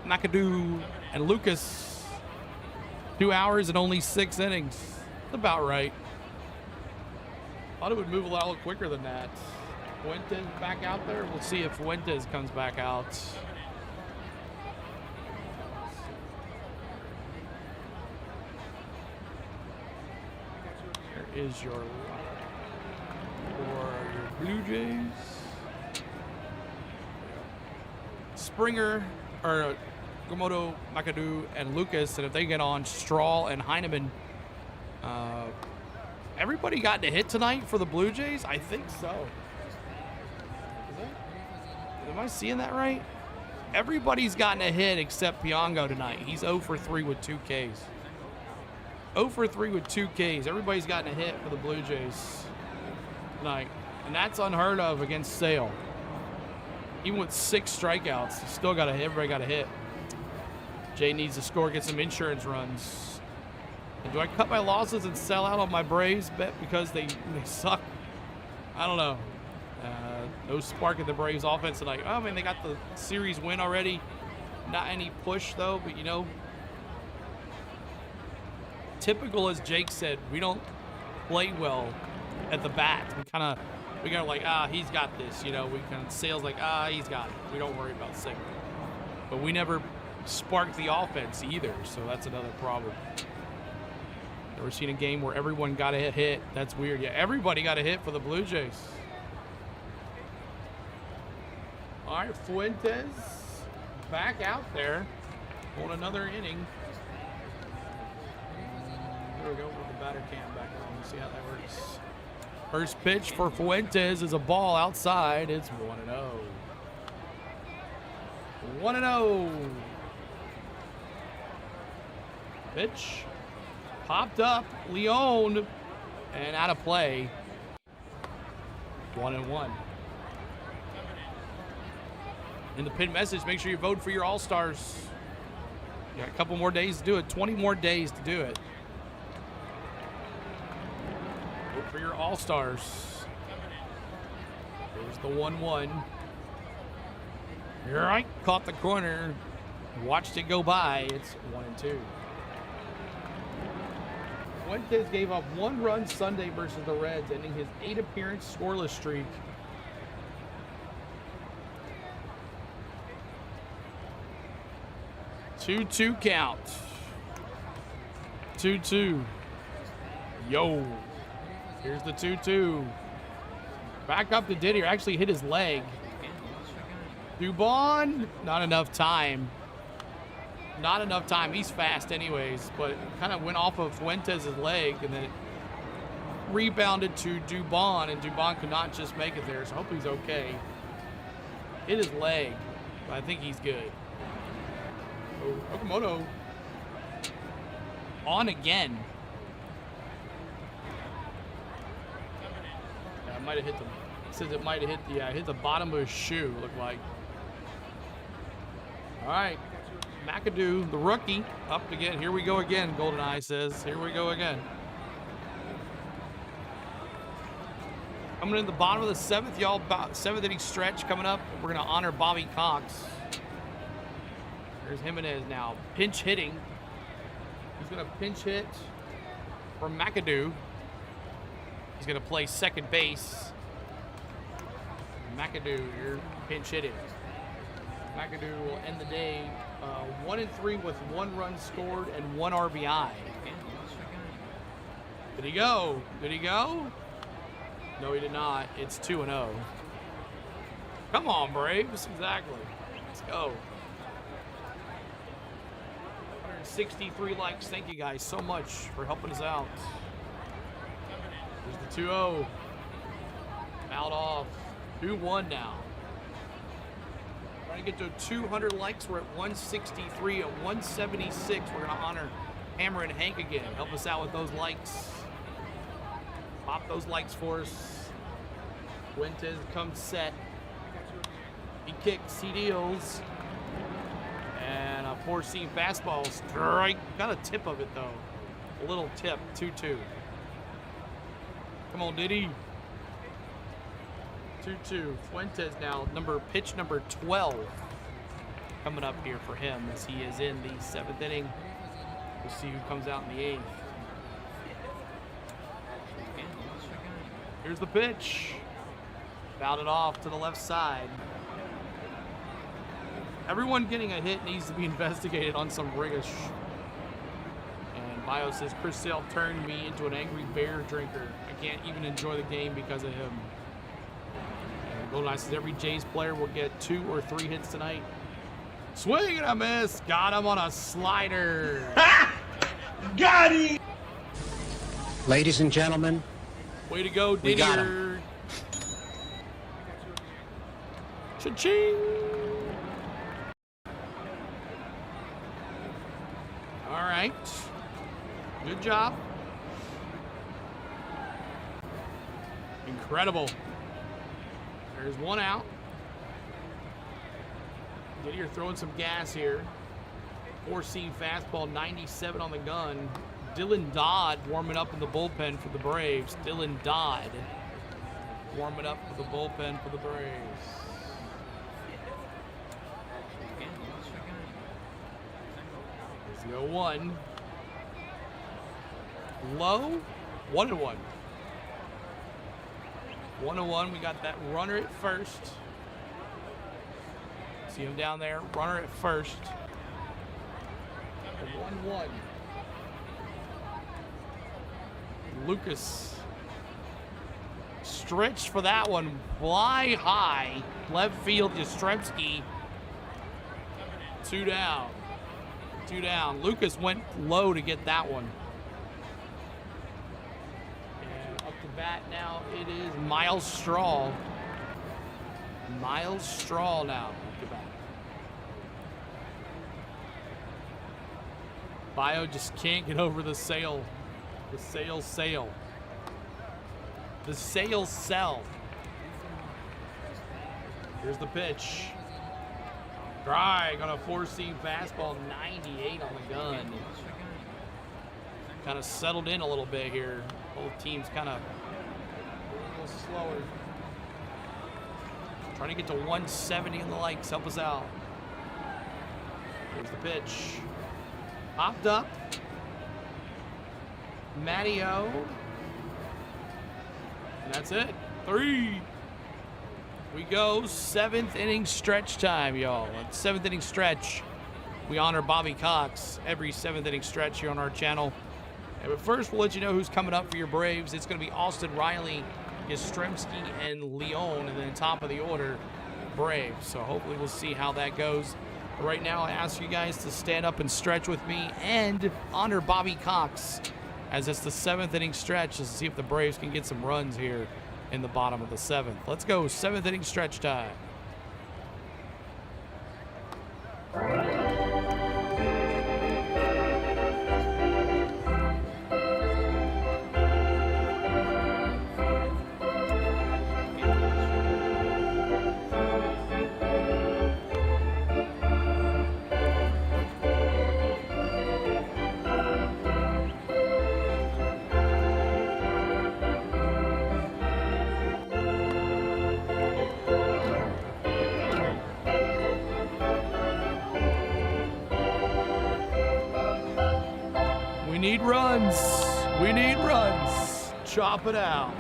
McAdoo, and Lucas. 2 hours and only 6 innings. That's about right. Thought it would move a little quicker than that. Fuentes back out there. We'll see if Fuentes comes back out. There is your for your Blue Jays. Springer or Gomoto, McAdoo, and Lucas, and if they get on Strahl and Heineman, everybody got to hit tonight for the Blue Jays? I think so. Am I seeing that right? Everybody's gotten a hit except Piongo tonight. He's 0 for 3 with 2 Ks. 0 for 3 with 2 Ks. Everybody's gotten a hit for the Blue Jays tonight. And that's unheard of against Sale. Even with 6 strikeouts, still got a hit. Everybody got a hit. Jay needs to score, get some insurance runs. And do I cut my losses and sell out on my Braves bet because they suck? I don't know. No spark in the Braves offense tonight. I mean, they got the series win already. Not any push, though, but, you know, typical, as Jake said, we don't play well at the bat. We kind of like, he's got this, you know. We kind of Sales like, he's got it. We don't worry about Singer. But we never sparked the offense either, so that's another problem. Never seen a game where everyone got a hit. That's weird. Yeah, everybody got a hit for the Blue Jays. All right, Fuentes back out there on another inning. There we go with the batter cam back on. Let's see how that works. First pitch for Fuentes is a ball outside. It's 1-0. 1-0. Pitch popped up. Leon and out of play. 1-1. In the pinned message, make sure you vote for your All-Stars. You got a couple more days to do it. 20 more days to do it. Vote for your All-Stars. There's the 1-1. You're right. Caught the corner. Watched it go by. It's 1-2. Fuentes gave up 1 run Sunday versus the Reds, ending his 8-appearance scoreless streak. Two count. 2-2. Yo. Here's the 2-2. Back up to Didier. Actually hit his leg. Dubon. Not enough time. Not enough time. He's fast anyways, but kind of went off of Fuentes' leg and then it rebounded to Dubon, and Dubon could not just make it there, so I hope he's okay. Hit his leg, but I think he's good. Oh, Okamoto on again. Yeah, I might have hit the. It says it might have hit the. Yeah, hit the bottom of his shoe. Looked like. All right, McAdoo, the rookie, up again. Here we go again. GoldenEye says. Here we go again. Coming in the bottom of the 7th, y'all. About 7th inning stretch coming up. We're gonna honor Bobby Cox. There's Jimenez now, pinch hitting. He's gonna pinch hit for McAdoo. He's going to play second base. McAdoo, you're pinch hitting. McAdoo will end the day 1-3 with 1 run scored and 1 RBI. Did he go? Did he go? No, he did not. It's 2-0. Come on, Braves. Exactly. Let's go. 163 likes. Thank you guys so much for helping us out. There's the 2-0. Fouled off. 2-1 now. Trying to get to 200 likes. We're at 163. At 176, we're going to honor Hammer and Hank again. Help us out with those likes. Pop those likes for us. Fuentes comes set. He kicks, he deals. And a 4-seam fastball strike. Got a tip of it, though. A little tip. 2-2. Come on, Diddy. 2-2. Fuentes now, pitch number 12 coming up here for him as he is in the 7th inning. We'll see who comes out in the 8th. Here's the pitch. Fouled it off to the left side. Everyone getting a hit needs to be investigated on some riggish. And Bio says, Chris Sale turned me into an angry bear drinker. I can't even enjoy the game because of him. Golden Eye says every Jays player will get 2 or 3 hits tonight. Swing and a miss. Got him on a slider. Got him! Ladies and gentlemen, way to go, we got Didier. Cha-ching. All right. Good job. Incredible. There's 1 out. Didier throwing some gas here. 4-seam fastball, 97 on the gun. Dylan Dodd warming up in the bullpen for the Braves. Dylan Dodd warming up for the bullpen for the Braves. There's the 0-1. Low, 1-1. 1-1, we got that runner at first. See him down there, runner at first. 1-1. Lucas. Stretch for that one, fly high. Left field, Yastrzemski. 2 down. 2 down. Lucas went low to get that one. Bat now, it is Miles Straw. Miles Straw now. Bio just can't get over the Sale. The Sale sale. The Sale sell. Here's the pitch. Drag on a 4-seam fastball, 98 on the gun. Kind of settled in a little bit here. Both teams kind of a little slower. Trying to get to 170 in the likes. Help us out. Here's the pitch. Popped up. Matty-O. And that's it. 3. We go. 7th inning stretch time, y'all. 7th inning stretch. We honor Bobby Cox every 7th inning stretch here on our channel. But first, we'll let you know who's coming up for your Braves. It's going to be Austin Riley, Yastrzemski, and Leon, and then top of the order, Braves. So hopefully we'll see how that goes. But right now, I ask you guys to stand up and stretch with me and honor Bobby Cox as it's the 7th inning stretch to see if the Braves can get some runs here in the bottom of the 7th. Let's go, 7th inning stretch time. We need runs. chop it out.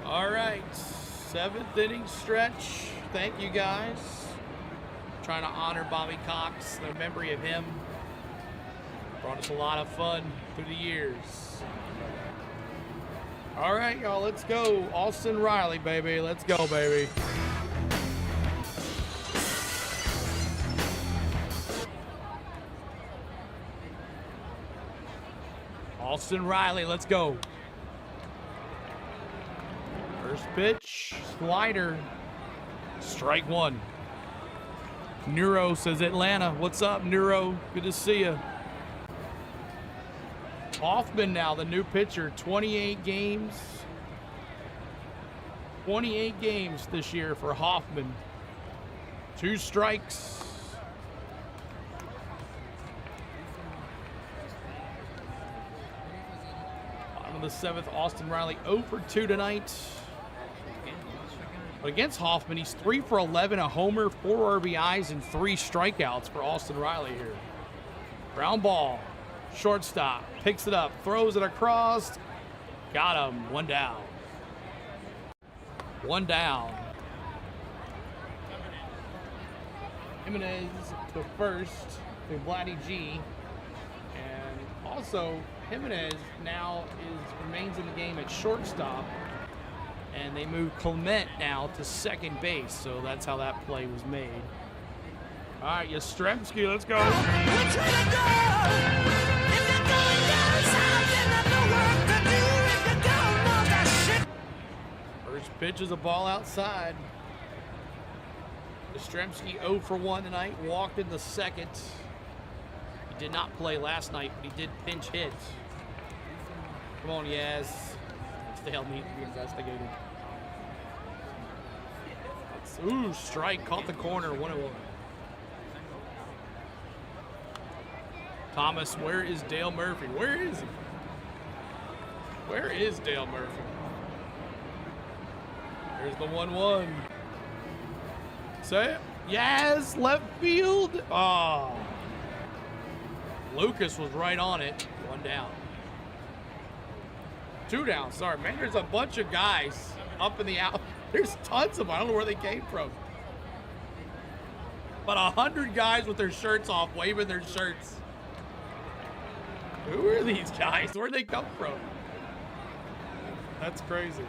All right, 7th inning stretch. Thank you guys. Trying to honor Bobby Cox, the memory of him. Brought us a lot of fun through the years. All right, y'all, let's go. Austin Riley, baby. Let's go, baby. Austin Riley, let's go. First pitch, slider, strike one. Neuro says Atlanta. What's up, Neuro? Good to see you. Hoffman now, the new pitcher, 28 games. 28 games this year for Hoffman. 2 strikes. Bottom of the 7th, Austin Riley 0 for 2 tonight. But against Hoffman, he's 3 for 11, a homer, 4 RBIs, and 3 strikeouts for Austin Riley here. Ground ball, shortstop, picks it up, throws it across. Got him, 1 down. 1 down. Jimenez to first to Vladdy G. And also, Jimenez now remains in the game at shortstop. And they move Clement now to second base, so that's how that play was made. All right, Yastrzemski, let's go. First pitch is a ball outside. Yastrzemski 0 for 1 tonight, walked in the second. He did not play last night, but he did pinch hit. Come on, Yaz. Still need to be investigated. Ooh, strike, caught the corner, 1-1. Thomas, where is Dale Murphy? Where is he? Where is Dale Murphy? There's the 1-1. Say it. Yes, left field. Oh. Lucas was right on it. 1 down. 2 down, sorry. Man, there's a bunch of guys up in the out. There's tons of them. I don't know where they came from. But 100 guys with their shirts off, waving their shirts. Who are these guys? Where'd they come from? That's crazy.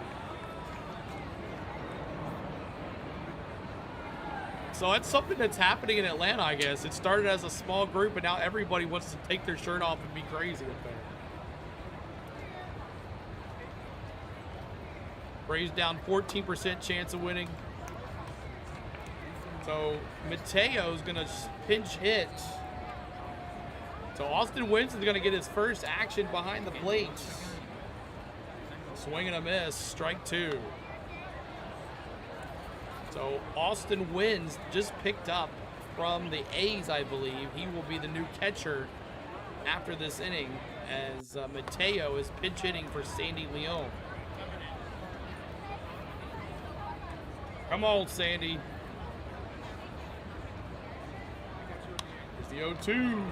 So that's something that's happening in Atlanta, I guess. It started as a small group, but now everybody wants to take their shirt off and be crazy up there. Braves down 14% chance of winning. So Mateo's gonna pinch hit. So Austin Winston's gonna get his first action behind the plate. Swing and a miss, strike 2. So Austin Wins just picked up from the A's, I believe. He will be the new catcher after this inning as Mateo is pinch hitting for Sandy Leon. Come on, Sandy. Here's the 0-2.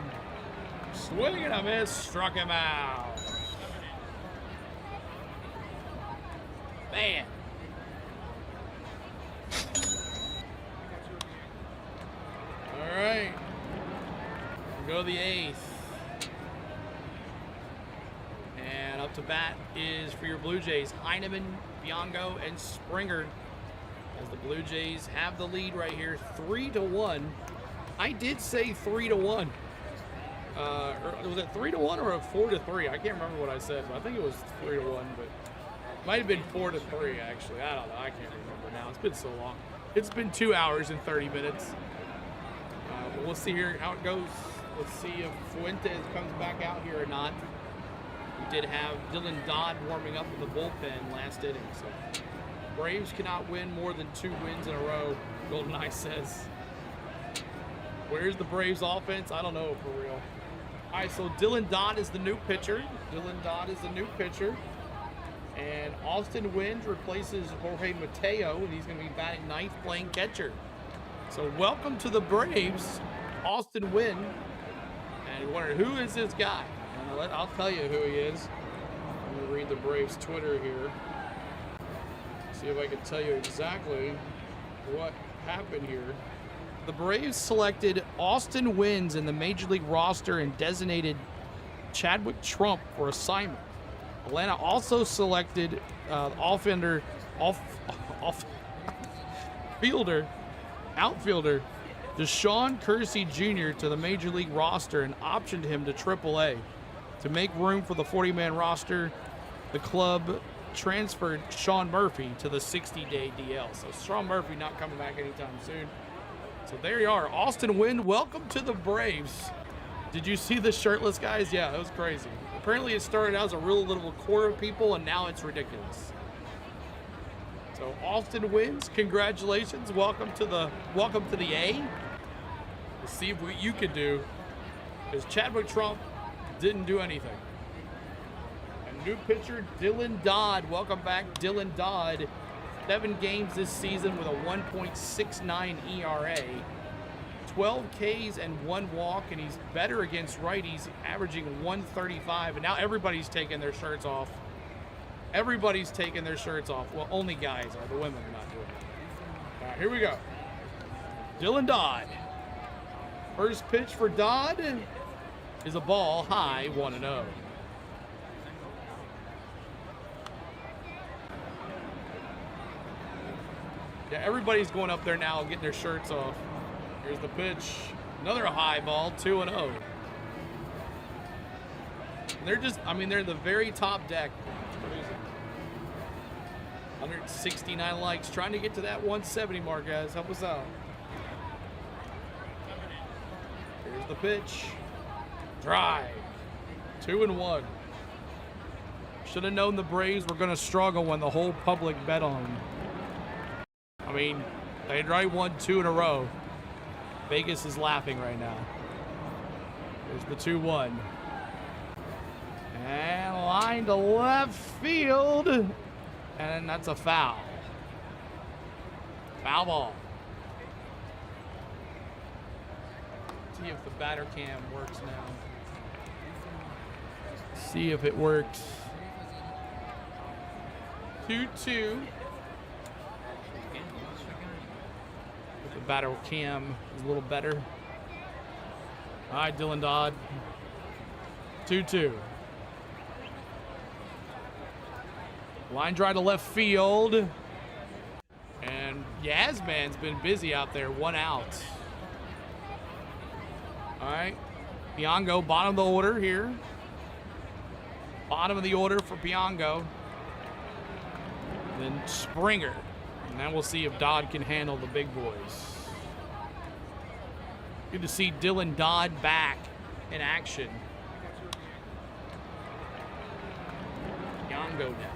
Swing and a miss, struck him out. Man. All right. We'll go to the 8th. And up to bat is for your Blue Jays, Heineman, Bianco, and Springer. As the Blue Jays have the lead right here, 3-1. I did say 3-1. Was it 3-1 or a 4-3? I can't remember what I said, but I think it was 3-1. But it might have been 4-3 actually. I don't know. I can't remember now. It's been so long. It's been 2 hours and 30 minutes. But we'll see here how it goes. Let's see if Fuentes comes back out here or not. We did have Dylan Dodd warming up in the bullpen last inning. So Braves cannot win more than 2 wins in a row, Golden Eye says. Where's the Braves offense? I don't know for real. All right, so Dylan Dodd is the new pitcher. And Austin Wynn replaces Jorge Mateo, and he's going to be batting ninth, playing catcher. So welcome to the Braves, Austin Wynn. And you wonder, who is this guy? And I'll tell you who he is. I'm going to read the Braves Twitter here. See if I can tell you exactly what happened here. The Braves selected Austin Wynn in the Major League roster and designated Chadwick Trump for assignment. Atlanta also selected outfielder Deshaun Kersey Jr. to the Major League roster and optioned him to AAA. To make room for the 40-man roster, the club transferred Sean Murphy to the 60-day DL. So Sean Murphy not coming back anytime soon. So there you are. Austin Wynn, welcome to the Braves. Did you see the shirtless guys? Yeah, that was crazy. Apparently it started out as a real little core of people, and now it's ridiculous. So Austin wins. Congratulations. Welcome to the A. We'll see what you can do. Because Chadwick Trump didn't do anything. And new pitcher Dylan Dodd. Welcome back, Dylan Dodd. 7 games this season with a 1.69 ERA. 12 Ks and 1 walk, and he's better against righties, averaging 135. And now everybody's taking their shirts off. Everybody's taking their shirts off. Well, only guys are. The women are not doing it. All right, here we go. Dylan Dodd. First pitch for Dodd is a ball high, 1-0. Yeah, everybody's going up there now, getting their shirts off. Here's the pitch. Another high ball, 2-0. They're just, they're in the very top deck. 169 likes, trying to get to that 170 mark, guys. Help us out. Here's the pitch. Drive. 2-1. Should have known the Braves were going to struggle when the whole public bet on them. They'd already won 2 in a row. Vegas is laughing right now. There's the 2-1. And line to left field. And that's a foul. Foul ball. See if the batter cam works now. See if it works. 2-2. The batter cam is a little better. All right, Dylan Dodd. 2-2. Line drive to left field. And Yasman's been busy out there. 1 out. All right. Piongo, bottom of the order here. Bottom of the order for Piongo. Then Springer. And then we'll see if Dodd can handle the big boys. Good to see Dylan Dodd back in action. Piongo now.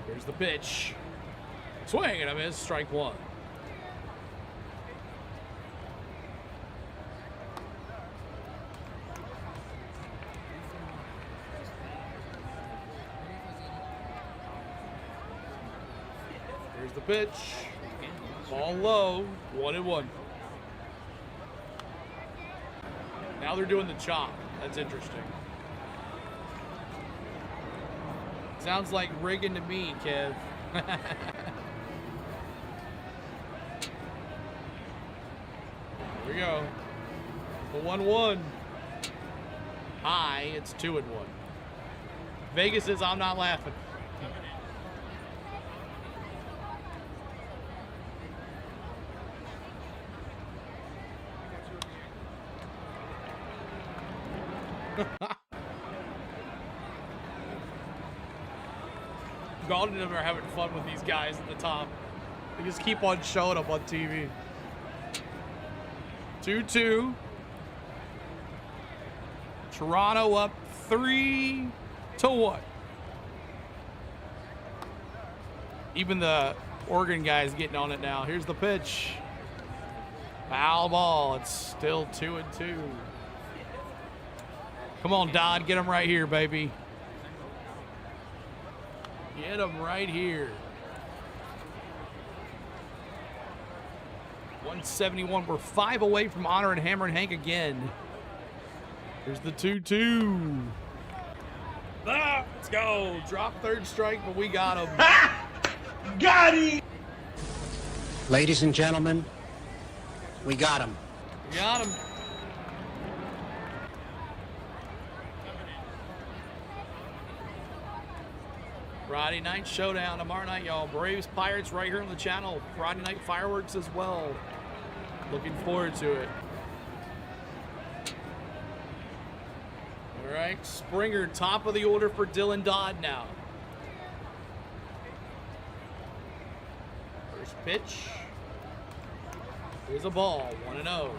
Here's the pitch. Swing and a miss, strike 1. Here's the pitch. Ball low, 1-1. Now they're doing the chop. That's interesting. Sounds like rigging to me, Kev. Here we go. The 1-1. High, it's 2-1. Vegas says I'm not laughing. Gauldin and them are having fun with these guys at the top. They just keep on showing up on TV. 2-2. Toronto up 3-1. Even the Oregon guys getting on it now. Here's the pitch. Foul ball. It's still 2-2. Come on, Dodd. Get him right here, baby. Get him right here. 171. We're 5 away from honoring Hammer and Hank again. Here's the 2-2. Let's go. Drop third strike, but we got him. Got him! Ladies and gentlemen, we got him. We got him. Friday night showdown tomorrow night, y'all. Braves, Pirates right here on the channel. Friday night fireworks as well. Looking forward to it. All right, Springer, top of the order for Dylan Dodd now. First pitch. Here's a ball, 1-0.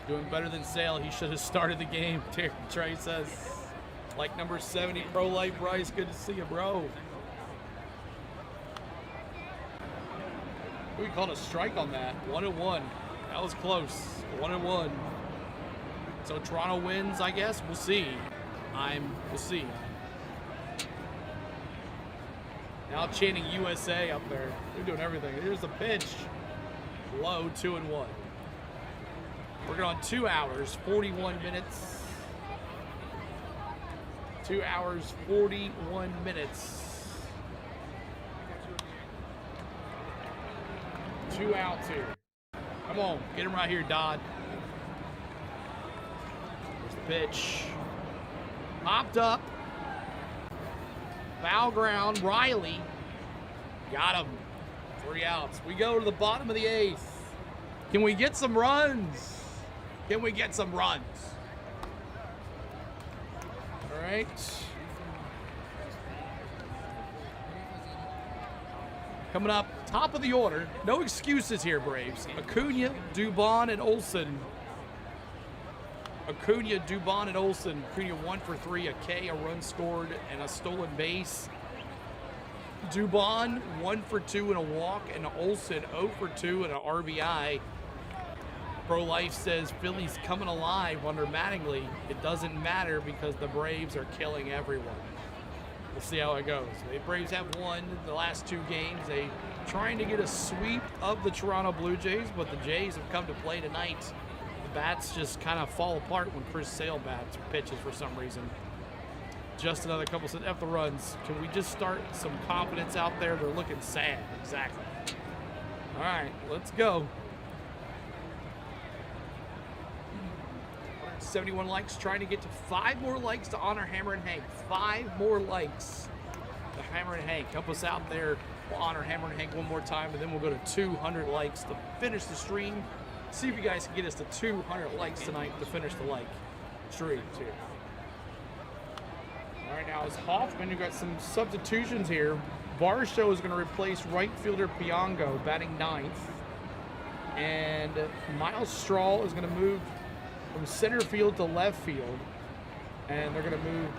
Doing better than Sale. He should have started the game, Trey says. Like number 70, Pro Life Bryce, good to see you, bro. We called a strike on that. 1-1. That was close. 1-1. So Toronto wins, I guess. We'll see. We'll see. Now chanting USA up there. They're doing everything. Here's the pitch. Low, 2-1. Working on 2 hours, 41 minutes. 2 hours, 41 minutes. 2 outs here. Come on, get him right here, Dodd. There's the pitch. Popped up. Foul ground, Riley. Got him. 3 outs. We go to the bottom of the 8th. Can we get some runs? Can we get some runs? All right. Coming up, top of the order. No excuses here, Braves. Acuna, Dubon, and Olsen. Acuna, Dubon, and Olsen. Acuna 1 for 3, a K, a run scored, and a stolen base. Dubon 1 for 2 and a walk, and Olsen 0 for 2 and an RBI. Pro Life says Phillies coming alive under Mattingly. It doesn't matter because the Braves are killing everyone. We'll see how it goes. The Braves have won the last 2 games. They trying to get a sweep of the Toronto Blue Jays, but the Jays have come to play tonight. The bats just kind of fall apart when Chris Sale bats or pitches for some reason. Just another couple of the runs. Can we just start some confidence out there? They're looking sad. Exactly. All right, let's go. 71 likes, trying to get to 5 more likes to honor Hammer and Hank. 5 more likes to Hammer and Hank. Help us out there. We'll honor Hammer and Hank one more time, and then we'll go to 200 likes to finish the stream. See if you guys can get us to 200 likes tonight to finish the stream too. All right, now it's Hoffman. We've got some substitutions here. Varsho is going to replace right fielder Piongo, batting 9th. And Miles Straw is going to move from center field to left field. And they're going to move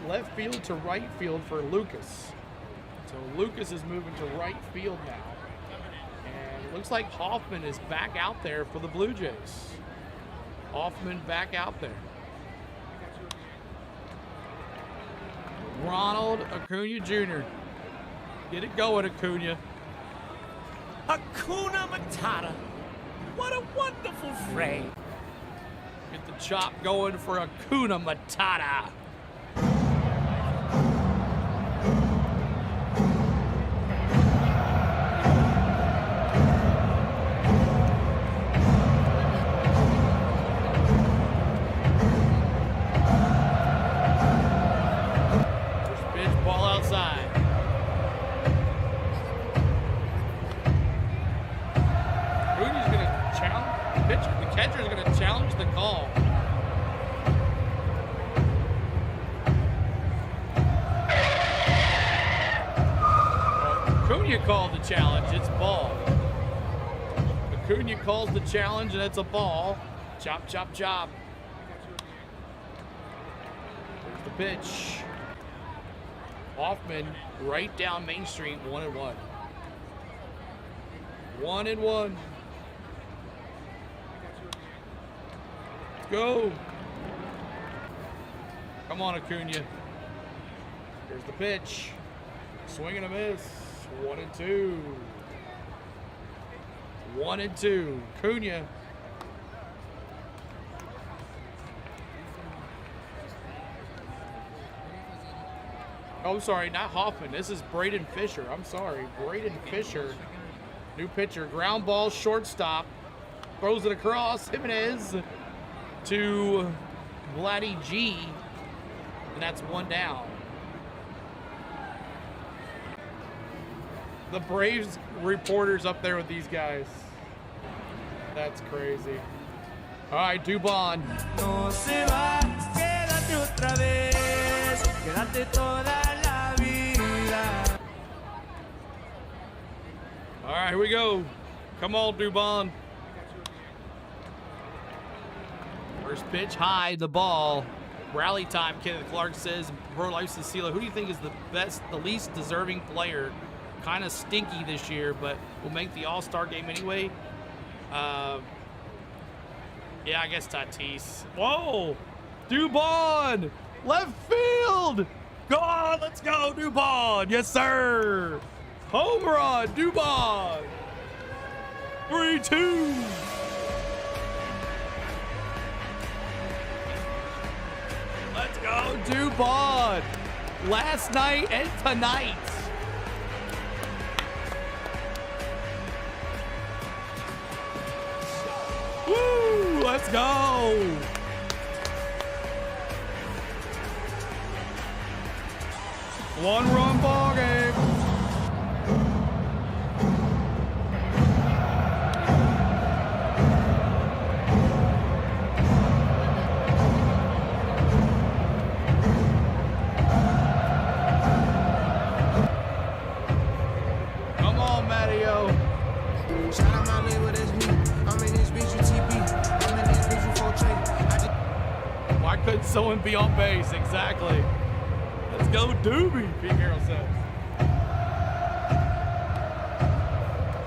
left field to right field for Lucas. So Lucas is moving to right field now. And it looks like Hoffman is back out there for the Blue Jays. Hoffman back out there. Ronald Acuna Jr. Get it going, Acuna. Hakuna Matata. What a wonderful phrase. Get the chop going for Acuna Matata. called the challenge. It's ball. Acuna calls the challenge, and it's a ball. Chop, chop, chop. There's the pitch. Hoffman right down Main Street, 1-1. 1-1. Let's go. Come on, Acuna. Here's the pitch. Swing and a miss. 1-2. 1-2. Acuna. Oh, I'm sorry, not Hoffman. This is Braden Fisher. I'm sorry. Braden Fisher. New pitcher. Ground ball, shortstop. Throws it across. Jimenez to Vladdy G. And that's 1 down. The Braves reporters up there with these guys. That's crazy. All right, Dubon. No se va, quédate otra vez, quédate toda la vida. All right, here we go. Come on, Dubon. First pitch, high, the ball. Rally time, Kenneth Clark says. Pro Life Cecilia, who do you think is the best, the least deserving player? Kind of stinky this year, but will make the All-Star game anyway. Yeah, I guess Tatis. Whoa! Dubon! Left field! Go on, let's go, Dubon! Yes, sir! Home run, Dubon! 3-2! Let's go, Dubon! Last night and tonight. Woo! Let's go! One-run ball game. Come on, Matteo. Shout out my label, that's me. I'm in this bitch with TB. I'm in this bitch with 4J. Why couldn't someone be on base? Exactly. Let's go, Doobie, Pete Carroll says.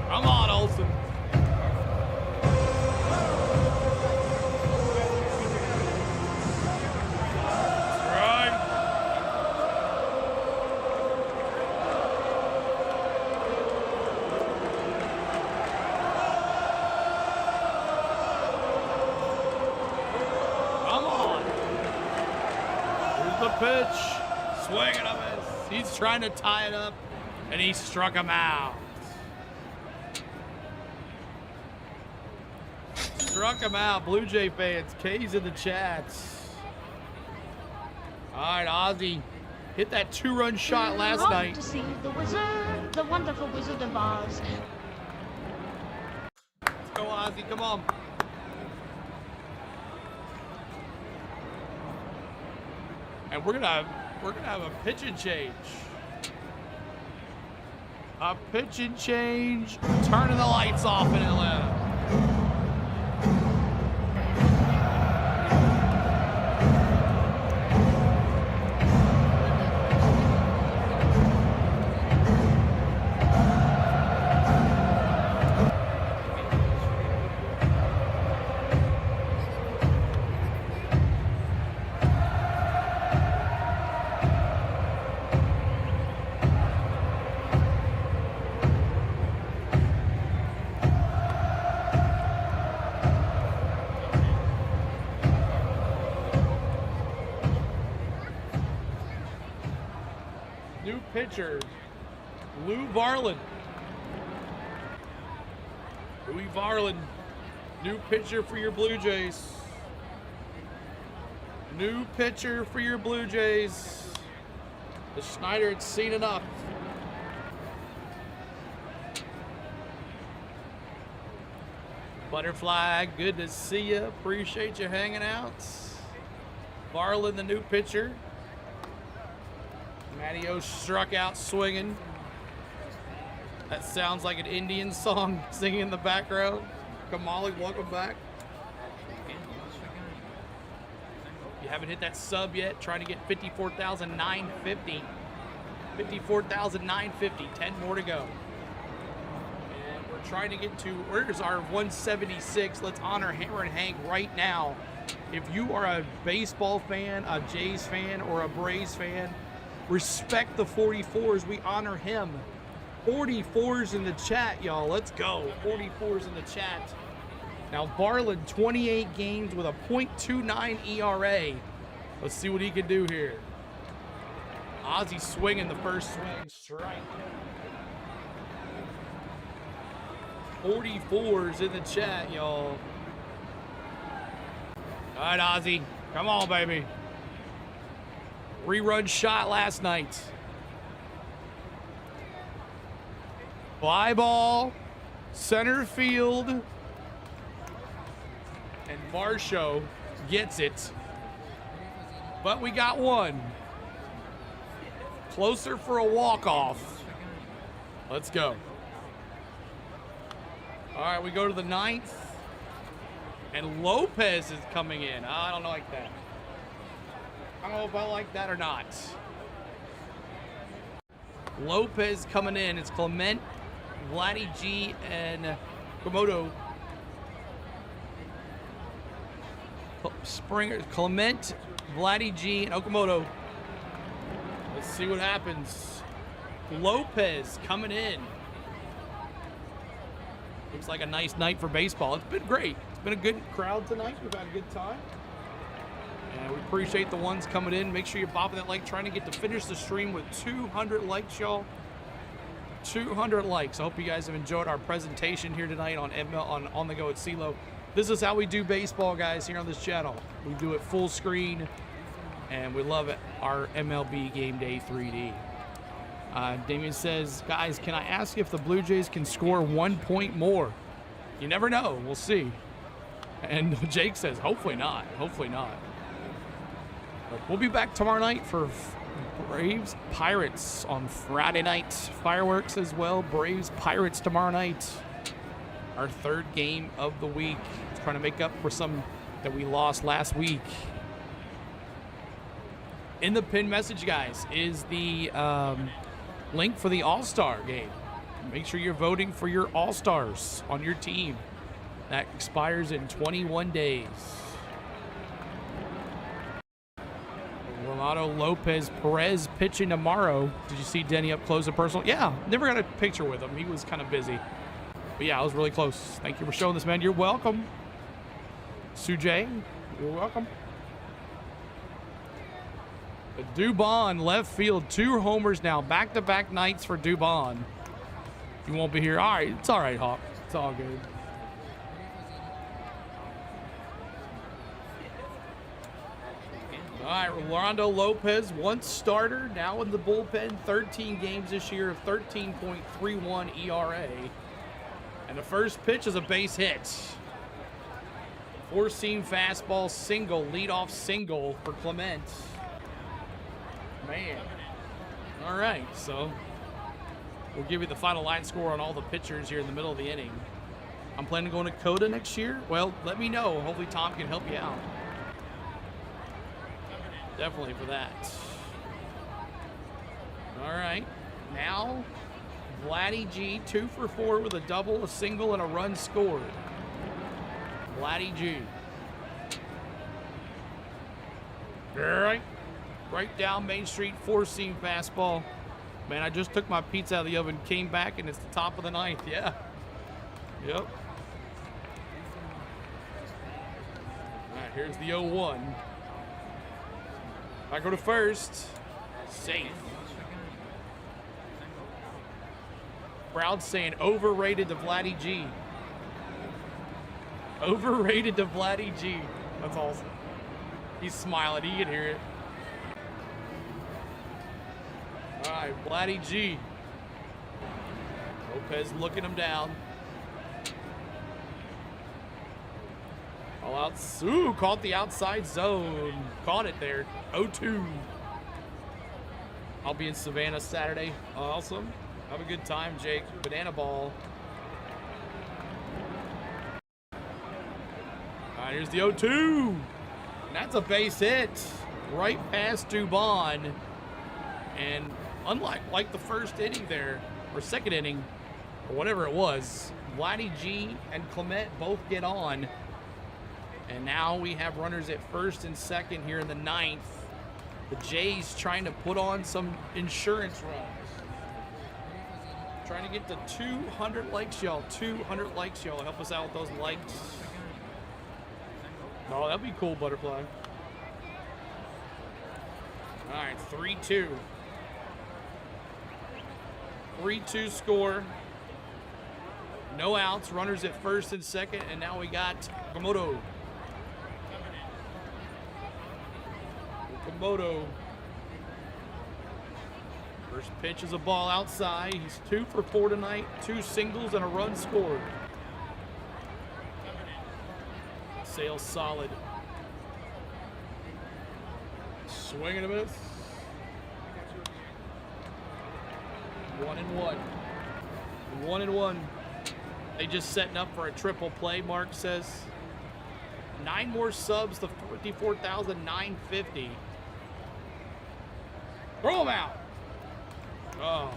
Come on, Olsen. Right. Come on. Here's the pitch. Swing and a miss. He's trying to tie it up, and he struck him out. Struck him out. Blue Jay fans, K's in the chats. All right, Ozzy hit that 2-run shot last Hope night. to see the wizard, the wonderful Wizard of Oz. Let's go, Ozzy. Come on. And we're gonna have a pitch and change. A pitch and change. Turning the lights off in Atlanta. New pitcher, Lou Varland. Louis Varland, new pitcher for your Blue Jays. New pitcher for your Blue Jays. The Schneider had seen enough. Butterfly, good to see you. Appreciate you hanging out. Varland, the new pitcher. Matteo struck out swinging. That sounds like an Indian song singing in the background. Kamali, welcome back. You haven't hit that sub yet, trying to get 54,950. 54,950, 10 more to go. And we're trying to get to, where's our 176? Let's honor Hammer and Hank right now. If you are a baseball fan, a Jays fan, or a Braves fan, respect the 44s. We honor him. 44s in the chat, y'all. Let's go. 44s in the chat. Now, Barland, 28 games with a .29 ERA. Let's see what he can do here. Ozzy swinging the first swing. Strike. 44s in the chat, y'all. All right, Ozzy. Come on, baby. Rerun shot last night. Fly ball, center field, and Varsho gets it. But we got one. Closer for a walk-off. Let's go. All right, we go to the 9th. And Lopez is coming in. I don't like that. I don't know if I like that or not. Lopez coming in. It's Clement, Vladdy G, and Komodo. Springer, Clement, Vladdy G, and Okamoto. Let's see what happens. Lopez coming in. Looks like a nice night for baseball. It's been great. It's been a good crowd tonight. We've had a good time. And we appreciate the ones coming in. Make sure you're bopping that like. Trying to get to finish the stream with 200 likes, y'all. 200 likes. I hope you guys have enjoyed our presentation here tonight on On The Go at CeeLo. This is how we do baseball, guys, here on this channel. We do it full screen, and we love it. Our MLB Game Day 3D. Damien says, guys, can I ask if the Blue Jays can score 1 point more? You never know. We'll see. And Jake says, hopefully not. Hopefully not. But we'll be back tomorrow night for Braves Pirates on Friday night. Fireworks as well. Braves Pirates tomorrow night. Our third game of the week. Trying to make up for some that we lost last week. In the pinned message, guys, is the link for the All-Star game. Make sure you're voting for your All-Stars on your team. That expires in 21 days. Ronaldo Lopez Perez pitching tomorrow. Did you see Denny up close and personal? Yeah, never got a picture with him. He was kind of busy. But yeah, I was really close. Thank you for showing this, man. You're welcome. Sujay, you're welcome. Dubon, left field, 2 homers now. Back-to-back nights for Dubon. You won't be here. All right, it's all right, Hawk. It's all good. All right, Rolando Lopez, once starter, now in the bullpen. 13 games this year, 13.31 ERA. And the first pitch is a base hit. 4-seam fastball single, leadoff single for Clement. Man. All right, so we'll give you the final line score on all the pitchers here in the middle of the inning. I'm planning on going to Coda next year. Well, let me know. Hopefully Tom can help you out. Definitely for that. All right, now Vladdy G, 2 for 4 with a double, a single, and a run scored. Vladdy G. All right. Right down Main Street, 4-seam fastball. Man, I just took my pizza out of the oven, came back, and it's the top of the 9th. Yeah. Yep. All right, here's the 0-1. I go to first. Safe. Crowd saying overrated to Vladdy G. Overrated to Vladdy G. That's awesome. He's smiling. He can hear it. All right, Vladdy G. Lopez looking him down. All out. Ooh, caught the outside zone. Caught it there. 0-2. I'll be in Savannah Saturday. Awesome. Have a good time, Jake. Banana ball. All right, here's the 0-2. And that's a base hit right past Dubon. And unlike the first inning there, or second inning, or whatever it was, Vladdy G and Clement both get on. And now we have runners at first and second here in the 9th. The Jays trying to put on some insurance runs. Trying to get to 200 likes, y'all. 200 likes, y'all. Help us out with those likes. Oh, that'd be cool, Butterfly. All right, 3-2. 3-2 score. No outs. Runners at first and second. And now we got Komodo. Komodo. First pitch is a ball outside. He's 2 for 4 tonight. 2 singles and a run scored. Sales solid. Swing and a miss. 1-1. 1-1. They just setting up for a triple play, Mark says. 9 more subs to 54,950. Throw him out. Oh,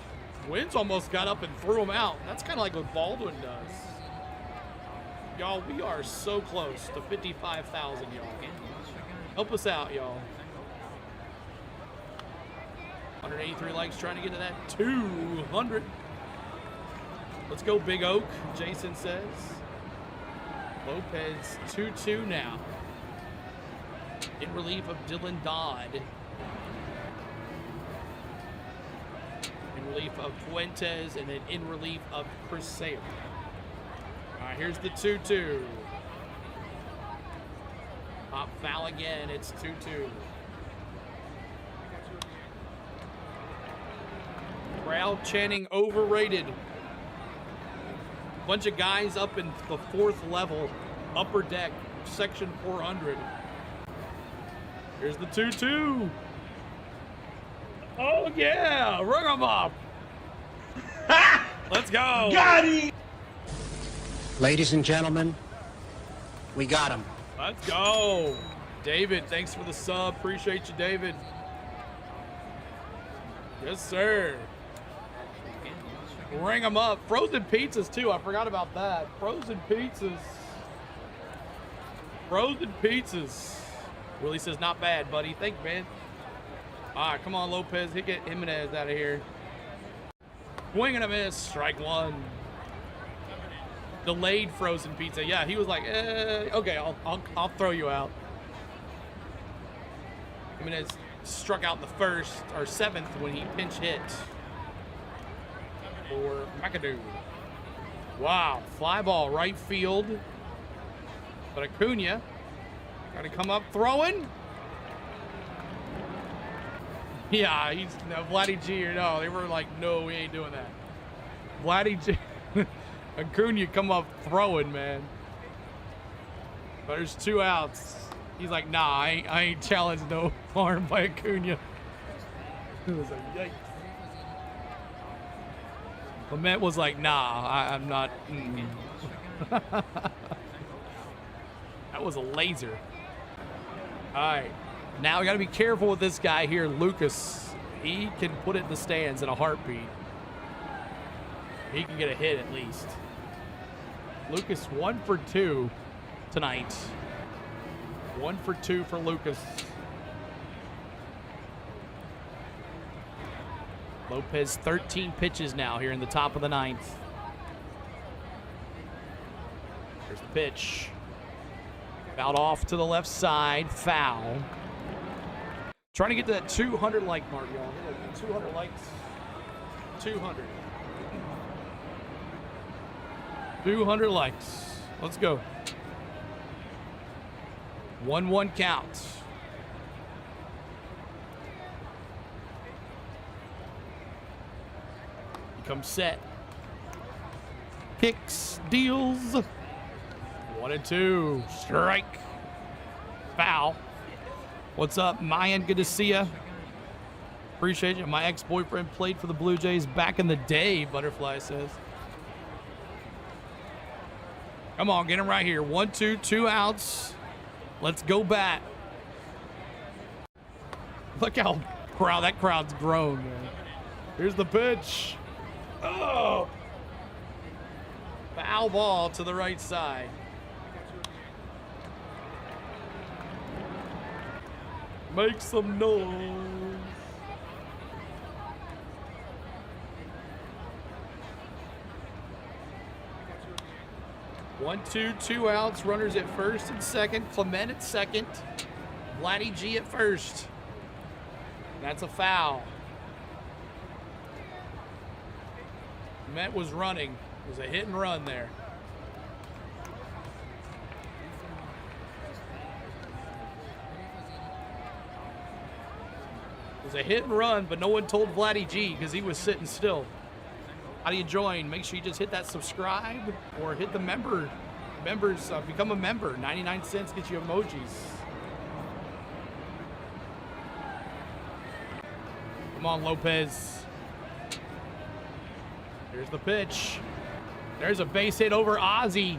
Wins almost got up and threw him out. That's kind of like what Baldwin does. Y'all, we are so close to 55,000, y'all. Help us out, y'all. 183 likes, trying to get to that 200. Let's go, Big Oak, Jason says. Lopez 2-2 now. In relief of Dylan Dodd. In relief of Fuentes, and then in relief of Chris Sale. All right, here's the 2-2. Pop foul again, it's 2-2. Crowd chanting overrated. Bunch of guys up in the 4th level, upper deck, section 400. Here's the 2-2. Oh yeah, rung them up. Let's go. Got him! Ladies and gentlemen, we got him. Let's go. David, thanks for the sub. Appreciate you, David. Yes, sir. Ring them up. Frozen pizzas, too. I forgot about that. Frozen pizzas. Frozen pizzas. Willie says, not bad, buddy. Thank you, man. All right, come on, Lopez. Get Jimenez out of here. Swing and a miss. Strike one. Delayed frozen pizza. Yeah, he was like, okay, I'll throw you out. Jimenez struck out the 1st or 7th when he pinch hit for McAdoo. Wow, fly ball right field. But Acuna got to come up throwing. Yeah, he's no Vladdy G or no. They were like, no, we ain't doing that. Vladdy G. Acuna come up throwing, man. But there's 2 outs. He's like, nah, I ain't challenged no harm by Acuna. It was like, yikes. Clement was like, nah, I'm not. That was a laser. All right. Now we got to be careful with this guy here, Lucas. He can put it in the stands in a heartbeat. He can get a hit at least. Lucas 1 for 2 tonight. 1 for 2 for Lucas. Lopez 13 pitches now here in the top of the 9th. Here's the pitch. Fouled off to the left side. Foul. Trying to get to that 200 like mark, y'all. 200 likes. 200. 200 likes. Let's go. 1-1 count. Comes set. Kicks, deals. 1-2. Strike. Foul. What's up, Mayan? Good to see ya. Appreciate you. My ex-boyfriend played for the Blue Jays back in the day, Butterfly says. Come on, get him right here. 1-2, 2 outs. Let's go bat. Look how that crowd's grown, man. Here's the pitch. Oh! Foul ball to the right side. Make some noise. One, two outs. Runners at first and second. Clement at second. Vladdy G at first. That's a foul. Clement was running. It was a hit and run there. It was a hit and run, but no one told Vladdy G because he was sitting still. How do you join? Make sure you just hit that subscribe or hit the members, become a member. 99 cents gets you emojis. Come on, Lopez. Here's the pitch. There's a base hit over Ozzy.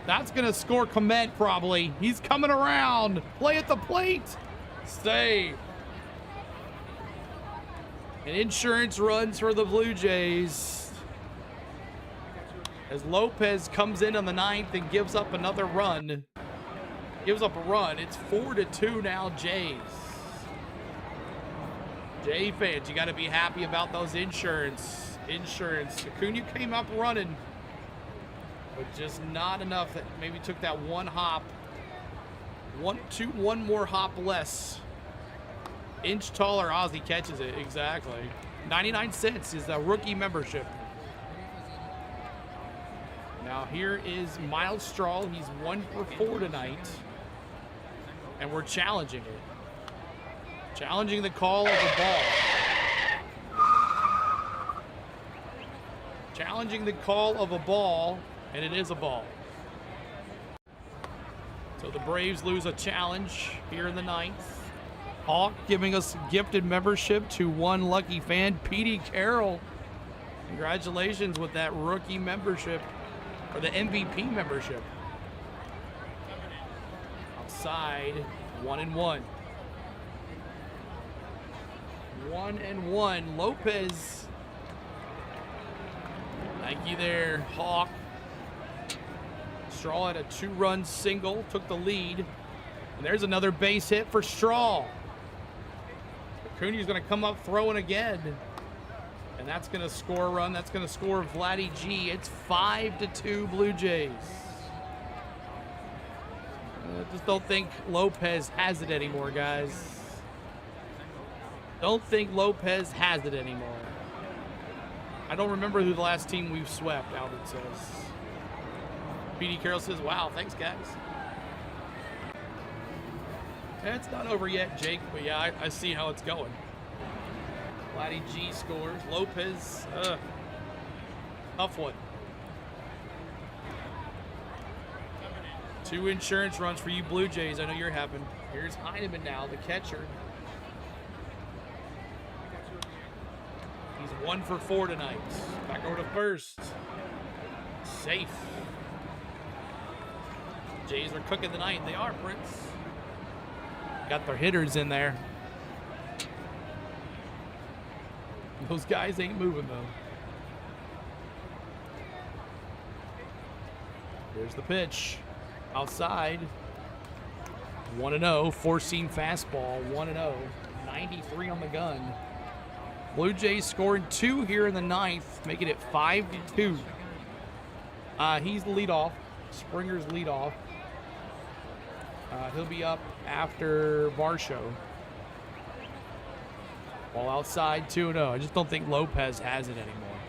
That's going to score Clement probably. He's coming around. Play at the plate. Stay. And insurance runs for the Blue Jays. As Lopez comes in on the 9th and gives up another run. Gives up a run. It's 4-2 now, Jays. Jay fans, you got to be happy about those insurance. Acuna came up running, but just not enough. That maybe took that one hop. One more hop less. Inch taller, Ozzy catches it. Exactly. 99 cents is the rookie membership. Now here is Miles Straw. He's 1 for 4 tonight. And we're challenging it. Challenging the call of the ball. Challenging the call of a ball, and it is a ball. So the Braves lose a challenge here in the 9th. Hawk giving us gifted membership to one lucky fan, Petey Carroll. Congratulations with that rookie membership, or the MVP membership. Outside, 1-1. 1-1. Lopez. Thank you there, Hawk. Straw had a 2-run single, took the lead. And there's another base hit for Straw. Acuna's going to come up throwing again. And that's going to score a run. That's going to score Vladdy G. It's 5-2 Blue Jays. I just don't think Lopez has it anymore, guys. Don't think Lopez has it anymore. I don't remember who the last team we've swept, Albert says. Petey Carroll says, wow, thanks, guys. It's not over yet, Jake, but yeah, I see how it's going. Vladdy G scores. Lopez, tough one. 2 insurance runs for you Blue Jays. I know you're having. Here's Heineman now, the catcher. He's 1 for 4 tonight. Back over to first. Safe. Jays are cooking the night. They are, Prince. Got their hitters in there. Those guys ain't moving, though. Here's the pitch. Outside. 1-0. 4-seam fastball. 1-0. 93 on the gun. Blue Jays scoring 2 here in the 9th, making it 5-2. He's the leadoff. Springer's leadoff. He'll be up after Varsho. Ball outside, 2-0. I just don't think Lopez has it anymore.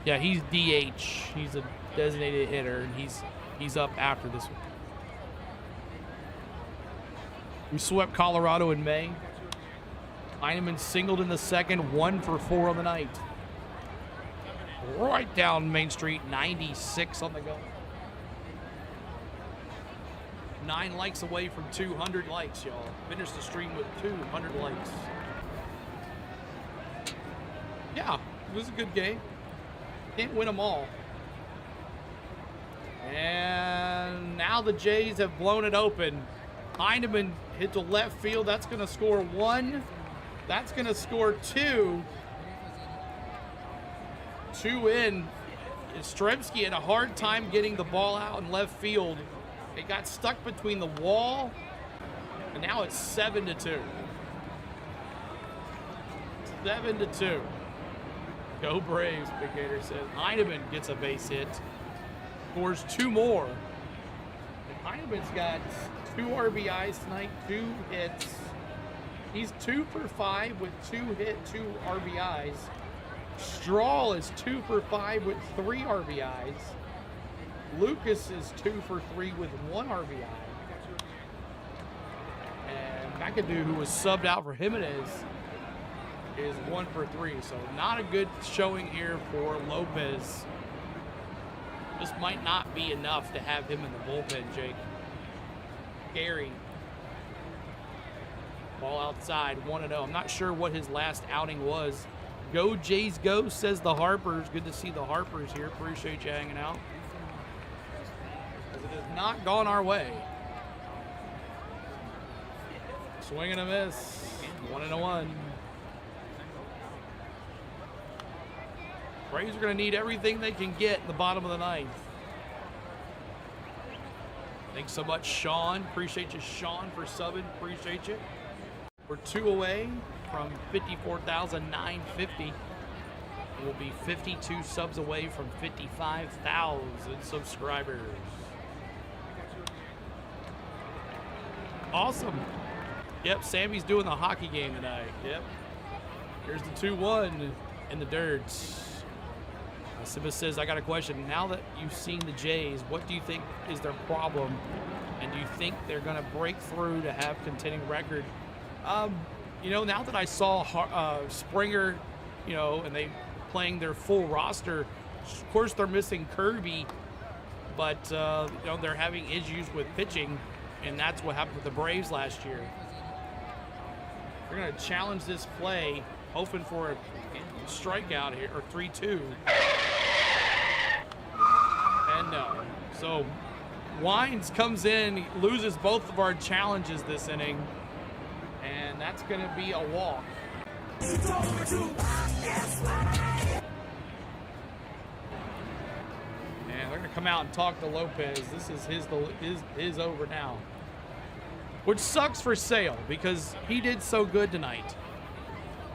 Yeah, he's DH. He's a designated hitter, and he's up after this one. We swept Colorado in May. Heineman singled in the second, 1 for 4 on the night. Right down Main Street, 96 on the go. 9 likes away from 200 likes, y'all. Finish the stream with 200 likes. Yeah, it was a good game. Can't win them all. And now the Jays have blown it open. Heineman hit to left field. That's going to score 1. That's going to score 2. 2 in. Stremski had a hard time getting the ball out in left field. It got stuck between the wall, and now it's 7-2. 7-2. Go Braves, Big Gator says. Heineman gets a base hit. Scores 2 more. And Heineman's got 2 RBIs tonight, 2 hits. He's 2 for 5 with 2 RBIs. Strahl is 2 for 5 with 3 RBIs. Lucas is 2 for 3 with 1 RBI. And McAdoo, who was subbed out for Jimenez, is 1 for 3. So not a good showing here for Lopez. This might not be enough to have him in the bullpen, Jake. Gary. Ball outside, 1-0. I'm not sure what his last outing was. Go Jays go, says the Harpers. Good to see the Harpers here. Appreciate you hanging out. As it has not gone our way. Swing and a miss. 1-1. Braves are going to need everything they can get in the bottom of the 9th. Thanks so much, Sean. Appreciate you, Sean, for subbing. Appreciate you. We're 2 away from 54,950. We'll be 52 subs away from 55,000 subscribers. Awesome. Yep, Sammy's doing the hockey game tonight. Yep. Here's the 2-1 in the dirt. Sibba says, I got a question. Now that you've seen the Jays, what do you think is their problem? And do you think they're going to break through to have contending record? You know, now that I saw Springer, you know, and they playing their full roster, of course they're missing Kirby, but, you know, they're having issues with pitching, and that's what happened with the Braves last year. They're going to challenge this play, hoping for a strikeout here, or 3-2. And no. So Wines comes in, loses both of our challenges this inning, and that's going to be a walk. And they're going to come out and talk to Lopez. This is his over now, which sucks for Sale because he did so good tonight,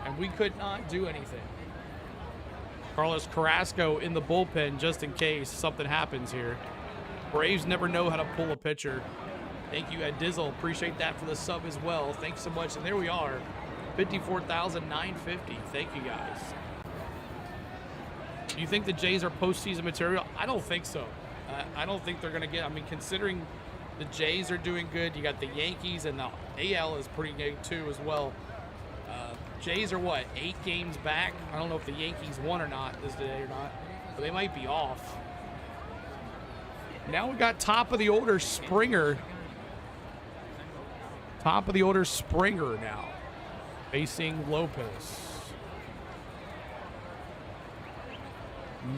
and we could not do anything. Carlos Carrasco in the bullpen just in case something happens here. Braves never know how to pull a pitcher. Thank you, Ed Dizzle. Appreciate that for the sub as well. Thanks so much. And there we are, 54,950. Thank you, guys. Do you think the Jays are postseason material? I don't think so. I don't think they're going to get, I mean, considering the Jays are doing good, you got the Yankees, and the AL is pretty good too as well. Jays are what, 8 games back? I don't know if the Yankees won or not this day or not, but they might be off. Now we got top of the order Springer. Top of the order Springer now, facing Lopez.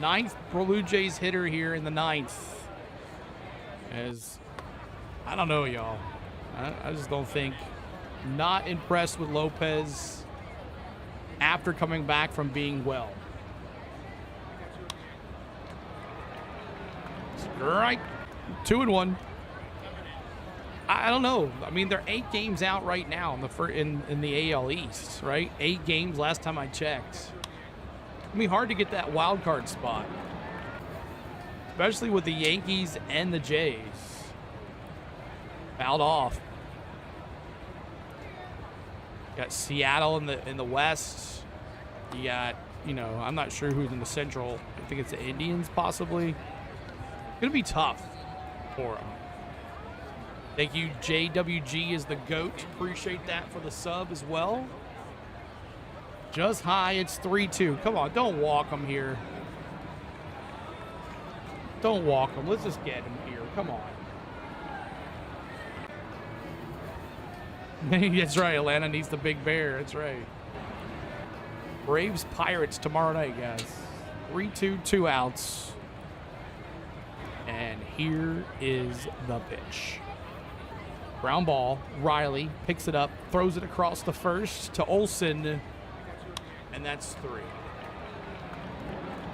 9th Blue Jays hitter here in the 9th. As, I don't know, y'all. I just don't think. Not impressed with Lopez after coming back from being well. Strike. 2-1. I don't know. I mean, they're 8 games out right now in the AL East, right? 8 games last time I checked. It'll be hard to get that wild card spot, especially with the Yankees and the Jays. Fouled off. Got Seattle in the West. You got, you know, I'm not sure who's in the Central. I think it's the Indians possibly. Gonna be tough for them. Thank you, JWG is the GOAT. Appreciate that for the sub as well. Just high, it's 3-2. Come on, don't walk him here. Don't walk him. Let's just get him here. Come on. That's right. Atlanta needs the big bear. That's right. Braves Pirates tomorrow night, guys. 3-2, 2 outs. And here is the pitch. Ground ball. Riley picks it up, throws it across the first to Olsen. And that's 3.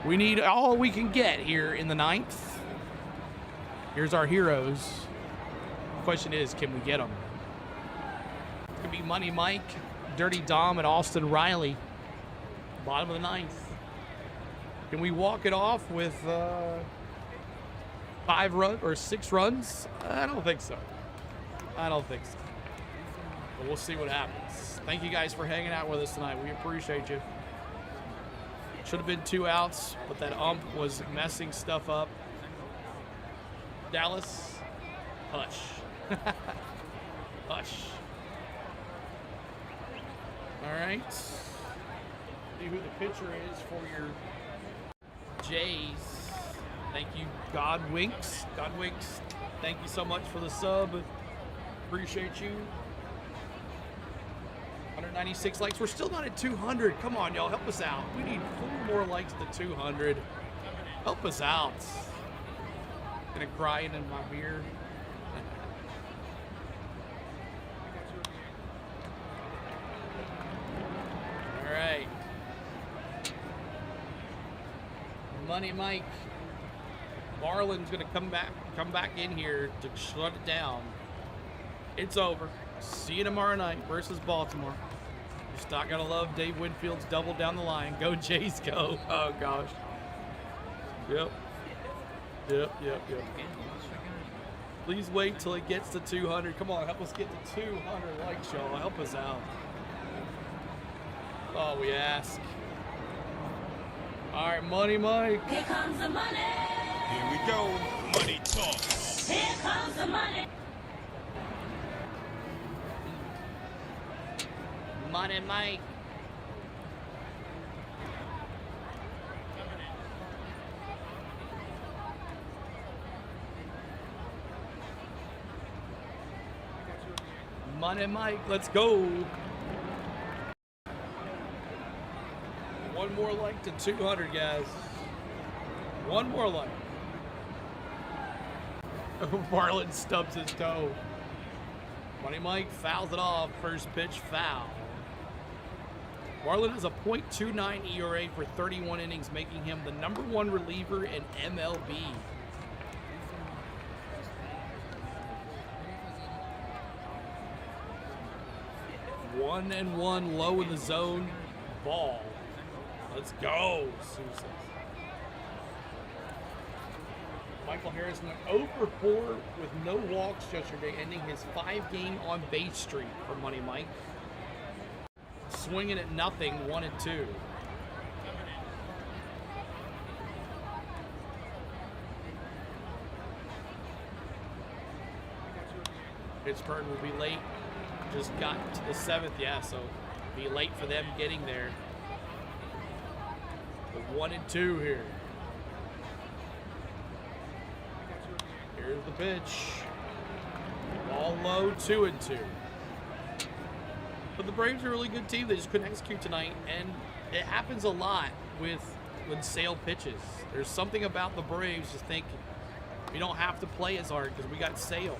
We need all we can get here in the 9th. Here's our heroes. The question is, can we get them? It could be Money Mike, Dirty Dom, and Austin Riley. Bottom of the 9th. Can we walk it off with 5 runs or 6 runs? I don't think so. I don't think so. But we'll see what happens. Thank you guys for hanging out with us tonight. We appreciate you. Should have been 2 outs, but that ump was messing stuff up. Dallas, hush. Hush. All right. See who the pitcher is for your Jays. Thank you, Godwinks. Godwinks, thank you so much for the sub. Appreciate you. 196 likes. We're still not at 200. Come on, y'all. Help us out. We need 4 more likes to 200. Help us out. Gonna cry in my beer. All right. Money Mike. Marlon's gonna come back in here to shut it down. It's over. See you tomorrow night versus Baltimore. Just not gonna love Dave Winfield's double down the line. Go Jays, go. Oh gosh. Yep. Please wait till it gets to 200. Come on, help us get to 200 likes, y'all. Help us out. Oh, we ask. All right, Money Mike. Here comes the money. Here we go. Money talk. Here comes the money. Money Mike. Money Mike, let's go. 1 more like to 200, guys. 1 more like. Marlon stubs his toe. Money Mike fouls it off. First pitch foul. Marlon has a .29 ERA for 31 innings, making him the #1 reliever in MLB. One and 1 low in the zone. Ball. Let's go, Susan. Michael Harris went 0 for 4 with no walks yesterday, ending his 5-game on-base streak for Money Mike. Swinging at nothing, 1 and 2. Pittsburgh will be late. Just got to the 7th, yeah, so be late for them getting there. But 1 and 2 here. Here's the pitch. Ball low, 2 and 2. But the Braves are a really good team. They just couldn't execute tonight, and it happens a lot when Sale pitches. There's something about the Braves just think we don't have to play as hard because we got Sale.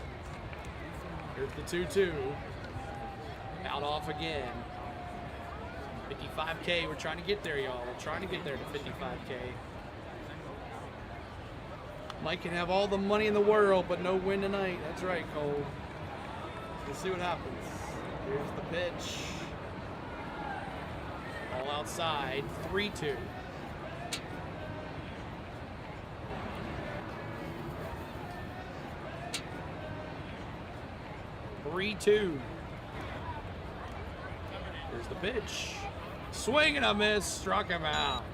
Here's the 2-2. Out off again. 55K. We're trying to get there, y'all. We're trying to get there to 55K. Mike can have all the money in the world, but no win tonight. That's right, Cole. Let's see what happens. Here's the pitch. All outside. 3-2. Here's the pitch. Swing and a miss. Struck him out.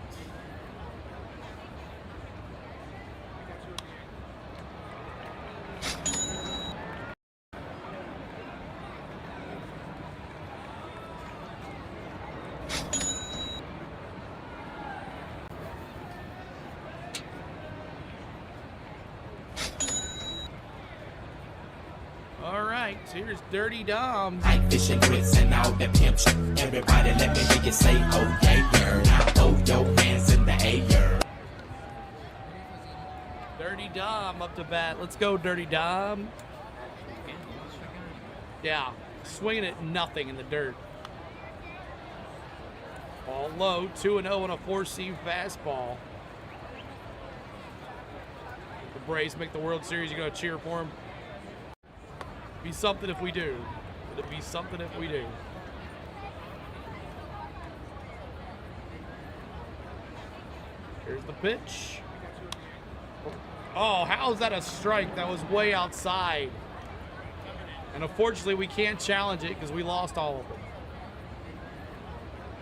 All right. right, here's Dirty Dom. Like fish and grits and all that pimp shit. Everybody let me hear you say, oh yeah, yeah. Now throw your hands in the air. Dirty Dom up to bat. Let's go, Dirty Dom. Yeah, swinging at nothing in the dirt. Ball low, 2-0 on a 4-seam fastball. The Braves make the World Series. You gonna cheer for them? Be something if we do. It'll be something if we do. Here's the pitch. Oh, how is that a strike? That was way outside. And unfortunately, we can't challenge it because we lost all of them.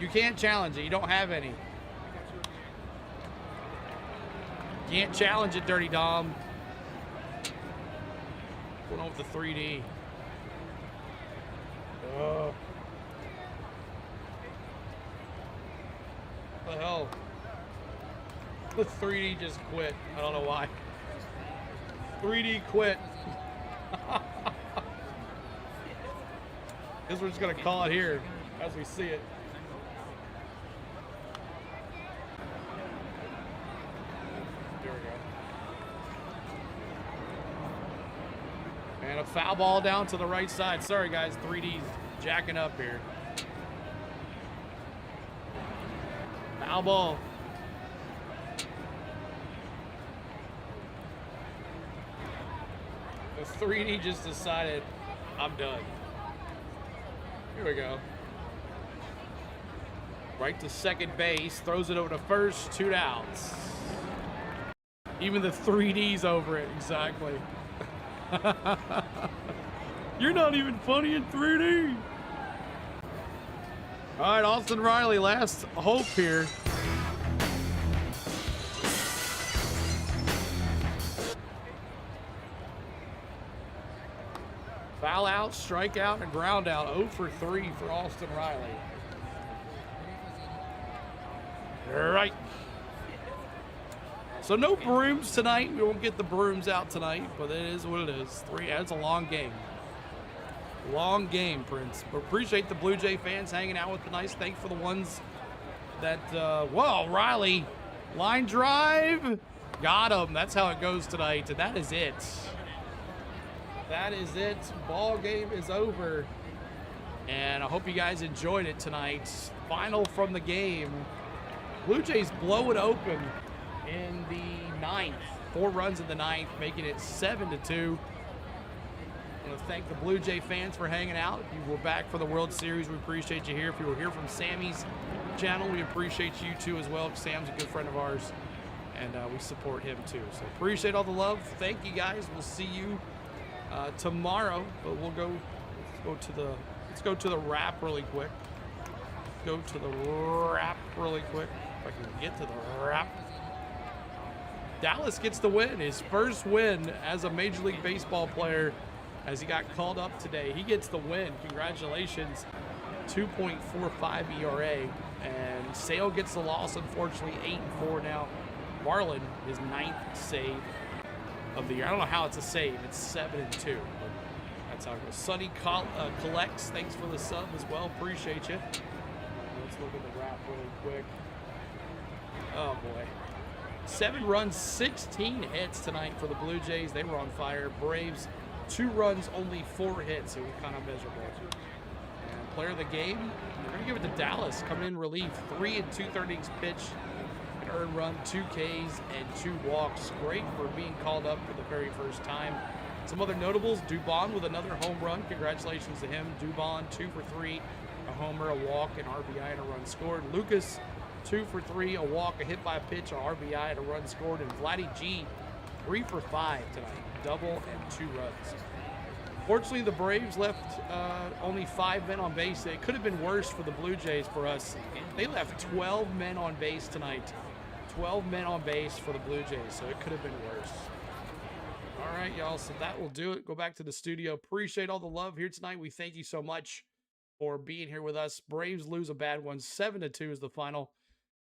You can't challenge it. You don't have any. Can't challenge it, Dirty Dom. Going on with the 3D. What the hell? The 3D just quit. I don't know why. 3D quit. Guess we're just gonna call it here as we see it. There we go. And a foul ball down to the right side. Sorry guys, 3D's jacking up here. Foul ball. The 3D just decided, I'm done. Here we go. Right to second base, throws it over to first, 2 outs. Even the 3D's over it, exactly. You're not even funny in 3D. All right, Austin Riley, last hope here. Foul out, strikeout, and ground out. 0 for 3 for Austin Riley. All right. So no brooms tonight. We won't get the brooms out tonight, but it is what it is. That's a long game. Long game, Prince. But appreciate the Blue Jay fans hanging out with the nice. Thanks for the ones that, whoa, Riley. Line drive. Got him. That's how it goes tonight, and that is it. That is it. Ball game is over. And I hope you guys enjoyed it tonight. Final from the game. Blue Jays blow it open in the 9th. 4 runs in the 9th, making it 7-2. I want to thank the Blue Jay fans for hanging out. If you were back for the World Series, we appreciate you here. If you were here from Sammy's channel, we appreciate you too as well. Sam's a good friend of ours, and we support him too. So appreciate all the love. Thank you guys. We'll see you tomorrow, but let's go to the wrap really quick. Go to the wrap really quick. If I can get to the wrap. Dallas gets the win, his first win as a Major League Baseball player, as he got called up today. He gets the win. Congratulations. 2.45 ERA, and Sale gets the loss. Unfortunately, 8-4 now. Marlin, his 9th save of the year. I don't know how it's a save. It's 7-2, but that's how it goes. Sonny collects. Thanks for the sub as well. Appreciate you. Let's look at the wrap really quick. Oh boy. 7 runs, 16 hits tonight for the Blue Jays. They were on fire. Braves, 2 runs, only 4 hits. It was kind of miserable. And player of the game, they're going to give it to Dallas. Coming in relief. 3 2/3 innings pitch. An earned run, 2 Ks, and 2 walks. Great for being called up for the very first time. Some other notables, Dubon with another home run. Congratulations to him. Dubon, 2 for 3. A homer, a walk, an RBI, and a run scored. Lucas, 2 for 3, a walk, a hit by a pitch, a RBI, and a run scored. And Vladdy G, 3 for 5 tonight. Double and 2 runs. Fortunately, the Braves left only 5 men on base. It could have been worse for the Blue Jays for us. They left 12 men on base tonight. 12 men on base for the Blue Jays, so it could have been worse. All right, y'all, so that will do it. Go back to the studio. Appreciate all the love here tonight. We thank you so much for being here with us. Braves lose a bad one. 7-2 is the final.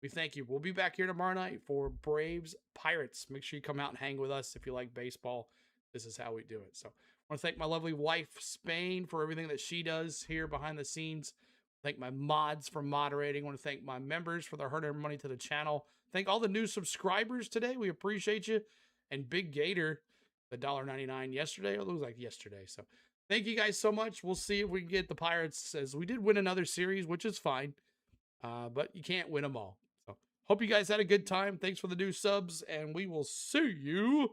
We thank you. We'll be back here tomorrow night for Braves Pirates. Make sure you come out and hang with us if you like baseball. This is how we do it. So want to thank my lovely wife, Spain, for everything that she does here behind the scenes. Thank my mods for moderating. I want to thank my members for their hard-earned money to the channel. Thank all the new subscribers today. We appreciate you. And Big Gator, the $1.99 yesterday. It looks like yesterday. So thank you guys so much. We'll see if we can get the Pirates, as we did win another series, which is fine. But you can't win them all. So hope you guys had a good time. Thanks for the new subs. And we will see you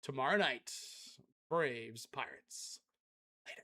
tomorrow night. Braves, Pirates. Later.